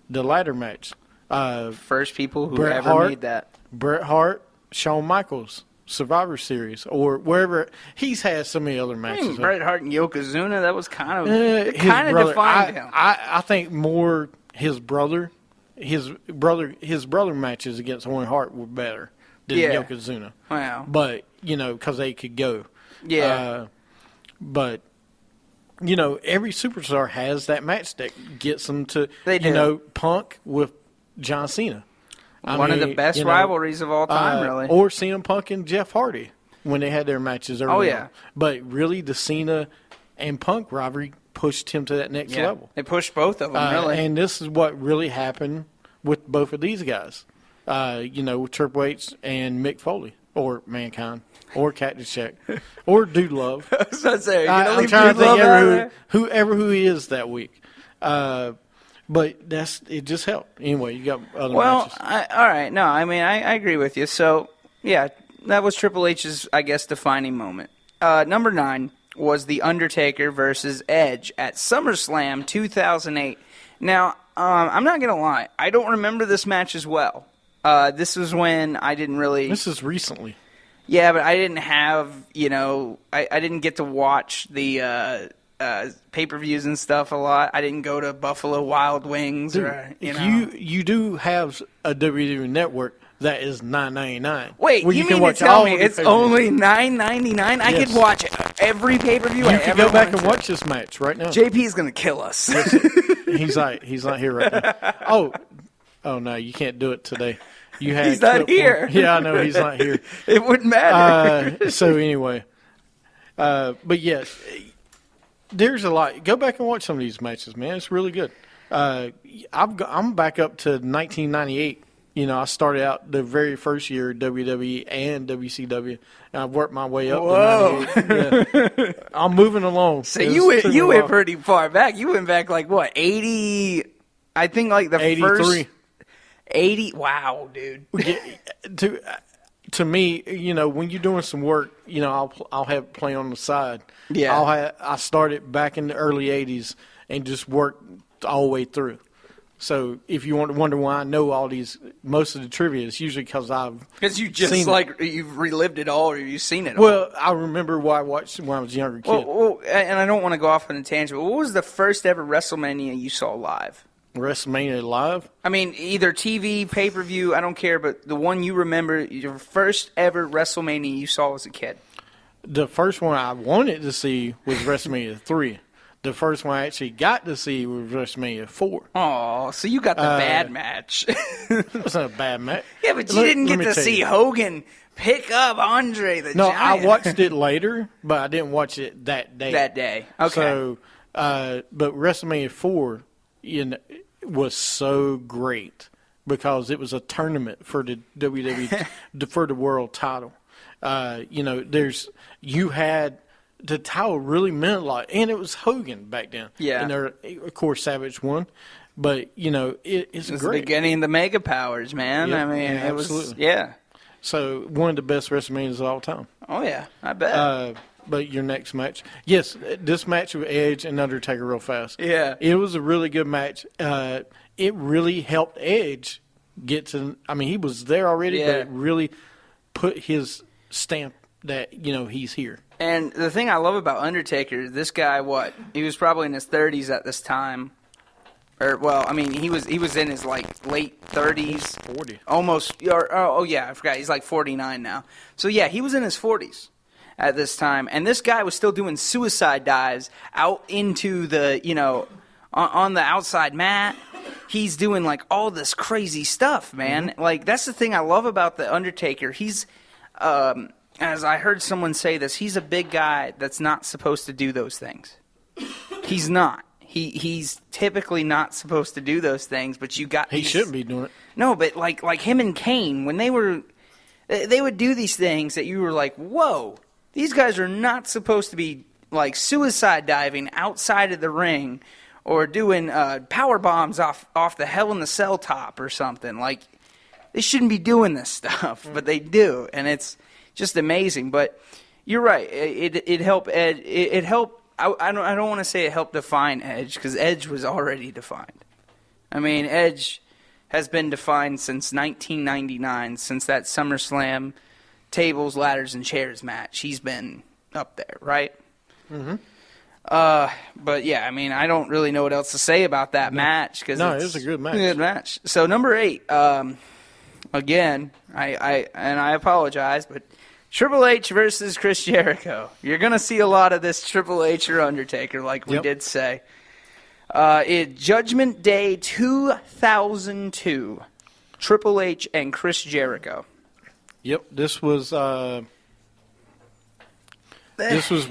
[SPEAKER 4] the ladder match.
[SPEAKER 8] First people who
[SPEAKER 4] Bret
[SPEAKER 8] ever
[SPEAKER 4] Hart,
[SPEAKER 8] made that.
[SPEAKER 4] Bret Hart, Shawn Michaels, Survivor Series, or wherever. He's had so many other matches.
[SPEAKER 8] Bret Hart and Yokozuna, that was kind of defined him.
[SPEAKER 4] I think more his brother matches against Owen Hart were better than Yokozuna.
[SPEAKER 8] Wow.
[SPEAKER 4] But, because they could go.
[SPEAKER 8] Yeah.
[SPEAKER 4] But, every superstar has that match that gets them to,
[SPEAKER 8] They do.
[SPEAKER 4] Punk with John Cena.
[SPEAKER 8] One of the best rivalries of all time, really.
[SPEAKER 4] Or CM Punk and Jeff Hardy when they had their matches early.
[SPEAKER 8] Oh, yeah.
[SPEAKER 4] on. But really, the Cena and Punk rivalry pushed him to that next level.
[SPEAKER 8] They pushed both of them, really.
[SPEAKER 4] And this is what really happened with both of these guys. With Triple H and Mick Foley, or Mankind, or Cactus Jack, or Dude Love.
[SPEAKER 8] So
[SPEAKER 4] I'm trying to think whoever who he is that week. But it just helped. Anyway, you got other matches.
[SPEAKER 8] All right. No, I mean, I agree with you. So, yeah, that was Triple H's, I guess, defining moment. Number 9 was The Undertaker versus Edge at SummerSlam 2008. Now, I'm not going to lie. I don't remember this match as well. This was when I didn't really...
[SPEAKER 4] This is recently.
[SPEAKER 8] Yeah, but I didn't have, I didn't get to watch the pay-per-views and stuff a lot. I didn't go to Buffalo Wild Wings.
[SPEAKER 4] Dude,
[SPEAKER 8] or,
[SPEAKER 4] you do have a WWE network that is $9.99.
[SPEAKER 8] Wait,
[SPEAKER 4] where
[SPEAKER 8] you
[SPEAKER 4] can
[SPEAKER 8] mean
[SPEAKER 4] watch
[SPEAKER 8] to tell
[SPEAKER 4] all
[SPEAKER 8] me
[SPEAKER 4] the
[SPEAKER 8] it's
[SPEAKER 4] pay-per-views.
[SPEAKER 8] only $9.99? I could watch every pay-per-view I
[SPEAKER 4] You can
[SPEAKER 8] ever
[SPEAKER 4] go back
[SPEAKER 8] wanted
[SPEAKER 4] and
[SPEAKER 8] to.
[SPEAKER 4] watch this match right now.
[SPEAKER 8] JP's going to kill us.
[SPEAKER 4] He's not here right now. Oh no, you can't do it today. You had
[SPEAKER 8] He's not here.
[SPEAKER 4] Yeah, I know he's not here.
[SPEAKER 8] It wouldn't matter.
[SPEAKER 4] So anyway, but yes, there's a lot. Go back and watch some of these matches, man. It's really good. I'm back up to 1998. I started out the very first year WWE and WCW, and I've worked my way up.
[SPEAKER 8] Whoa.
[SPEAKER 4] To 98. Yeah. I'm moving along.
[SPEAKER 8] So you went pretty far back. You went back like what, 80? I think like the
[SPEAKER 4] 83.
[SPEAKER 8] first 80. Wow, dude.
[SPEAKER 4] To me, when you're doing some work, I'll have it play on the side.
[SPEAKER 8] Yeah.
[SPEAKER 4] I started back in the early 80s and just worked all the way through. So if you want to wonder why I know most of the trivia, it's usually because
[SPEAKER 8] you just you've relived it all or you've seen it all.
[SPEAKER 4] Well, I remember what I watched when I was a younger kid.
[SPEAKER 8] Well, and I don't want to go off on a tangent, but what was the first ever WrestleMania you saw live?
[SPEAKER 4] WrestleMania live?
[SPEAKER 8] I mean, either TV, pay-per-view, I don't care, but the one you remember, your first ever WrestleMania you saw as a kid.
[SPEAKER 4] The first one I wanted to see was WrestleMania 3. The first one I actually got to see was WrestleMania 4.
[SPEAKER 8] Oh, so you got the bad match.
[SPEAKER 4] It wasn't a bad match.
[SPEAKER 8] Yeah, but you didn't get to see Hogan pick up Andre the
[SPEAKER 4] No,
[SPEAKER 8] Giant.
[SPEAKER 4] I watched it later, but I didn't watch it that day.
[SPEAKER 8] That day. Okay.
[SPEAKER 4] So, but WrestleMania 4 was so great because it was a tournament for the WWE for the world title. You had the title really meant a lot, and it was Hogan back then.
[SPEAKER 8] Yeah.
[SPEAKER 4] And of course, Savage won, but it's
[SPEAKER 8] was
[SPEAKER 4] great.
[SPEAKER 8] the beginning of the Mega Powers, man.
[SPEAKER 4] Yep,
[SPEAKER 8] I mean,
[SPEAKER 4] yeah,
[SPEAKER 8] it was
[SPEAKER 4] absolutely.
[SPEAKER 8] yeah.
[SPEAKER 4] So one of the best WrestleManias of all time.
[SPEAKER 8] Oh yeah, I bet.
[SPEAKER 4] But your next match, yes, this match with Edge and Undertaker, real fast.
[SPEAKER 8] Yeah.
[SPEAKER 4] It was a really good match. It really helped Edge get to. I mean, he was there already, but it really put his stamp that he's here.
[SPEAKER 8] And the thing I love about Undertaker, this guy, he was probably in his 30s at this time, Or well, I mean, he was in his like late 30s,
[SPEAKER 4] 40.
[SPEAKER 8] almost. Oh yeah, I forgot. He's like 49 now. So yeah, he was in his 40s at this time, and this guy was still doing suicide dives out into the on the outside mat. He's doing like all this crazy stuff, man.
[SPEAKER 4] Mm-hmm.
[SPEAKER 8] Like that's the thing I love about the Undertaker. He's as I heard someone say this, he's a big guy that's not supposed to do those things. He's not. He's typically not supposed to do those things, but you got
[SPEAKER 4] He shouldn't be doing it.
[SPEAKER 8] No, but like him and Kane, when they would do these things that you were like, whoa, these guys are not supposed to be like suicide diving outside of the ring or doing power bombs off the Hell in the Cell top or something. Like they shouldn't be doing this stuff, but they do, and it's just amazing. But you're right. It helped Ed. It helped. I don't want to say it helped define Edge because Edge was already defined. I mean, Edge has been defined since 1999, since that SummerSlam tables, ladders, and chairs match. He's been up there, right? Mm-hmm. But yeah, I mean, I don't really know what else to say about that match because
[SPEAKER 4] it was a good match.
[SPEAKER 8] Good match. So number 8, again, I apologize, but Triple H versus Chris Jericho. You're going to see a lot of this Triple H or Undertaker, like we did say. Judgment Day 2002, Triple H and Chris Jericho.
[SPEAKER 4] Yep, this was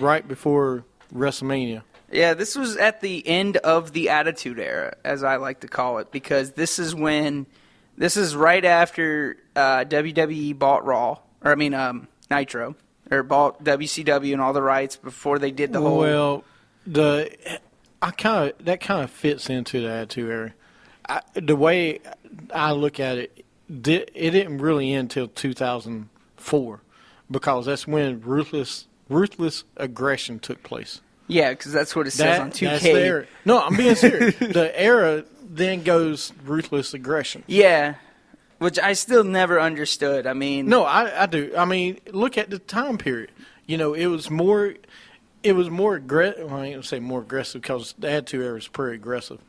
[SPEAKER 4] right before WrestleMania.
[SPEAKER 8] Yeah, this was at the end of the Attitude Era, as I like to call it, because this is right after WWE bought Raw, Nitro, or bought WCW and all the rights before they did the whole.
[SPEAKER 4] Well, that kind of fits into the Attitude Era. The way I look at it, it didn't really end until 2004 because that's when ruthless aggression took place.
[SPEAKER 8] Yeah, because that's what it says on 2K.
[SPEAKER 4] That's the era. No, I'm being serious. The era then goes ruthless aggression.
[SPEAKER 8] Yeah. Which I still never understood. I mean,
[SPEAKER 4] no, I do. I mean, look at the time period. It was more aggressive. Well, I ain't gonna say more aggressive because the Attitude Era was pretty aggressive.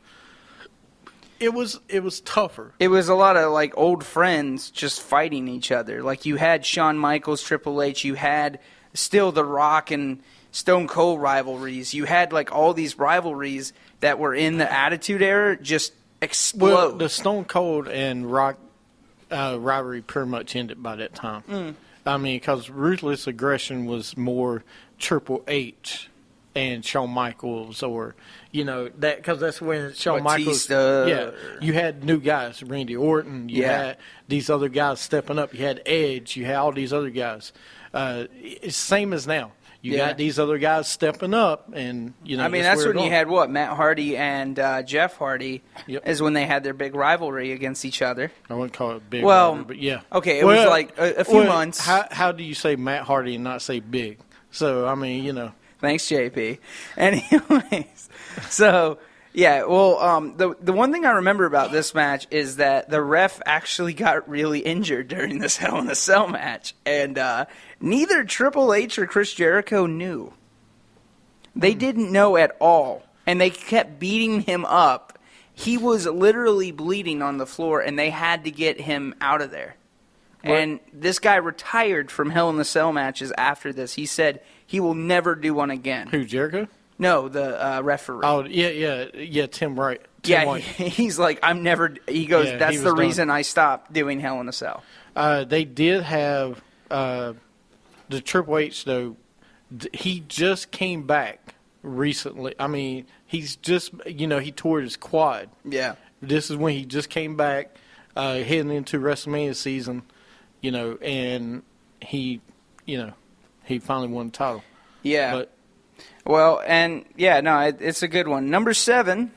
[SPEAKER 4] It was tougher.
[SPEAKER 8] It was a lot of like old friends just fighting each other. Like you had Shawn Michaels, Triple H. You had still The Rock and Stone Cold rivalries. You had like all these rivalries that were in the Attitude Era just explode.
[SPEAKER 4] Well, the Stone Cold and Rock rivalry pretty much ended by that time. I mean, because ruthless aggression was more Triple H and Shawn Michaels, or that because that's when Shawn Michaels. Yeah, you had new guys, Randy Orton. You had these other guys stepping up. You had Edge. You had all these other guys. It's same as now. You got these other guys stepping up, and
[SPEAKER 8] I mean, that's when you had Matt Hardy and Jeff Hardy is when they had their big rivalry against each other.
[SPEAKER 4] I wouldn't call it big, rivalry, but yeah.
[SPEAKER 8] Okay, it was like a few months.
[SPEAKER 4] How do you say Matt Hardy and not say big? So I mean,
[SPEAKER 8] Thanks, JP. Anyways, so. Yeah, well, the one thing I remember about this match is that the ref actually got really injured during this Hell in a Cell match, and neither Triple H or Chris Jericho knew. They didn't know at all, and they kept beating him up. He was literally bleeding on the floor, and they had to get him out of there. What? And this guy retired from Hell in a Cell matches after this. He said he will never do one again.
[SPEAKER 4] Who, Jericho?
[SPEAKER 8] No, the referee.
[SPEAKER 4] Oh, yeah, Tim Wright.
[SPEAKER 8] He's like, he goes, that's the reason I stopped doing Hell in a Cell.
[SPEAKER 4] They did have the Triple H, though. He just came back recently. I mean, he's just, he tore his quad. Yeah. This is when he just came back, heading into WrestleMania season, and he finally won the title.
[SPEAKER 8] Yeah. But, well, and it's a good one. Number 7,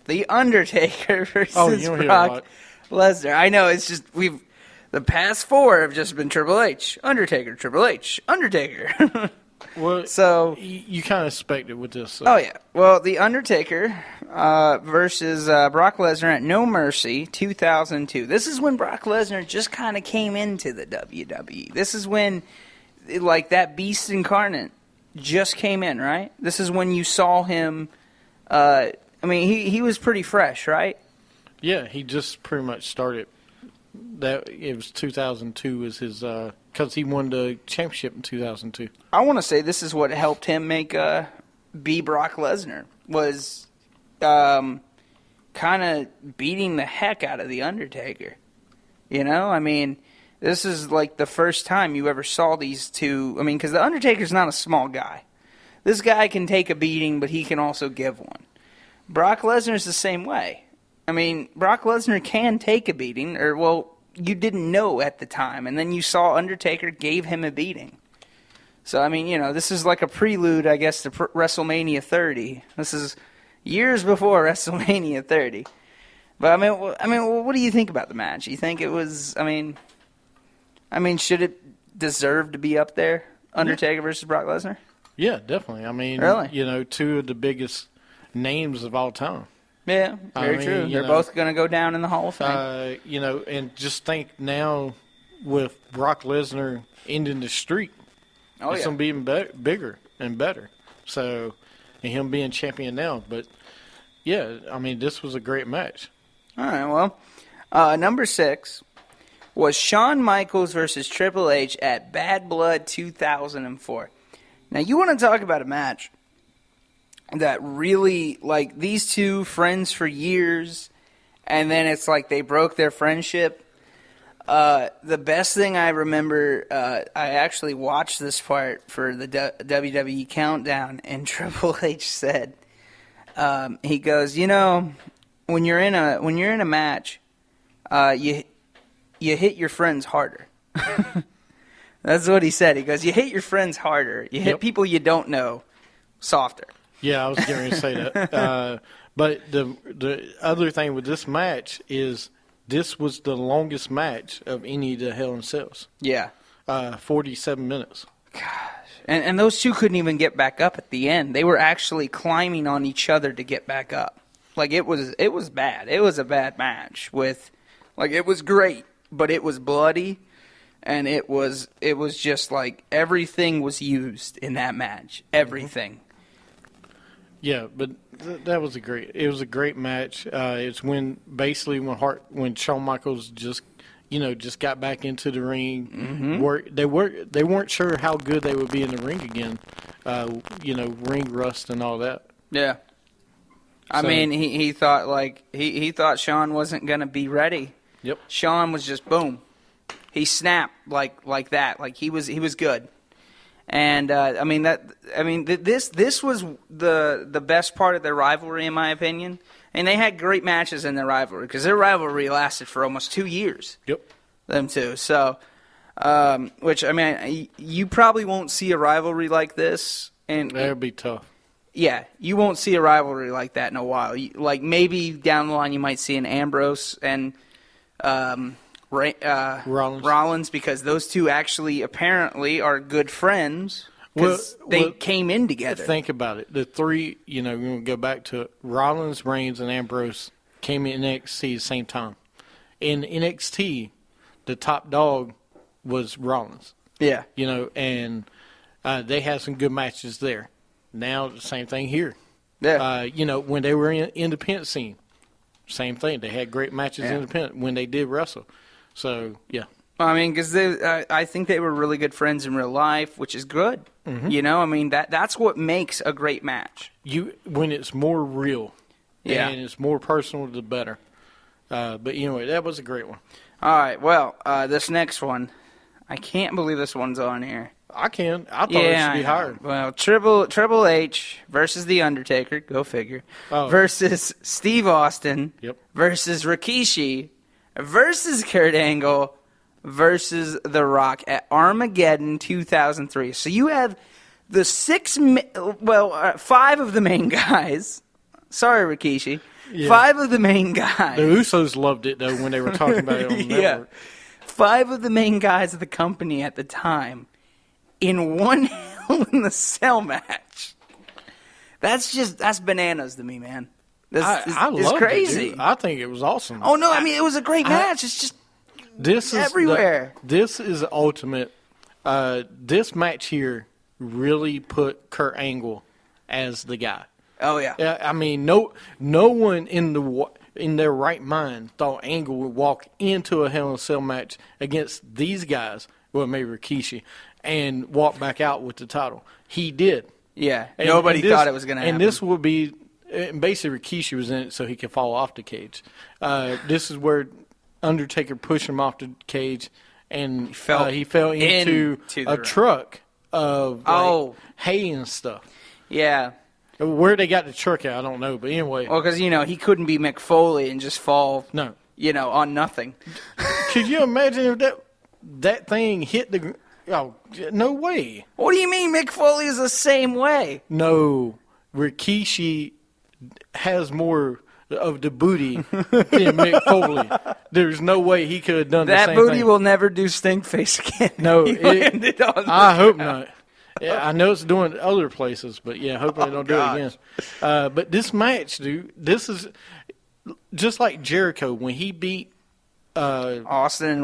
[SPEAKER 8] The Undertaker versus Brock Lesnar. I know it's just the past 4 have just been Triple H, Undertaker, Triple H, Undertaker.
[SPEAKER 4] Well, so you kind of expect it with this. So.
[SPEAKER 8] Oh yeah. Well, The Undertaker versus Brock Lesnar at No Mercy 2002. This is when Brock Lesnar just kind of came into the WWE. This is when that beast incarnate just came in, right? This is when you saw him I mean, he was pretty fresh, right?
[SPEAKER 4] Yeah, he just pretty much started. That it was 2002 was his because he won the championship in 2002.
[SPEAKER 8] I want to say this is what helped him make be Brock Lesnar, was kind of beating the heck out of the Undertaker. You know, I mean, this is like the first time you ever saw these two. I mean, because the Undertaker's not a small guy. This guy can take a beating, but he can also give one. Brock Lesnar's the same way. I mean, Brock Lesnar can take a beating, or, well, you didn't know at the time, and then you saw Undertaker gave him a beating. So, I mean, you know, this is like a prelude, I guess, to WrestleMania 30. This is years before WrestleMania 30. But, I mean, what do you think about the match? You think it was, I mean, should it deserve to be up there, Undertaker versus Brock Lesnar?
[SPEAKER 4] Yeah, definitely. I mean,
[SPEAKER 8] Really?
[SPEAKER 4] you know, two of the biggest names of all time.
[SPEAKER 8] Yeah, very
[SPEAKER 4] I mean,
[SPEAKER 8] true.
[SPEAKER 4] you
[SPEAKER 8] They're
[SPEAKER 4] know,
[SPEAKER 8] both going to go down in the Hall of Fame.
[SPEAKER 4] You know, and just think now with Brock Lesnar ending the streak, it's going to be even bigger and better. So, and him being champion now. But, yeah, I mean, this was a great match.
[SPEAKER 8] All right, well, number 6 was Shawn Michaels versus Triple H at Bad Blood 2004. Now, you want to talk about a match that really, like, these two friends for years, and then it's like they broke their friendship. The best thing I remember, I actually watched this part for the WWE Countdown, and Triple H said, he goes, you know, when you're in a match, you hit your friends harder. That's what he said. He goes, you hit your friends harder. You hit people you don't know softer.
[SPEAKER 4] Yeah, I was going to say that. But the other thing with this match is this was the longest match of any of the Hell in Cells.
[SPEAKER 8] Yeah.
[SPEAKER 4] 47 minutes.
[SPEAKER 8] Gosh. And those two couldn't even get back up at the end. They were actually climbing on each other to get back up. Like, it was bad. It was a bad match with, like, it was great, but it was bloody, and it was just like everything was used in that match. Everything.
[SPEAKER 4] Yeah, but that was a great match. It's basically when Shawn Michaels just got back into the ring. Mm-hmm. They weren't sure how good they would be in the ring again. Ring rust and all that.
[SPEAKER 8] Yeah. I mean, he thought he thought Shawn wasn't going to be ready.
[SPEAKER 4] Yep.
[SPEAKER 8] Shawn was just boom. He snapped like that. Like he was good. And this was the best part of their rivalry, in my opinion. And they had great matches in their rivalry because their rivalry lasted for almost 2 years.
[SPEAKER 4] Yep.
[SPEAKER 8] Them two. So, which I mean, you probably won't see a rivalry like this. And
[SPEAKER 4] that would be tough.
[SPEAKER 8] Yeah, you won't see a rivalry like that in a while. Like maybe down the line, you might see an Ambrose and Rollins, because those two actually apparently are good friends because they came in together.
[SPEAKER 4] Think about it. The three, we're going to go back to it. Rollins, Reigns, and Ambrose came in NXT at the same time. In NXT, the top dog was Rollins.
[SPEAKER 8] Yeah.
[SPEAKER 4] And they had some good matches there. Now, the same thing here.
[SPEAKER 8] Yeah.
[SPEAKER 4] When they were in independent scene, same thing. They had great matches independent when they did wrestle. So, yeah.
[SPEAKER 8] I mean, because I think they were really good friends in real life, which is good. Mm-hmm. I mean, that's what makes a great match.
[SPEAKER 4] When it's more real,
[SPEAKER 8] and
[SPEAKER 4] it's more personal, the better. But anyway, that was a great one.
[SPEAKER 8] All right, well, this next one, I can't believe this one's on here.
[SPEAKER 4] I can. I thought it should be higher.
[SPEAKER 8] Well, Triple H versus The Undertaker, go figure, versus Steve Austin, versus Rikishi, versus Kurt Angle, versus The Rock at Armageddon 2003. So you have the 5 of the main guys. Sorry, Rikishi. Yeah. 5 of the main guys.
[SPEAKER 4] The Usos loved it, though, when they were talking about it on the network.
[SPEAKER 8] 5 of the main guys of the company at the time in one Hell in the Cell match. That's bananas to me, man.
[SPEAKER 4] I love
[SPEAKER 8] crazy.
[SPEAKER 4] It, dude. I think it was awesome.
[SPEAKER 8] Oh, no, I mean, it was a great match. It's just everywhere.
[SPEAKER 4] This is the ultimate. This match here really put Kurt Angle as the guy.
[SPEAKER 8] Oh yeah.
[SPEAKER 4] I mean, no one in their right mind thought Angle would walk into a Hell in a Cell match against these guys, well, maybe Rikishi, and walk back out with the title. He did.
[SPEAKER 8] Yeah.
[SPEAKER 4] And-
[SPEAKER 8] Nobody
[SPEAKER 4] and this-
[SPEAKER 8] thought it was going to happen.
[SPEAKER 4] And this will be basically Rikishi was in it so he could fall off the cage. This is where Undertaker pushed him off the cage, and he fell into
[SPEAKER 8] the
[SPEAKER 4] a
[SPEAKER 8] ring.
[SPEAKER 4] truck of hay and stuff.
[SPEAKER 8] Yeah.
[SPEAKER 4] Where they got the truck at, I don't know. But anyway,
[SPEAKER 8] Well, because, he couldn't be Mick Foley and just fall,
[SPEAKER 4] no.
[SPEAKER 8] on nothing.
[SPEAKER 4] Could you imagine if that thing hit the? Oh, no way.
[SPEAKER 8] What do you mean Mick Foley is the same way?
[SPEAKER 4] No, Rikishi has more of the booty than Mick Foley. There's no way he could have done the
[SPEAKER 8] That
[SPEAKER 4] same
[SPEAKER 8] booty
[SPEAKER 4] thing.
[SPEAKER 8] will never do stink face again.
[SPEAKER 4] No,
[SPEAKER 8] He landed on the
[SPEAKER 4] I hope
[SPEAKER 8] ground.
[SPEAKER 4] not. Yeah, I know it's doing it other places, but yeah, hopefully they don't do it again. But this match, dude, this is just like Jericho when he beat
[SPEAKER 8] Austin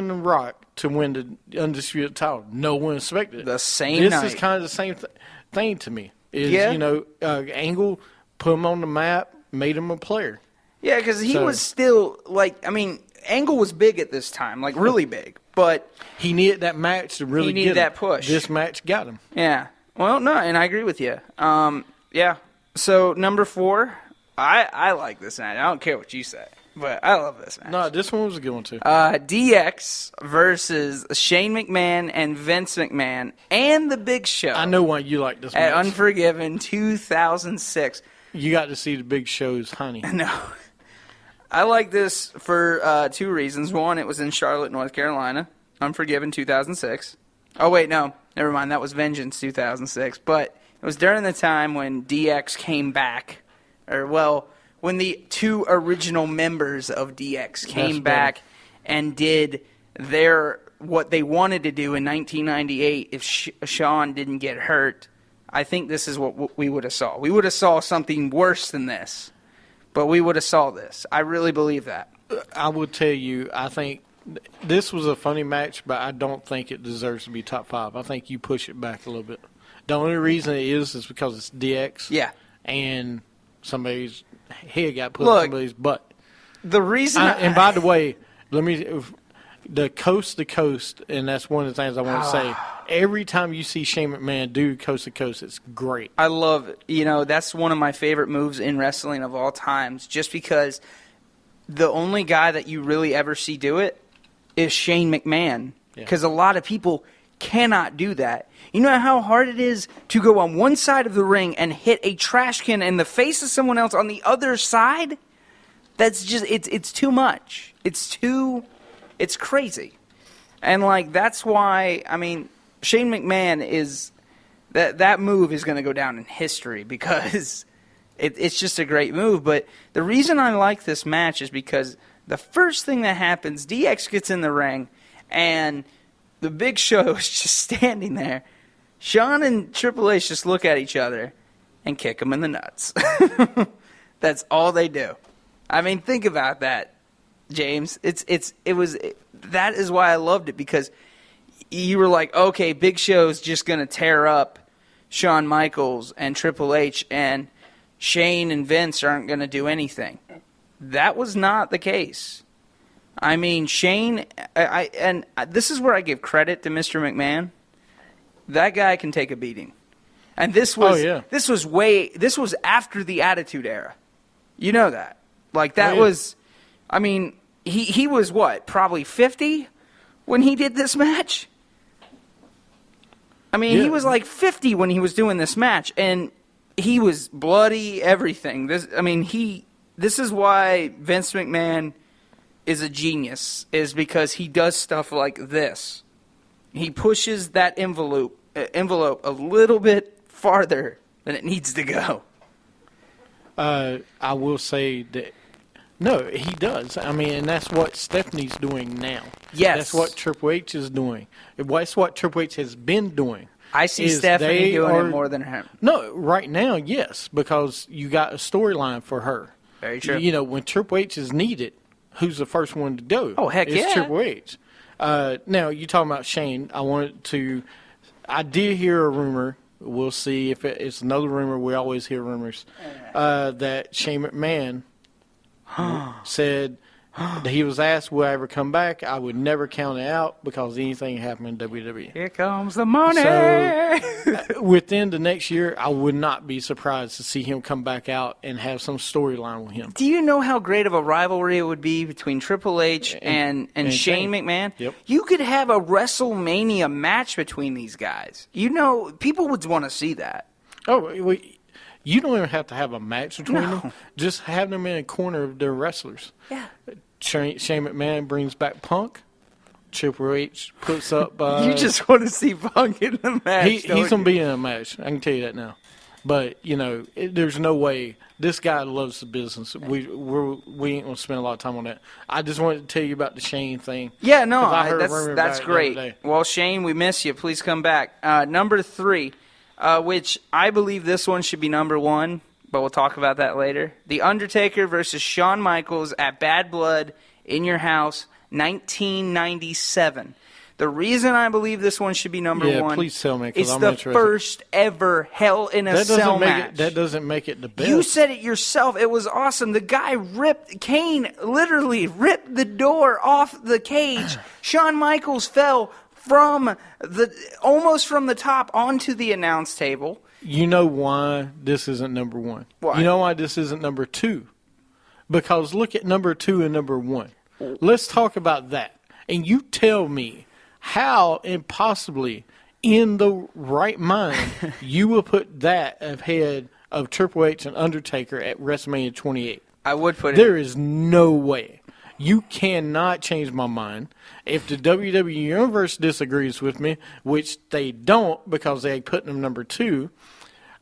[SPEAKER 4] and Rock to win the undisputed title. No one expected it.
[SPEAKER 8] The same
[SPEAKER 4] This
[SPEAKER 8] night.
[SPEAKER 4] is kind of the same thing to me. Is
[SPEAKER 8] Yeah.
[SPEAKER 4] Angle put him on the map, made him a player.
[SPEAKER 8] Yeah, because he
[SPEAKER 4] So-
[SPEAKER 8] was still, Angle was big at this time, really big. But,
[SPEAKER 4] He needed that match to really
[SPEAKER 8] He needed
[SPEAKER 4] get him.
[SPEAKER 8] that push.
[SPEAKER 4] This match got him.
[SPEAKER 8] yeah. Well, no, and I agree with you. Yeah. So, number 4, I like this match. I don't care what you say, but I love this match.
[SPEAKER 4] No, this one was a good one too.
[SPEAKER 8] DX versus Shane McMahon and Vince McMahon and The Big Show
[SPEAKER 4] I know why you like this
[SPEAKER 8] at
[SPEAKER 4] match.
[SPEAKER 8] Unforgiven 2006.
[SPEAKER 4] You got to see the Big Show's honey.
[SPEAKER 8] No. I like this for 2 reasons. One, it was in Charlotte, North Carolina. Unforgiven 2006. Oh, wait, no. Never mind. That was Vengeance 2006. But it was during the time when DX came back. When the 2 original members of DX came back and did what they wanted to do in 1998 if Shawn didn't get hurt. I think this is what we would have saw. We would have saw something worse than this. But we would have saw this. I really believe that.
[SPEAKER 4] I will tell you, I think this was a funny match, but I don't think it deserves to be top 5. I think you push it back a little bit. The only reason it is because it's DX.
[SPEAKER 8] Yeah.
[SPEAKER 4] And somebody's head got put
[SPEAKER 8] Look,
[SPEAKER 4] in somebody's butt.
[SPEAKER 8] The reason
[SPEAKER 4] And by the way, the coast to coast, and that's one of the things I want to say. Every time you see Shane McMahon do coast to coast, it's great.
[SPEAKER 8] I love it. That's one of my favorite moves in wrestling of all times, just because the only guy that you really ever see do it is Shane McMahon. Because a lot of people cannot do that. You know how hard it is to go on one side of the ring and hit a trash can in the face of someone else on the other side? That's just, it's too much. It's crazy. And, that's why, Shane McMahon is, that move is going to go down in history because it's just a great move. But the reason I like this match is because the first thing that happens, DX gets in the ring, and the Big Show is just standing there. Shawn and Triple H just look at each other and kick him in the nuts. That's all they do. Think about that, James. That is why I loved it, because you were like, okay, Big Show's just going to tear up Shawn Michaels and Triple H, and Shane and Vince aren't going to do anything. That was not the case. Shane, and this is where I give credit to Mr. McMahon. That guy can take a beating. And this was this was after the Attitude Era. You know that. Was, he was what, probably 50 when he did this match? He was 50 when he was doing this match, and he was bloody, everything. This is why Vince McMahon is a genius, is because he does stuff like this. He pushes that envelope a little bit farther than it needs to go.
[SPEAKER 4] I will say that, no, he does. And that's what Stephanie's doing now.
[SPEAKER 8] Yes.
[SPEAKER 4] That's what Triple H is doing. That's what Triple H has been doing.
[SPEAKER 8] I see Stephanie doing it more than him.
[SPEAKER 4] No, right now, yes, because you got a storyline for her.
[SPEAKER 8] Very true.
[SPEAKER 4] When Triple H is needed, who's the first one to go?
[SPEAKER 8] Oh, heck
[SPEAKER 4] it's
[SPEAKER 8] yeah.
[SPEAKER 4] Triple H. Now, you talking about Shane. I did hear a rumor We'll see if it's another rumor. We always hear rumors that Shane McMahon said that he was asked, will I ever come back? I would never count it out because anything happened in WWE.
[SPEAKER 8] Here comes the money.
[SPEAKER 4] So, within the next year, I would not be surprised to see him come back out and have some storyline with him.
[SPEAKER 8] Do you know how great of a rivalry it would be between Triple H and Shane McMahon?
[SPEAKER 4] Yep.
[SPEAKER 8] You could have a WrestleMania match between these guys. You know, people would want to see that.
[SPEAKER 4] Oh, you don't even have to have a match between them. Just have them in a corner of their wrestlers.
[SPEAKER 8] Yeah.
[SPEAKER 4] Shane McMahon brings back Punk. Triple H puts up.
[SPEAKER 8] You just want to see Punk in the match.
[SPEAKER 4] He's going to be in a match. I can tell you that now. But, there's no way. This guy loves the business. We ain't going to spend a lot of time on that. I just wanted to tell you about the Shane thing.
[SPEAKER 8] Yeah, no,
[SPEAKER 4] I heard a rumor
[SPEAKER 8] that's
[SPEAKER 4] about it the other
[SPEAKER 8] great.
[SPEAKER 4] day.
[SPEAKER 8] Well, Shane, we miss you. Please come back. Number 3, which I believe this one should be number 1, but we'll talk about that later. The Undertaker versus Shawn Michaels at Bad Blood in Your House, 1997. The reason I believe this one should be number 1
[SPEAKER 4] please tell me, 'cause
[SPEAKER 8] it's
[SPEAKER 4] I'm
[SPEAKER 8] the
[SPEAKER 4] interested.
[SPEAKER 8] first ever Hell in a Cell match.
[SPEAKER 4] That doesn't make it the best.
[SPEAKER 8] You said it yourself. It was awesome. The guy Kane literally ripped the door off the cage. Shawn Michaels fell almost from the top onto the announce table.
[SPEAKER 4] You know why this isn't number 1?
[SPEAKER 8] Why?
[SPEAKER 4] You know why this isn't number 2? Because look at number 2 and number 1. Let's talk about that. And you tell me how impossibly in the right mind you will put that ahead of Triple H and Undertaker at WrestleMania 28.
[SPEAKER 8] I would put it.
[SPEAKER 4] There is no way. You cannot change my mind. If the WWE Universe disagrees with me, which they don't because they put them number 2,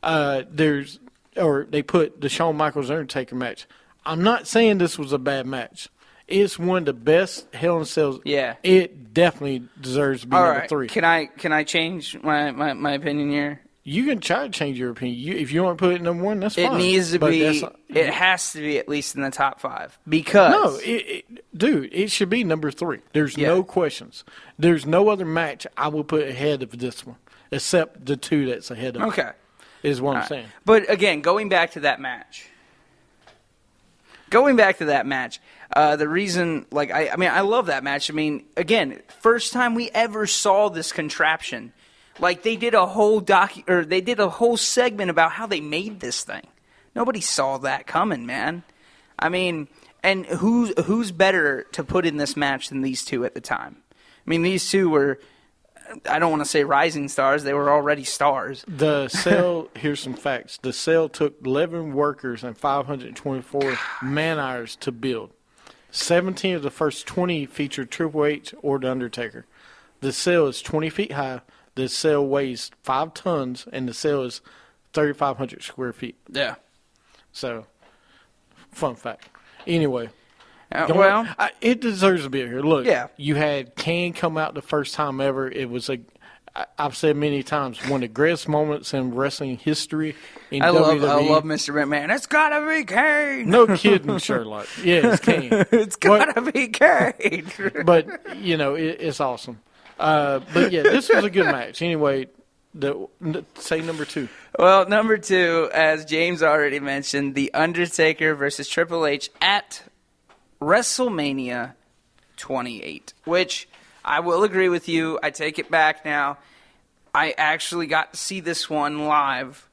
[SPEAKER 4] they put the Shawn Michaels Undertaker match. I'm not saying this was a bad match. It's one of the best Hell in a Cell.
[SPEAKER 8] Yeah.
[SPEAKER 4] It definitely deserves to be
[SPEAKER 8] All
[SPEAKER 4] number
[SPEAKER 8] right.
[SPEAKER 4] 3.
[SPEAKER 8] Can I change my opinion here?
[SPEAKER 4] You can try to change your opinion. If you want to put it number 1, that's
[SPEAKER 8] It
[SPEAKER 4] fine.
[SPEAKER 8] needs to
[SPEAKER 4] But
[SPEAKER 8] be. It has to be at least in the top 5 because
[SPEAKER 4] dude, it should be number 3. There's no questions. There's no other match I will put ahead of this one, except the 2 that's ahead of it.
[SPEAKER 8] Okay.
[SPEAKER 4] Is what I'm saying.
[SPEAKER 8] But again, going back to that match. The reason, I love that match. I mean, again, first time we ever saw this contraption. Like they did a whole they did a whole segment about how they made this thing. Nobody saw that coming, man. I mean, and who's better to put in this match than these two at the time? I mean, these two were, I don't want to say rising stars. They were already stars.
[SPEAKER 4] The cell, here's some facts. The cell took 11 workers and 524 man-hours to build. 17 of the first 20 featured Triple H or The Undertaker. The cell is 20 feet high. The cell weighs 5 tons, and the cell is 3,500 square feet.
[SPEAKER 8] Yeah.
[SPEAKER 4] So, fun fact. Anyway. It deserves to be here. Look, you had Kane come out the first time ever. It was I've said many times, one of the greatest moments in wrestling history in WWE.
[SPEAKER 8] I love Mr. McMahon. It's gotta be Kane.
[SPEAKER 4] No kidding, Sherlock. Yeah, it's Kane.
[SPEAKER 8] It's gotta be Kane.
[SPEAKER 4] But, it's awesome. But, yeah, this was a good match. Anyway, say number 2.
[SPEAKER 8] Well, number 2, as James already mentioned, The Undertaker versus Triple H at WrestleMania 28, which I will agree with you. I take it back now. I actually got to see this one live.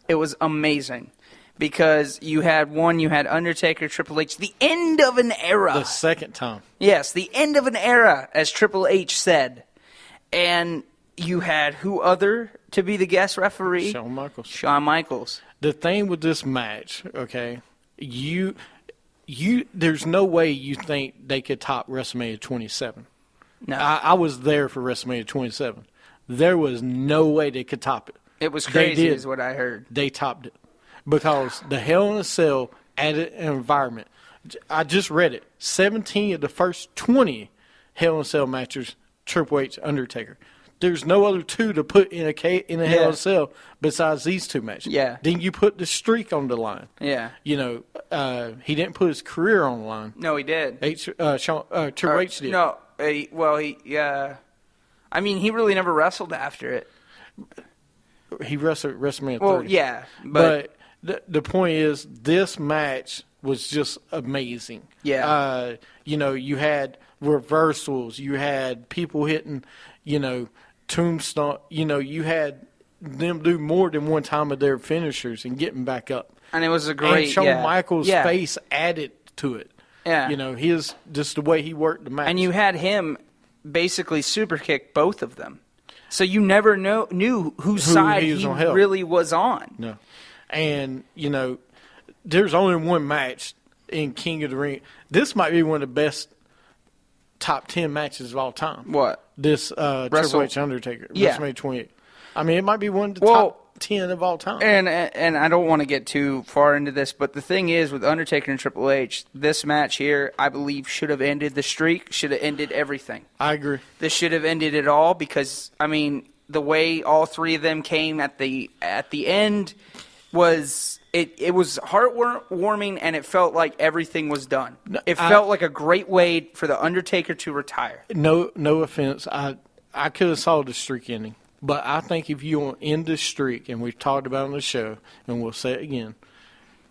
[SPEAKER 8] It was amazing because you had Undertaker, Triple H, the end of an era.
[SPEAKER 4] The second time.
[SPEAKER 8] Yes, the end of an era, as Triple H said. And you had who other to be the guest referee?
[SPEAKER 4] Shawn Michaels.
[SPEAKER 8] Shawn Michaels.
[SPEAKER 4] The thing with this match, okay, there's no way you think they could top WrestleMania 27.
[SPEAKER 8] No.
[SPEAKER 4] I was there for WrestleMania 27. There was no way they could top it.
[SPEAKER 8] It was crazy is what I heard.
[SPEAKER 4] They topped it. Because the Hell in a Cell added an environment. I just read it. 17 of the first 20 Hell in a Cell matches, Triple H, Undertaker. There's no other 2 to put in a Hell in a Cell besides these 2 matches.
[SPEAKER 8] Yeah.
[SPEAKER 4] Then you put the streak on the line.
[SPEAKER 8] Yeah.
[SPEAKER 4] He didn't put his career on the line.
[SPEAKER 8] No, he did.
[SPEAKER 4] Triple H did.
[SPEAKER 8] No, I mean, he really never wrestled after it.
[SPEAKER 4] He wrestled at WrestleMania 30.
[SPEAKER 8] Well, yeah,
[SPEAKER 4] But the point is, this match was just amazing.
[SPEAKER 8] Yeah.
[SPEAKER 4] You had reversals. You had people hitting, tombstone. You had them do more than one time of their finishers and getting back up.
[SPEAKER 8] and it was a great.
[SPEAKER 4] And Shawn Michaels'
[SPEAKER 8] yeah.
[SPEAKER 4] face added to it.
[SPEAKER 8] Yeah.
[SPEAKER 4] His just the way he worked the match.
[SPEAKER 8] And you had him basically super kick both of them, so you never knew whose side
[SPEAKER 4] he was
[SPEAKER 8] he
[SPEAKER 4] on help.
[SPEAKER 8] really was on.
[SPEAKER 4] No. And, there's only one match in King of the Ring. This might be one of the best top 10 matches of all time.
[SPEAKER 8] What?
[SPEAKER 4] This Triple H Undertaker,
[SPEAKER 8] Yeah.
[SPEAKER 4] WrestleMania 28. I mean, it might be one of the
[SPEAKER 8] Well,
[SPEAKER 4] top 10 of all time.
[SPEAKER 8] And I don't want to get too far into this, but the thing is, with Undertaker and Triple H, this match here, I believe, should have ended the streak, should have ended everything.
[SPEAKER 4] I agree.
[SPEAKER 8] This should have ended it all because, I mean, the way all three of them came at the end was it was heartwarming, and it felt like everything was done. It felt like a great way for the Undertaker to retire.
[SPEAKER 4] No offense. I could have saw the streak ending. But I think if you want to end the streak, and we've talked about it on the show, and we'll say it again,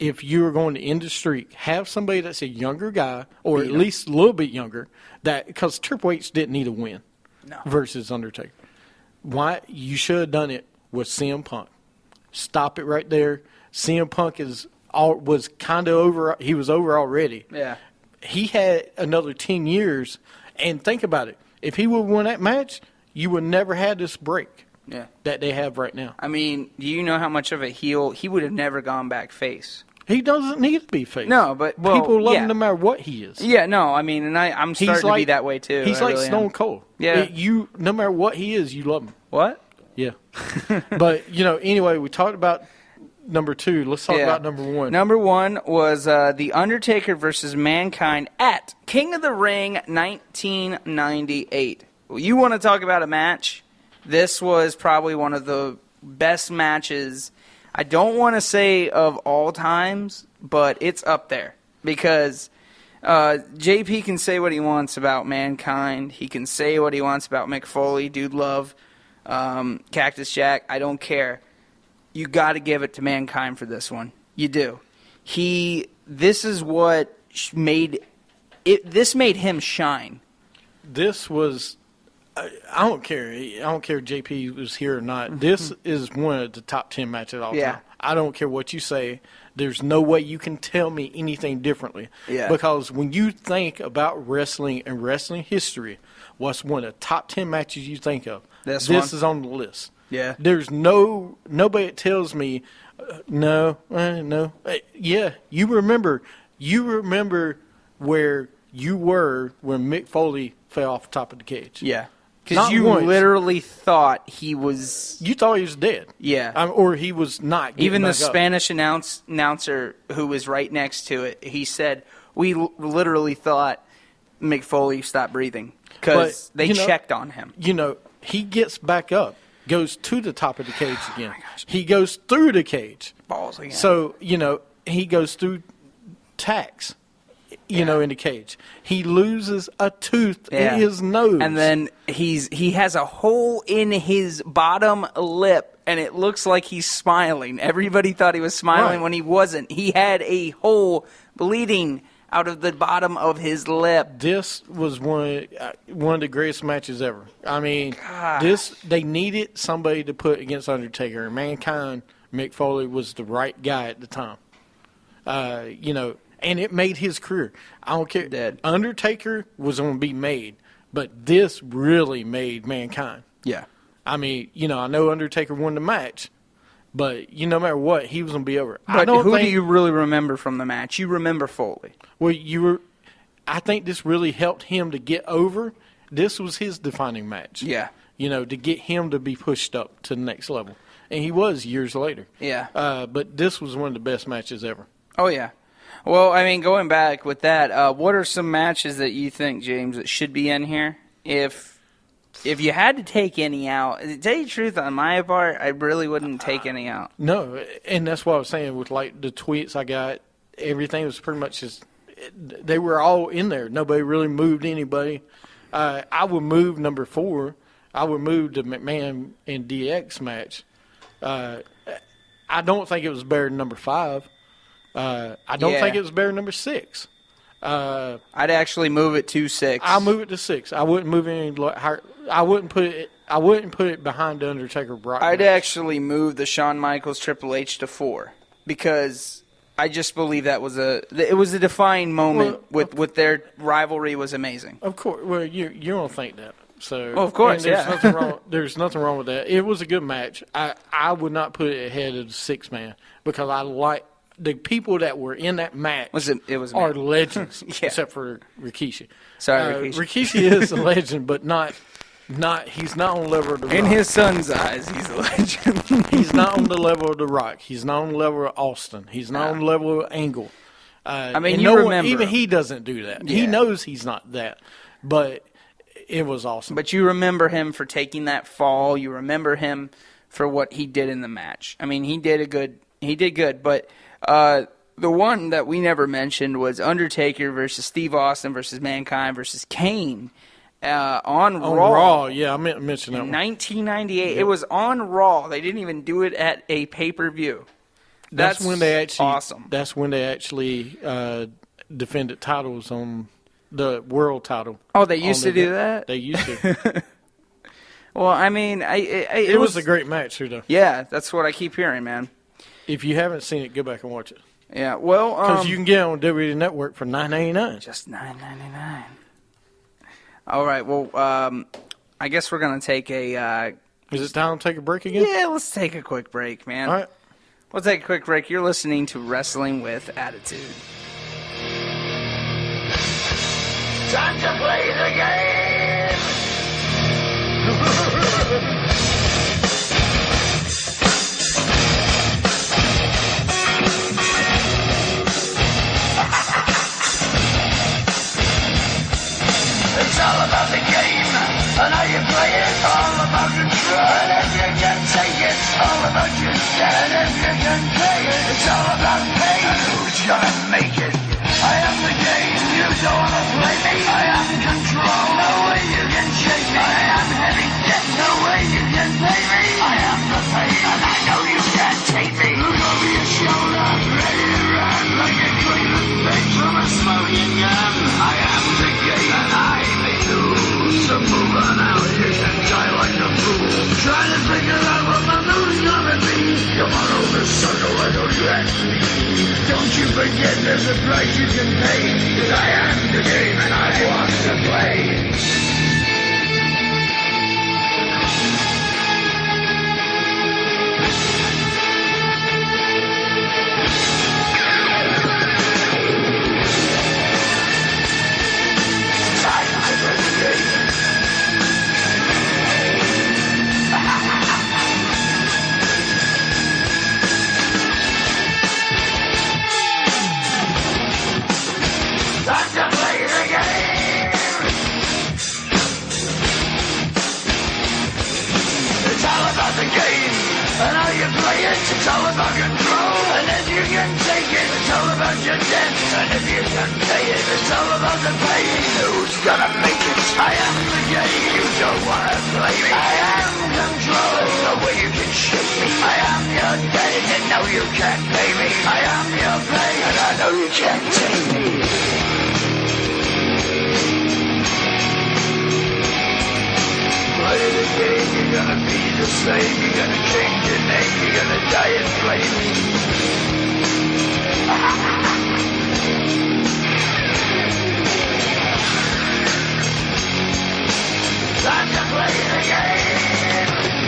[SPEAKER 4] if you are going to end the streak, have somebody that's a younger guy, or at least a little bit younger, because Triple H didn't need a win versus Undertaker. Why you should have done it with CM Punk. Stop it right there. CM Punk was kind of over. He was over already.
[SPEAKER 8] Yeah.
[SPEAKER 4] He had another 10 years, and think about it. If he would have won that match, you would never had this break that they have right now.
[SPEAKER 8] I mean, do you know how much of a heel he would have never gone back face?
[SPEAKER 4] He doesn't need to be face.
[SPEAKER 8] No, but
[SPEAKER 4] people love him no matter what he is.
[SPEAKER 8] Yeah, no, I mean, and I'm starting to be that way too.
[SPEAKER 4] He's
[SPEAKER 8] I
[SPEAKER 4] like
[SPEAKER 8] really
[SPEAKER 4] Stone
[SPEAKER 8] am.
[SPEAKER 4] Cold.
[SPEAKER 8] Yeah,
[SPEAKER 4] no matter what he is, you love him.
[SPEAKER 8] What?
[SPEAKER 4] Yeah, but anyway, we talked about number 2. Let's talk about number 1.
[SPEAKER 8] Number 1 was The Undertaker versus Mankind at King of the Ring 1998. You want to talk about a match? This was probably one of the best matches. I don't want to say of all times, but it's up there because JP can say what he wants about Mankind. He can say what he wants about Mick Foley, Dude Love, Cactus Jack. I don't care. You got to give it to Mankind for this one. You do. This is what made it. This made him shine.
[SPEAKER 4] This was. I don't care. I don't care if JP was here or not. This is one of the top 10 matches of all time. I don't care what you say. There's no way you can tell me anything differently.
[SPEAKER 8] Yeah.
[SPEAKER 4] Because when you think about wrestling and wrestling history, what's one of the top 10 matches you think of? This is on the list.
[SPEAKER 8] Yeah.
[SPEAKER 4] There's nobody that tells me, no. Yeah, you remember where you were when Mick Foley fell off the top of the cage.
[SPEAKER 8] Yeah. Because you literally thought he was...
[SPEAKER 4] You thought he was dead.
[SPEAKER 8] Yeah.
[SPEAKER 4] Or he was not getting
[SPEAKER 8] Even the
[SPEAKER 4] back up.
[SPEAKER 8] Spanish announcer who was right next to it, he said, we literally thought Mick Foley stopped breathing because they checked on him.
[SPEAKER 4] He gets back up, goes to the top of the cage again. He goes through the cage.
[SPEAKER 8] Balls again.
[SPEAKER 4] So, he goes through tacks. In the cage. He loses a tooth in his nose.
[SPEAKER 8] And then he has a hole in his bottom lip, and it looks like he's smiling. Everybody thought he was smiling when he wasn't. He had a hole bleeding out of the bottom of his lip.
[SPEAKER 4] This was one of the greatest matches ever. I mean, they needed somebody to put against Undertaker. And Mankind, Mick Foley was the right guy at the time. And it made his career. I don't care.
[SPEAKER 8] Dead.
[SPEAKER 4] Undertaker was going to be made, but this really made Mankind.
[SPEAKER 8] Yeah.
[SPEAKER 4] I mean, I know Undertaker won the match, but no matter what, he was going to be over.
[SPEAKER 8] But who do you really remember from the match? You remember Foley.
[SPEAKER 4] Well, I think this really helped him to get over. This was his defining match.
[SPEAKER 8] Yeah.
[SPEAKER 4] To get him to be pushed up to the next level. And he was years later.
[SPEAKER 8] Yeah.
[SPEAKER 4] But this was one of the best matches ever.
[SPEAKER 8] Oh, yeah. Well, I mean, going back with that, what are some matches that you think, James, that should be in here? If you had to take any out, to tell you the truth, on my part, I really wouldn't take any out.
[SPEAKER 4] No, and that's what I was saying with like the tweets I got. Everything was pretty much just they were all in there. Nobody really moved anybody. I would move number 4. I would move the McMahon and DX match I don't think it was better than number 5. I don't
[SPEAKER 8] Yeah.
[SPEAKER 4] think it was better than number 6.
[SPEAKER 8] I'd actually move it to 6.
[SPEAKER 4] I'll move it to 6. I wouldn't move it any higher. I wouldn't put it behind the Undertaker Brock.
[SPEAKER 8] I'd
[SPEAKER 4] match.
[SPEAKER 8] actually move the Shawn Michaels Triple H to 4 because I just believe that was it was a defining moment with their rivalry was amazing.
[SPEAKER 4] Of course. Well, you don't think that. So
[SPEAKER 8] Well, of course,
[SPEAKER 4] and there's
[SPEAKER 8] yeah.
[SPEAKER 4] nothing wrong. There's nothing wrong with that. It was a good match. I would not put it ahead of the 6-man because I like the people that were in that match.
[SPEAKER 8] It was
[SPEAKER 4] are
[SPEAKER 8] amazing.
[SPEAKER 4] legends,
[SPEAKER 8] Yeah.
[SPEAKER 4] except for Rikishi.
[SPEAKER 8] Sorry, Rikishi.
[SPEAKER 4] Rikishi is a legend, but not. He's not on the level of the Rock.
[SPEAKER 8] In his son's eyes, he's a legend.
[SPEAKER 4] He's not on the level of the Rock. He's not on the level of Austin. He's not on the level of Angle.
[SPEAKER 8] I mean,
[SPEAKER 4] and
[SPEAKER 8] you
[SPEAKER 4] no one,
[SPEAKER 8] remember
[SPEAKER 4] even
[SPEAKER 8] him.
[SPEAKER 4] he doesn't do that.
[SPEAKER 8] Yeah.
[SPEAKER 4] He knows he's not that, but it was awesome.
[SPEAKER 8] But you remember him for taking that fall. You remember him for what he did in the match. I mean, he did good. But the one that we never mentioned was Undertaker versus Steve Austin versus Mankind versus Kane on Raw.
[SPEAKER 4] Yeah, I meant to mention that
[SPEAKER 8] In
[SPEAKER 4] one.
[SPEAKER 8] 1998. Yep. It was on Raw. They didn't even do it at a pay-per-view.
[SPEAKER 4] That's when they actually
[SPEAKER 8] awesome.
[SPEAKER 4] That's when they actually defended titles on the world title.
[SPEAKER 8] Oh, they used to do that?
[SPEAKER 4] They used to.
[SPEAKER 8] Well, I mean,
[SPEAKER 4] it was a great match, too, though.
[SPEAKER 8] Yeah, that's what I keep hearing, man.
[SPEAKER 4] If you haven't seen it, go back and watch it.
[SPEAKER 8] Yeah, well,
[SPEAKER 4] because you can get it on WWE Network for $9.99.
[SPEAKER 8] Just $9.99. All right, well, I guess we're gonna take a.
[SPEAKER 4] Is it time to take a break again?
[SPEAKER 8] Yeah, let's take a quick break, man.
[SPEAKER 4] All right.
[SPEAKER 8] We'll take a quick break. You're listening to Wrestling with Attitude.
[SPEAKER 3] Time to play the game! It's all about the game, and how you play it. All about control, and if you can take it. All about your stand, and if you can pay it. It's all about pain, and who's gonna make it? I am the game, you don't wanna play me. I am control, no way you can shake me. I am heavy debt, no way you can pay me. I am the pain, and I know you can't take me. Look over your shoulder, ready to run like a Cleveland bitch from a smoking gun. I am the game, and I may lose. So move on out, you can die like a fool. Trying to figure out what my move's gonna be. Come on over, sucker, why don't you ask me? Don't you forget there's a price you can pay. 'Cause I am the game and I want to play. Time to play the game. It's all about the game and how you play it. It's all about control, and if you can take it, it's all about your debt, and if you can pay it, it's all about the pain. Who's gonna make it? I am the game. You don't wanna play me. I am control. There's no way you can shake me. I am your debt, and you know you can't pay me. I am your pain, and I know you can't take me. Play the game, you're gonna be the same. You're gonna change your name. You're gonna die in flames. Time to play the game.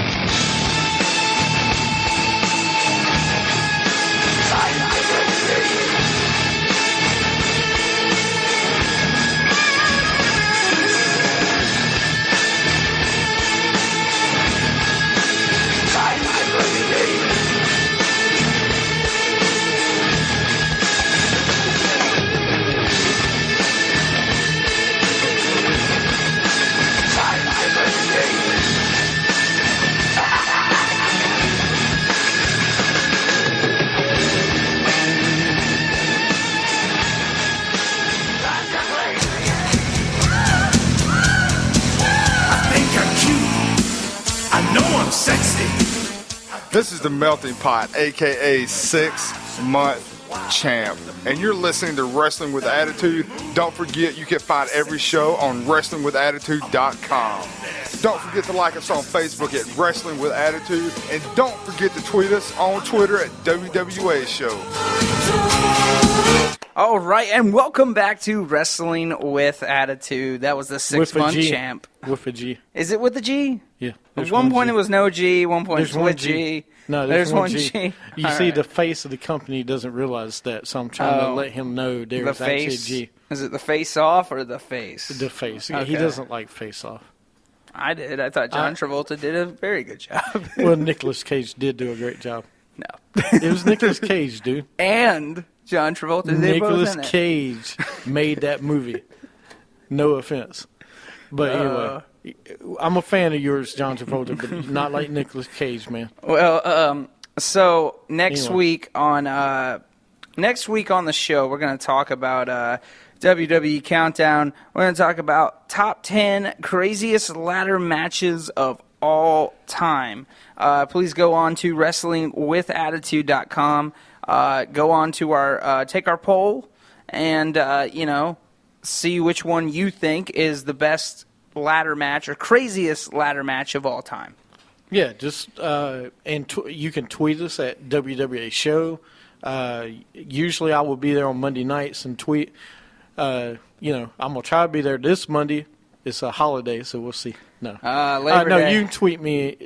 [SPEAKER 3] Time to play the game. Time to play the game. Time to play the game. Time to play the game.
[SPEAKER 1] I think I'm cute. I know I'm sexy.
[SPEAKER 5] This is the Melting Pot, aka 6-month champ, and you're listening to Wrestling with Attitude. Don't forget you can find every show on WrestlingWithAttitude.com. Don't forget to like us on Facebook at Wrestling with Attitude, and don't forget to tweet us on Twitter at WWA Show.
[SPEAKER 8] All right, and welcome back to Wrestling with Attitude. That was the 6-month champ.
[SPEAKER 4] With a G.
[SPEAKER 8] Is it with a G?
[SPEAKER 4] Yeah.
[SPEAKER 8] At one point
[SPEAKER 4] G.
[SPEAKER 8] it was no G, one point
[SPEAKER 4] There's
[SPEAKER 8] it's
[SPEAKER 4] one
[SPEAKER 8] with
[SPEAKER 4] G.
[SPEAKER 8] G.
[SPEAKER 4] No, there's one
[SPEAKER 8] G.
[SPEAKER 4] G. You
[SPEAKER 8] All
[SPEAKER 4] see,
[SPEAKER 8] right.
[SPEAKER 4] the face of the company doesn't realize that, so I'm trying to let him know
[SPEAKER 8] The
[SPEAKER 4] there's actually a
[SPEAKER 8] face.
[SPEAKER 4] G.
[SPEAKER 8] Is it the face off or the face?
[SPEAKER 4] The face.
[SPEAKER 8] Okay.
[SPEAKER 4] He doesn't like face off.
[SPEAKER 8] I did. I thought John Travolta did a very good job.
[SPEAKER 4] Well, Nicolas Cage did do a great job.
[SPEAKER 8] No.
[SPEAKER 4] It was Nicolas Cage, dude.
[SPEAKER 8] And John Travolta. They both
[SPEAKER 4] Nicolas
[SPEAKER 8] in it.
[SPEAKER 4] Cage made that movie. No offense. But anyway, I'm a fan of yours, John Travolta, but not like Nicolas Cage, man.
[SPEAKER 8] Well, so next
[SPEAKER 4] Anyway.
[SPEAKER 8] week on the show, we're going to talk about WWE Countdown. We're going to talk about top 10 craziest ladder matches of all time. Please go on to WrestlingWithAttitude.com. Go on to our take our poll and see which one you think is the best ladder match or craziest ladder match of all time.
[SPEAKER 4] Yeah, just you can tweet us at WWA Show. Usually I will be there on Monday nights and tweet. I'm gonna try to be there this Monday. It's a holiday, so we'll see. No,
[SPEAKER 8] Labor Day.
[SPEAKER 4] you can tweet me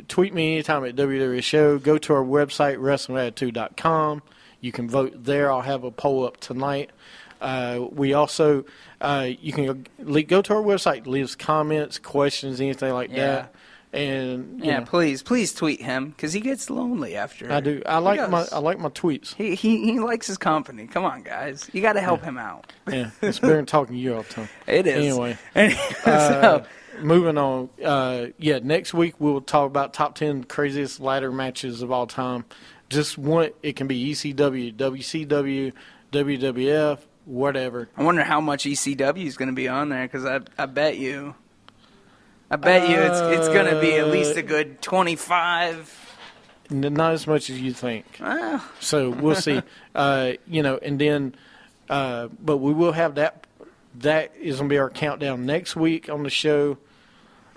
[SPEAKER 4] anytime at WWA Show. Go to our website WrestlingAttitude.com. You can vote there. I'll have a poll up tonight. We also you can go to our website, leave us comments, questions, anything like that. And
[SPEAKER 8] please tweet him because he gets lonely after.
[SPEAKER 4] I do. I like my tweets.
[SPEAKER 8] He likes his company. Come on, guys, you got to help him out.
[SPEAKER 4] Yeah, it's better than talking to you all the time.
[SPEAKER 8] It is.
[SPEAKER 4] Anyway,
[SPEAKER 8] So,
[SPEAKER 4] moving on. Next week we'll talk about top 10 craziest ladder matches of all time. Just one. It can be ECW, WCW, WWF, whatever.
[SPEAKER 8] I wonder how much ECW is going to be on there because I bet you. It's going to be at least a good 25.
[SPEAKER 4] Not as much as you think.
[SPEAKER 8] Well,
[SPEAKER 4] So we'll see. And then, but we will have that. That is going to be our countdown next week on the show.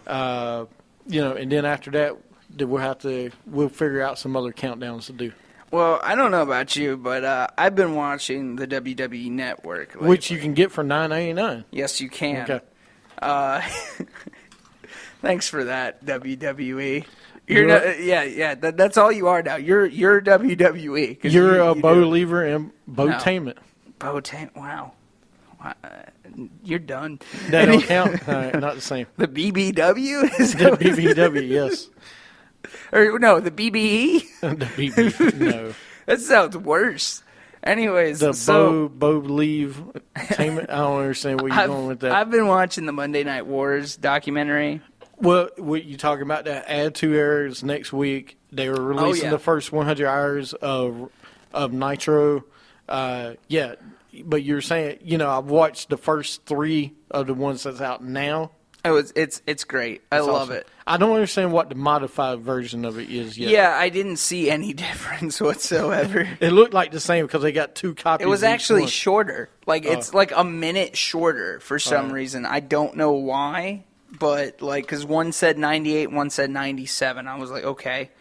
[SPEAKER 4] And then after that, we'll figure out some other countdowns to do.
[SPEAKER 8] well, I don't know about you, but I've been watching the WWE Network lately.
[SPEAKER 4] Which you can get for $9.99.
[SPEAKER 8] Yes, you can.
[SPEAKER 4] Okay.
[SPEAKER 8] Thanks for that, WWE. That's all you are now. You're WWE. 'cause
[SPEAKER 4] You're a
[SPEAKER 8] you
[SPEAKER 4] bow
[SPEAKER 8] do-
[SPEAKER 4] lever and bowtainment.
[SPEAKER 8] Wow. You're done.
[SPEAKER 4] That don't count. Not the same.
[SPEAKER 8] The BBW is
[SPEAKER 4] The BBW, yes.
[SPEAKER 8] or no, the BBE.
[SPEAKER 4] The BB, no.
[SPEAKER 8] That sounds worse. Anyways,
[SPEAKER 4] The
[SPEAKER 8] so
[SPEAKER 4] bow leave tainment. I don't understand where you're going with that.
[SPEAKER 8] I've been watching the Monday Night Wars documentary.
[SPEAKER 4] Well, what you talking about that Attitude Era is next week. They were releasing the first 100 hours of Nitro. But you're saying, I've watched the first 3 of the ones that's out now.
[SPEAKER 8] It's great. I love
[SPEAKER 4] Awesome.
[SPEAKER 8] it.
[SPEAKER 4] I don't understand what the modified version of it is yet.
[SPEAKER 8] Yeah, I didn't see any difference whatsoever.
[SPEAKER 4] It looked like the same because they got 2 copies.
[SPEAKER 8] It was
[SPEAKER 4] of each
[SPEAKER 8] actually
[SPEAKER 4] one.
[SPEAKER 8] shorter. It's like a minute shorter for some reason. I don't know why, but because one said 98, one said 97. I was like, okay.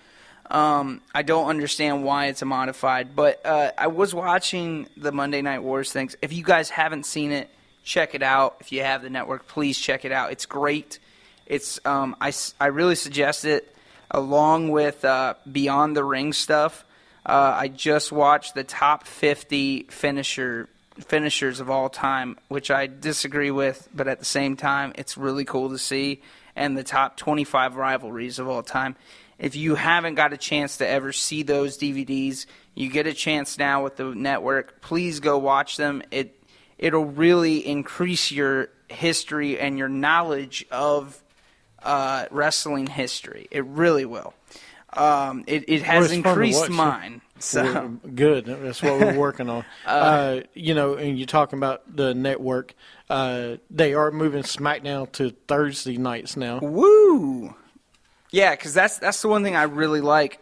[SPEAKER 8] I don't understand why it's a modified, but I was watching the Monday Night Wars things. If you guys haven't seen it, check it out. If you have the network, please check it out. It's great. It's I really suggest it along with Beyond the Ring stuff. I just watched the top 50 finishers of all time, which I disagree with, but at the same time, it's really cool to see, and the top 25 rivalries of all time. If you haven't got a chance to ever see those DVDs, you get a chance now with the network. Please go watch them. It'll really increase your history and your knowledge of wrestling history. It really will. It has
[SPEAKER 4] it's fun to
[SPEAKER 8] increased
[SPEAKER 4] watch.
[SPEAKER 8] mine. So
[SPEAKER 4] Good. That's what we're working on. And you're talking about the network. They are moving SmackDown to Thursday nights now.
[SPEAKER 8] woo! Yeah, because that's the one thing I really like.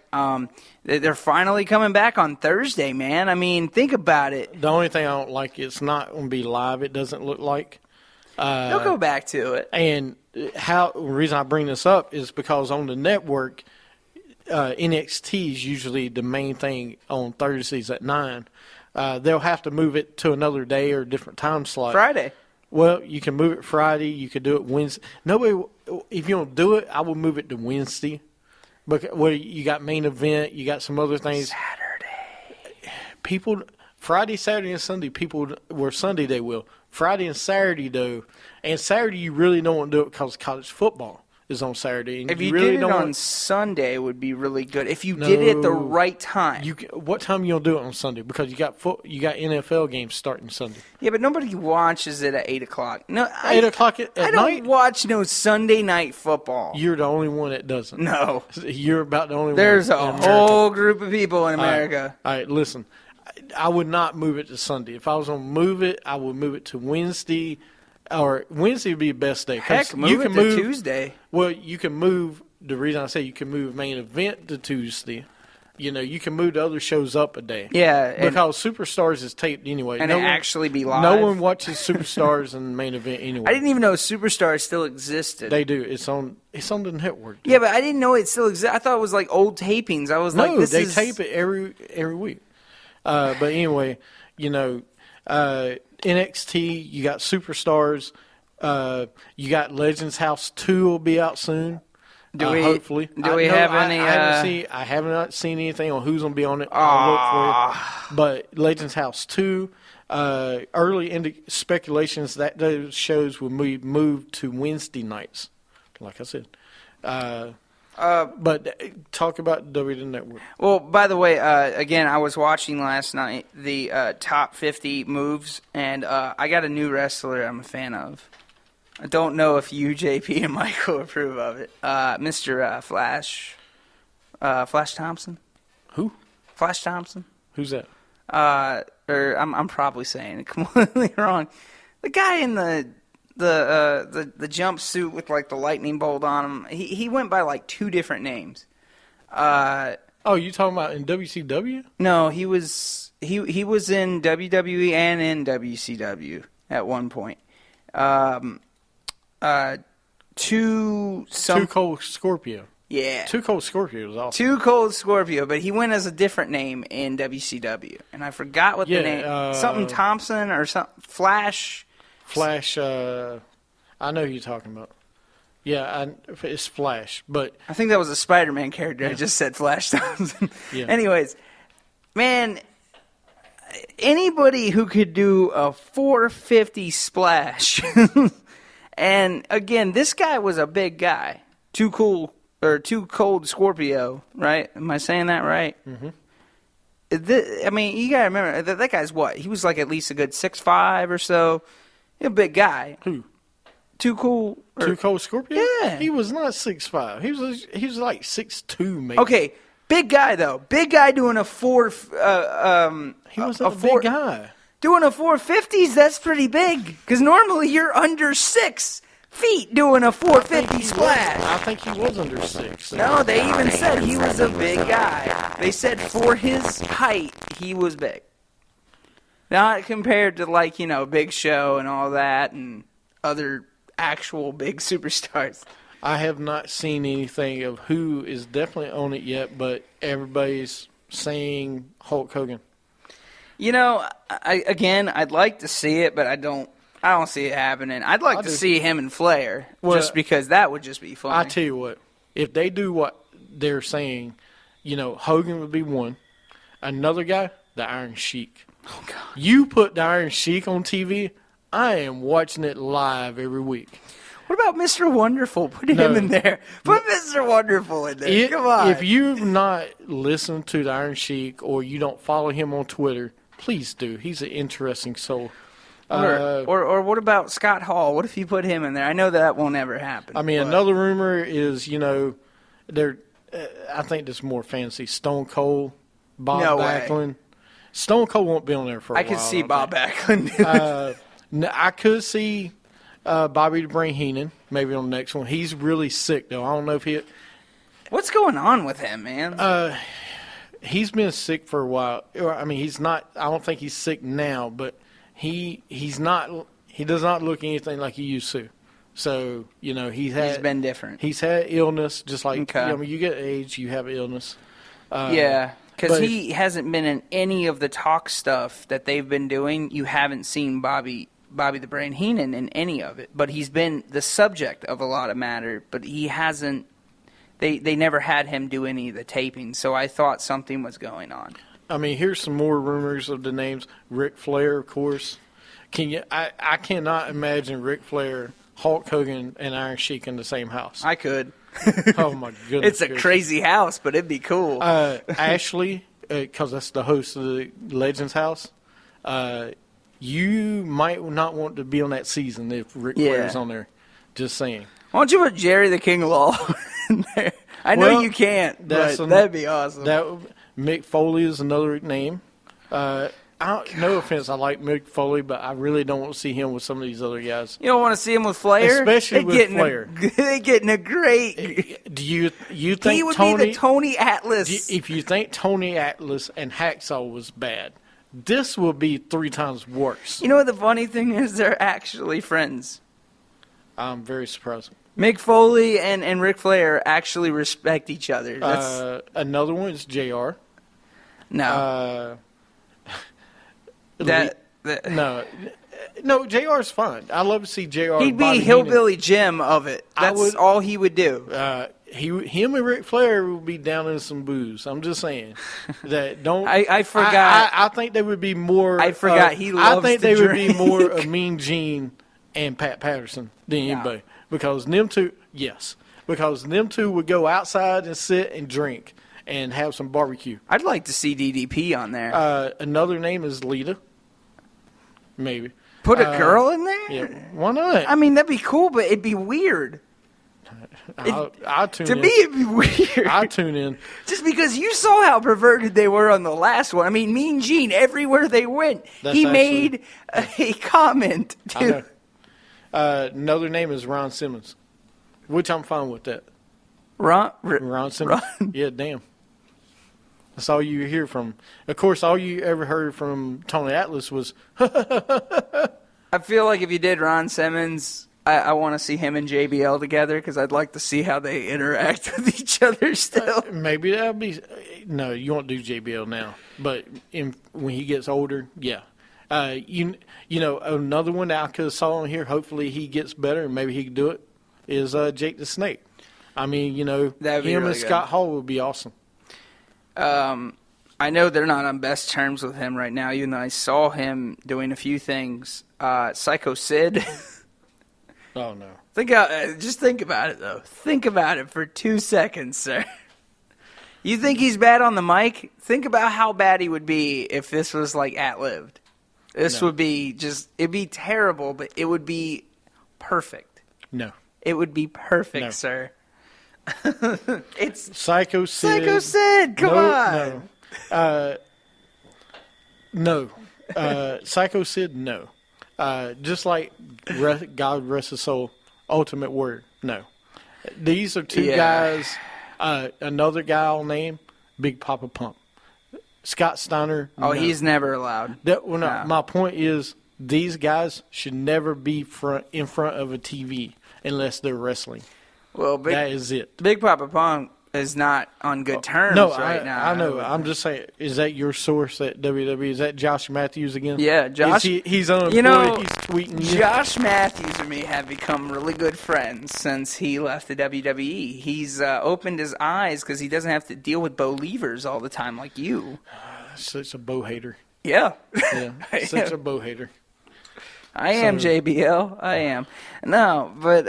[SPEAKER 8] They're finally coming back on Thursday, man. I mean, think about it.
[SPEAKER 4] The only thing I don't like, it's not going to be live. It doesn't look like.
[SPEAKER 8] They'll go back to it.
[SPEAKER 4] And the reason I bring this up is because on the network, NXT is usually the main thing on Thursdays at 9. They'll have to move it to another day or a different time slot.
[SPEAKER 8] Friday.
[SPEAKER 4] Well, you can move it Friday. You could do it Wednesday. Nobody, if you don't do it, I will move it to Wednesday. But well, you got main event. You got some other things.
[SPEAKER 8] Saturday.
[SPEAKER 4] People, Friday, Saturday, and Sunday. People were Sunday they will. Friday and Saturday though, and Saturday you really don't want to do it because college football is on Saturday. And
[SPEAKER 8] If you
[SPEAKER 4] really
[SPEAKER 8] did it
[SPEAKER 4] don't
[SPEAKER 8] on
[SPEAKER 4] want,
[SPEAKER 8] Sunday, it would be really good. If you did it at the
[SPEAKER 4] No.
[SPEAKER 8] right time.
[SPEAKER 4] what time you gonna do it on Sunday? Because you got NFL games starting Sunday.
[SPEAKER 8] Yeah, but nobody watches it at 8 o'clock. No,
[SPEAKER 4] 8 o'clock at
[SPEAKER 8] I
[SPEAKER 4] night.
[SPEAKER 8] don't watch no Sunday night football.
[SPEAKER 4] You're the only one that doesn't.
[SPEAKER 8] No.
[SPEAKER 4] You're about the only
[SPEAKER 8] There's
[SPEAKER 4] one.
[SPEAKER 8] a
[SPEAKER 4] in America.
[SPEAKER 8] whole group of people in America.
[SPEAKER 4] All right, listen. I would not move it to Sunday. If I was going to move it, I would move it to Wednesday. Or Wednesday would be the best day. 'Cause
[SPEAKER 8] Heck, move
[SPEAKER 4] you
[SPEAKER 8] it
[SPEAKER 4] can
[SPEAKER 8] to
[SPEAKER 4] move
[SPEAKER 8] Tuesday.
[SPEAKER 4] Well, you can move. The reason I say you can move main event to Tuesday, you can move the other shows up a day.
[SPEAKER 8] Yeah, and-
[SPEAKER 4] because Superstars is taped anyway.
[SPEAKER 8] And it actually be live.
[SPEAKER 4] No one watches Superstars and main event anyway.
[SPEAKER 8] I didn't even know Superstar still existed.
[SPEAKER 4] They do. It's on the network.
[SPEAKER 8] Yeah, but I didn't know it still existed. I thought it was like old tapings. I was like,
[SPEAKER 4] No,
[SPEAKER 8] this
[SPEAKER 4] they
[SPEAKER 8] is...
[SPEAKER 4] tape it every week. But anyway, NXT, you got Superstars, you got Legends House 2 will be out soon. Hopefully. I have not seen anything on who's going to be on it. I'll look for it. But Legends House 2, early speculations that those shows will be moved to Wednesday nights, like I said. But talk about WWE Network.
[SPEAKER 8] Well, by the way, again, I was watching last night the top 50 moves, and I got a new wrestler I'm a fan of. I don't know if you, JP, and Michael approve of it. Mr. Flash Thompson.
[SPEAKER 4] Who?
[SPEAKER 8] Flash Thompson.
[SPEAKER 4] Who's that?
[SPEAKER 8] I'm probably saying it completely wrong. The guy in the jumpsuit with like the lightning bolt on him. He went by like 2 different names.
[SPEAKER 4] Oh, you talking about in WCW?
[SPEAKER 8] No, he was in WWE and in WCW at one point. Too
[SPEAKER 4] Cold Scorpio.
[SPEAKER 8] Yeah.
[SPEAKER 4] Too Cold Scorpio was awesome.
[SPEAKER 8] Too Cold Scorpio, but he went as a different name in WCW, and I forgot what the name. Something Thompson or something. Flash.
[SPEAKER 4] I know who you're talking about. Yeah, it's Flash, but
[SPEAKER 8] I think that was a Spider-Man character. I just said Flash Thompson.
[SPEAKER 4] Yeah.
[SPEAKER 8] Anyways, man, anybody who could do a 450 splash, and again, this guy was a big guy. Too Cold Scorpio, right? Am I saying that right? Mm-hmm. I mean, you gotta remember that guy's what? He was like at least a good 6'5" or so. He's a big guy.
[SPEAKER 4] Who?
[SPEAKER 8] Too Cold
[SPEAKER 4] Scorpio?
[SPEAKER 8] Yeah.
[SPEAKER 4] He was not 6'5". He was like 6'2", maybe.
[SPEAKER 8] Okay, big guy though. Big guy doing a
[SPEAKER 4] He wasn't a big guy.
[SPEAKER 8] Doing a 450s, that's pretty big. Because normally you're under 6 feet doing a 450 splash.
[SPEAKER 4] I think he was under 6.
[SPEAKER 8] No, they even said he was a big guy. They said for his height, he was big. Not compared to like, Big Show and all that and other actual big superstars.
[SPEAKER 4] I have not seen anything of who is definitely on it yet, but everybody's saying Hulk Hogan.
[SPEAKER 8] I'd like to see it, but I don't see it happening. I'd like to see him and Flair, just because that would just be fun.
[SPEAKER 4] I tell you what, if they do what they're saying, Hogan would be one. Another guy, the Iron Sheik.
[SPEAKER 8] Oh, God.
[SPEAKER 4] You put the Iron Sheik on TV, I am watching it live every week.
[SPEAKER 8] What about Mr. Wonderful? Put him in there. Put Mr. Wonderful in there. Come on.
[SPEAKER 4] If you've not listened to the Iron Sheik or you don't follow him on Twitter, please do. He's an interesting soul.
[SPEAKER 8] Or what about Scott Hall? What if you put him in there? I know that won't ever happen.
[SPEAKER 4] I mean, another rumor is, I think this is more fancy. Stone Cold, Bob Backlund. Stone Cold won't be on there for a while.
[SPEAKER 8] I could see Bob Backlund do it.
[SPEAKER 4] I could see Bobby the Brain Heenan maybe on the next one. He's really sick, though. I don't know if
[SPEAKER 8] What's going on with him, man?
[SPEAKER 4] He's been sick for a while. I mean, he's not. I don't think he's sick now, but he's not. He does not look anything like he used to. So he's
[SPEAKER 8] been different.
[SPEAKER 4] He's had illness, just like
[SPEAKER 8] Okay.
[SPEAKER 4] I mean, you get age, you have illness.
[SPEAKER 8] Yeah, because
[SPEAKER 4] but
[SPEAKER 8] he hasn't been in any of the talk stuff that they've been doing. You haven't seen Bobby the Brain Heenan in any of it, but he's been the subject of a lot of matter. But he hasn't. They never had him do any of the taping, so I thought something was going on.
[SPEAKER 4] I mean, here's some more rumors of the names. Ric Flair, of course. I cannot imagine Ric Flair, Hulk Hogan, and Iron Sheik in the same house.
[SPEAKER 8] I could.
[SPEAKER 4] Oh my goodness!
[SPEAKER 8] It's a crazy house, but it'd be cool.
[SPEAKER 4] Ashley, because that's the host of the Legends House. You might not want to be on that season if Ric Flair's on there. Just saying.
[SPEAKER 8] Why don't you put Jerry the King Law in there? I know you can't, but that'd be awesome.
[SPEAKER 4] Mick Foley is another name. No offense, I like Mick Foley, but I really don't want to see him with some of these other guys.
[SPEAKER 8] You don't want to see him with Flair?
[SPEAKER 4] Especially with Flair.
[SPEAKER 8] They're getting a great...
[SPEAKER 4] Do you think
[SPEAKER 8] he would be the Tony Atlas?
[SPEAKER 4] If you think Tony Atlas and Hacksaw was bad, this will be 3 times worse.
[SPEAKER 8] You know what the funny thing is? They're actually friends.
[SPEAKER 4] I'm very surprised.
[SPEAKER 8] Mick Foley and Ric Flair actually respect each other. That's...
[SPEAKER 4] Another one is JR.
[SPEAKER 8] No.
[SPEAKER 4] No, JR's fine. I love to see JR.
[SPEAKER 8] He'd be Hillbilly Jim of it. That's all he would do.
[SPEAKER 4] Him and Ric Flair would be down in some booze. I'm just saying that don't.
[SPEAKER 8] I forgot.
[SPEAKER 4] I think they would be more.
[SPEAKER 8] I forgot he loves
[SPEAKER 4] I think
[SPEAKER 8] to
[SPEAKER 4] they
[SPEAKER 8] drink.
[SPEAKER 4] would be more of Mean Gene and Pat Patterson than anybody because them two. Yes, because them two would go outside and sit and drink and have some barbecue.
[SPEAKER 8] I'd like to see DDP on there.
[SPEAKER 4] Another name is Lita. Maybe.
[SPEAKER 8] Put a girl in there?
[SPEAKER 4] Yeah, why not?
[SPEAKER 8] I mean, that'd be cool, but it'd be weird.
[SPEAKER 4] I'll tune in.
[SPEAKER 8] To me, it'd be weird.
[SPEAKER 4] I'll tune in.
[SPEAKER 8] Just because you saw how perverted they were on the last one. I mean, Mean Gene, everywhere they went, made a comment. To...
[SPEAKER 4] Another name is Ron Simmons, which I'm fine with that. Ron Simmons? Yeah, damn. That's all you hear from. Of course, all you ever heard from Tony Atlas was.
[SPEAKER 8] I feel like if you did Ron Simmons, I want to see him and JBL together because I'd like to see how they interact with each other still.
[SPEAKER 4] Maybe that'll be. No, you won't do JBL now. But when he gets older, yeah. You know, another one that I could have saw on here, hopefully he gets better and maybe he can do it, is Jake the Snake. I mean, him really and Scott Hall would be awesome.
[SPEAKER 8] I know they're not on best terms with him right now, even though I saw him doing a few things. Psycho Sid.
[SPEAKER 4] Oh, no.
[SPEAKER 8] Just think about it, though. Think about it for 2 seconds, sir. You think he's bad on the mic? Think about how bad he would be if this was, like, ad-libbed. This would be it'd be terrible, but it would be perfect.
[SPEAKER 4] No.
[SPEAKER 8] It would be perfect, sir. It's
[SPEAKER 4] Psycho Sid.
[SPEAKER 8] Psycho Sid, come on.
[SPEAKER 4] No. Psycho Sid, no. Just like God rest his soul, Ultimate Word, no. These are two guys. Another guy I'll name, Big Papa Pump. Scott Steiner.
[SPEAKER 8] Oh, no. He's never allowed.
[SPEAKER 4] No. My point is, these guys should never be in front of a TV unless they're wrestling.
[SPEAKER 8] Well,
[SPEAKER 4] that is it.
[SPEAKER 8] Big Papa Pump is not on good terms right now.
[SPEAKER 4] I know. I'm just saying. Is that your source at WWE? Is that Josh Matthews again?
[SPEAKER 8] Yeah, Josh.
[SPEAKER 4] He's unemployed. He's tweeting.
[SPEAKER 8] Josh Matthews and me have become really good friends since he left the WWE. He's opened his eyes because he doesn't have to deal with Bo Levers all the time like you.
[SPEAKER 4] Such a Bo hater.
[SPEAKER 8] Yeah.
[SPEAKER 4] Such a Bo hater.
[SPEAKER 8] I am JBL. I am. No, but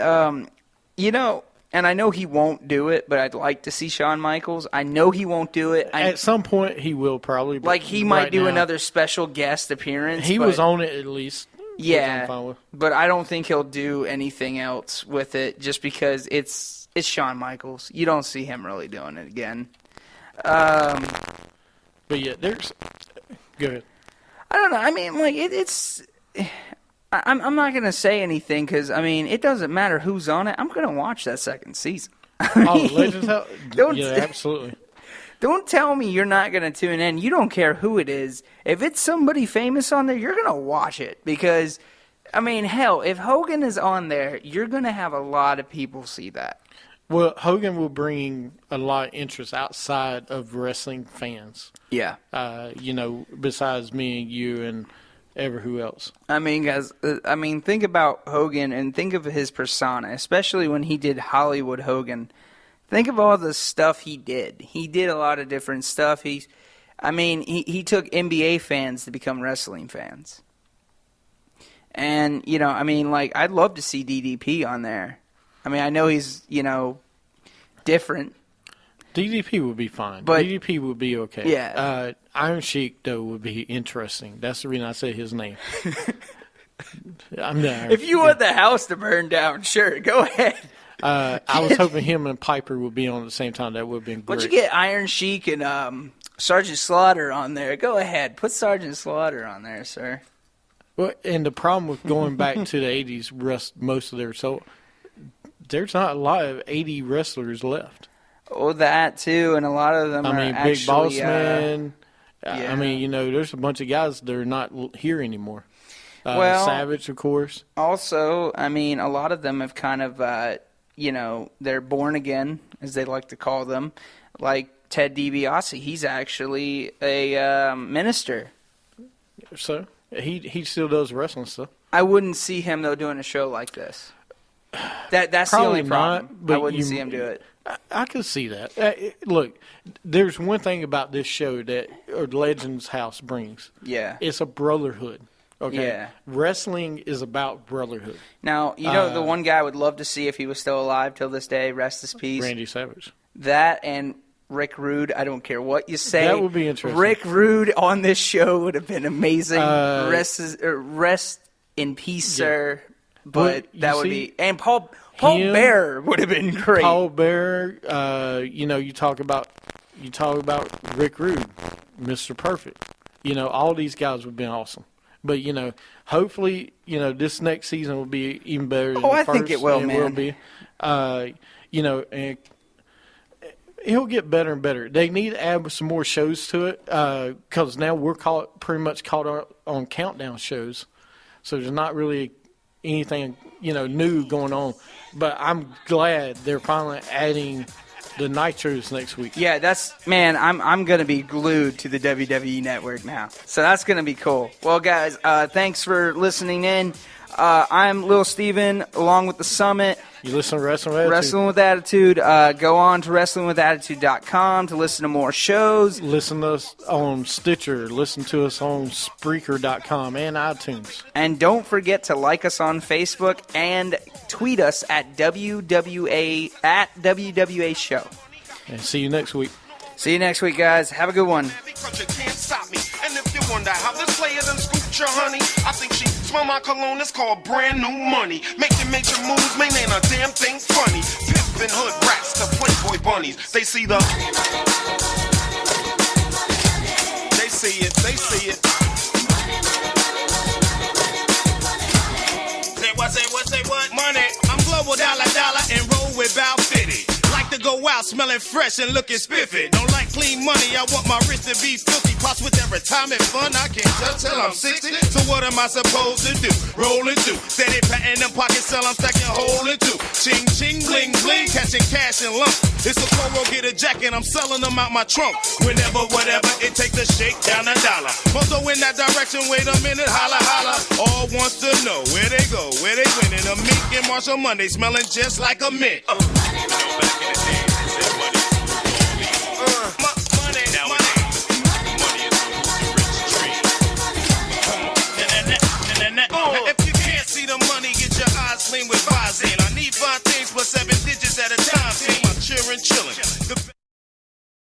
[SPEAKER 8] and I know he won't do it, but I'd like to see Shawn Michaels. I know he won't do it.
[SPEAKER 4] At some point, he will probably.
[SPEAKER 8] Like, he might do another special guest appearance.
[SPEAKER 4] He was on it at least.
[SPEAKER 8] Yeah, but I don't think he'll do anything else with it just because it's Shawn Michaels. You don't see him really doing it again.
[SPEAKER 4] But yeah, there's... Go ahead.
[SPEAKER 8] I don't know. I mean, like, it's... I'm not going to say anything because, I mean, it doesn't matter who's on it. I'm going to watch that second season.
[SPEAKER 4] Oh, Legends House?
[SPEAKER 8] Don't-
[SPEAKER 4] Yeah, absolutely.
[SPEAKER 8] Don't tell me you're not going to tune in. You don't care who it is. If it's somebody famous on there, you're going to watch it because, I mean, hell, if Hogan is on there, you're going to have a lot of people see that.
[SPEAKER 4] Well, Hogan will bring a lot of interest outside of wrestling fans.
[SPEAKER 8] Yeah.
[SPEAKER 4] Besides me and you and who else.
[SPEAKER 8] I mean, guys, think about Hogan and think of his persona, especially when he did Hollywood Hogan. Think of all the stuff he did. He did a lot of different stuff. He took NBA fans to become wrestling fans. And, I'd love to see DDP on there. I mean, I know he's, different.
[SPEAKER 4] DDP would be fine.
[SPEAKER 8] But-
[SPEAKER 4] DDP would be okay.
[SPEAKER 8] Yeah.
[SPEAKER 4] Iron Sheik, though, would be interesting. That's the reason I said his name. I'm there.
[SPEAKER 8] If you want the house to burn down, sure, go ahead.
[SPEAKER 4] I was hoping him and Piper would be on at the same time. That would have been great.
[SPEAKER 8] But you get Iron Sheik and Sergeant Slaughter on there. Go ahead. Put Sergeant Slaughter on there, sir.
[SPEAKER 4] Well, and the problem with going back to the 80s, most of their there's not a lot of 80 wrestlers left.
[SPEAKER 8] Oh, that too, and a lot of them are actually...
[SPEAKER 4] Big Boss Man.
[SPEAKER 8] yeah.
[SPEAKER 4] There's a bunch of guys that are not here anymore.
[SPEAKER 8] Well,
[SPEAKER 4] Savage, of course.
[SPEAKER 8] Also, a lot of them have kind of, they're born again, as they like to call them. Like Ted DiBiase, he's actually a minister.
[SPEAKER 4] So he still does wrestling stuff.
[SPEAKER 8] I wouldn't see him, though, doing a show like this. That's the
[SPEAKER 4] Probably
[SPEAKER 8] only problem.
[SPEAKER 4] not, but
[SPEAKER 8] I wouldn't see him do it.
[SPEAKER 4] I could see that. Look, there's one thing about this show that Legends House brings.
[SPEAKER 8] Yeah.
[SPEAKER 4] It's a brotherhood. Okay.
[SPEAKER 8] Yeah.
[SPEAKER 4] Wrestling is about brotherhood.
[SPEAKER 8] Now, the one guy I would love to see if he was still alive till this day, rest his peace.
[SPEAKER 4] Randy Savage.
[SPEAKER 8] That and Rick Rude, I don't care what you say.
[SPEAKER 4] That would be interesting.
[SPEAKER 8] Rick Rude on this show would have been amazing. Rest in peace, sir. But that would be... And Paul Bearer would have been great.
[SPEAKER 4] Paul Bearer, you talk about Rick Rude, Mr. Perfect. All these guys would have been awesome. But, hopefully, this next season will be even better than the first.
[SPEAKER 8] I think it will, man.
[SPEAKER 4] It will be. And it'll get better and better. They need to add some more shows to it because now we're pretty much caught on countdown shows. So there's not really anything, new going on. But I'm glad they're finally adding the Nitros next week.
[SPEAKER 8] Yeah, I'm going to be glued to the WWE Network now. So that's going to be cool. Well, guys, thanks for listening in. I'm Lil Steven, along with the Summit.
[SPEAKER 4] You listen to Wrestling with Attitude.
[SPEAKER 8] Wrestling with Attitude. Go on to WrestlingWithAttitude.com to listen to more shows.
[SPEAKER 4] Listen to us on Stitcher. Listen to us on Spreaker.com and iTunes.
[SPEAKER 8] And don't forget to like us on Facebook and tweet us at WWA Show.
[SPEAKER 4] And see you next week.
[SPEAKER 8] See you next week, guys. Have a good one.
[SPEAKER 2] Because you can't stop me. And if you wonder how this player done scooped your honey, I think she smell my cologne. It's called brand new money. Making major moves, man, ain't a damn thing funny. Pimpin' hood rats to Playboy bunnies. They see the... They see it. Say what? Money. I'm global dollar and roll with Bow Fitty. Like to go out smelling fresh and looking spiffy. Don't like clean money, I want my wrist to be filthy. Pots with their retirement fund, I can't tell till I'm 60. So what am I supposed to do? Rollin' through, steady patting them pockets till I'm stacking holding too. Ching ching bling bling, catching cash in lump. It's a Coro, get a jacket, I'm selling them out my trunk. Whenever, whatever, it takes to shake down $1. Mozo in that direction, wait a minute, holla holla. All wants to know where they go, where they winning. A Meek and Marshall Monday, smelling just like a mint. Back in the day.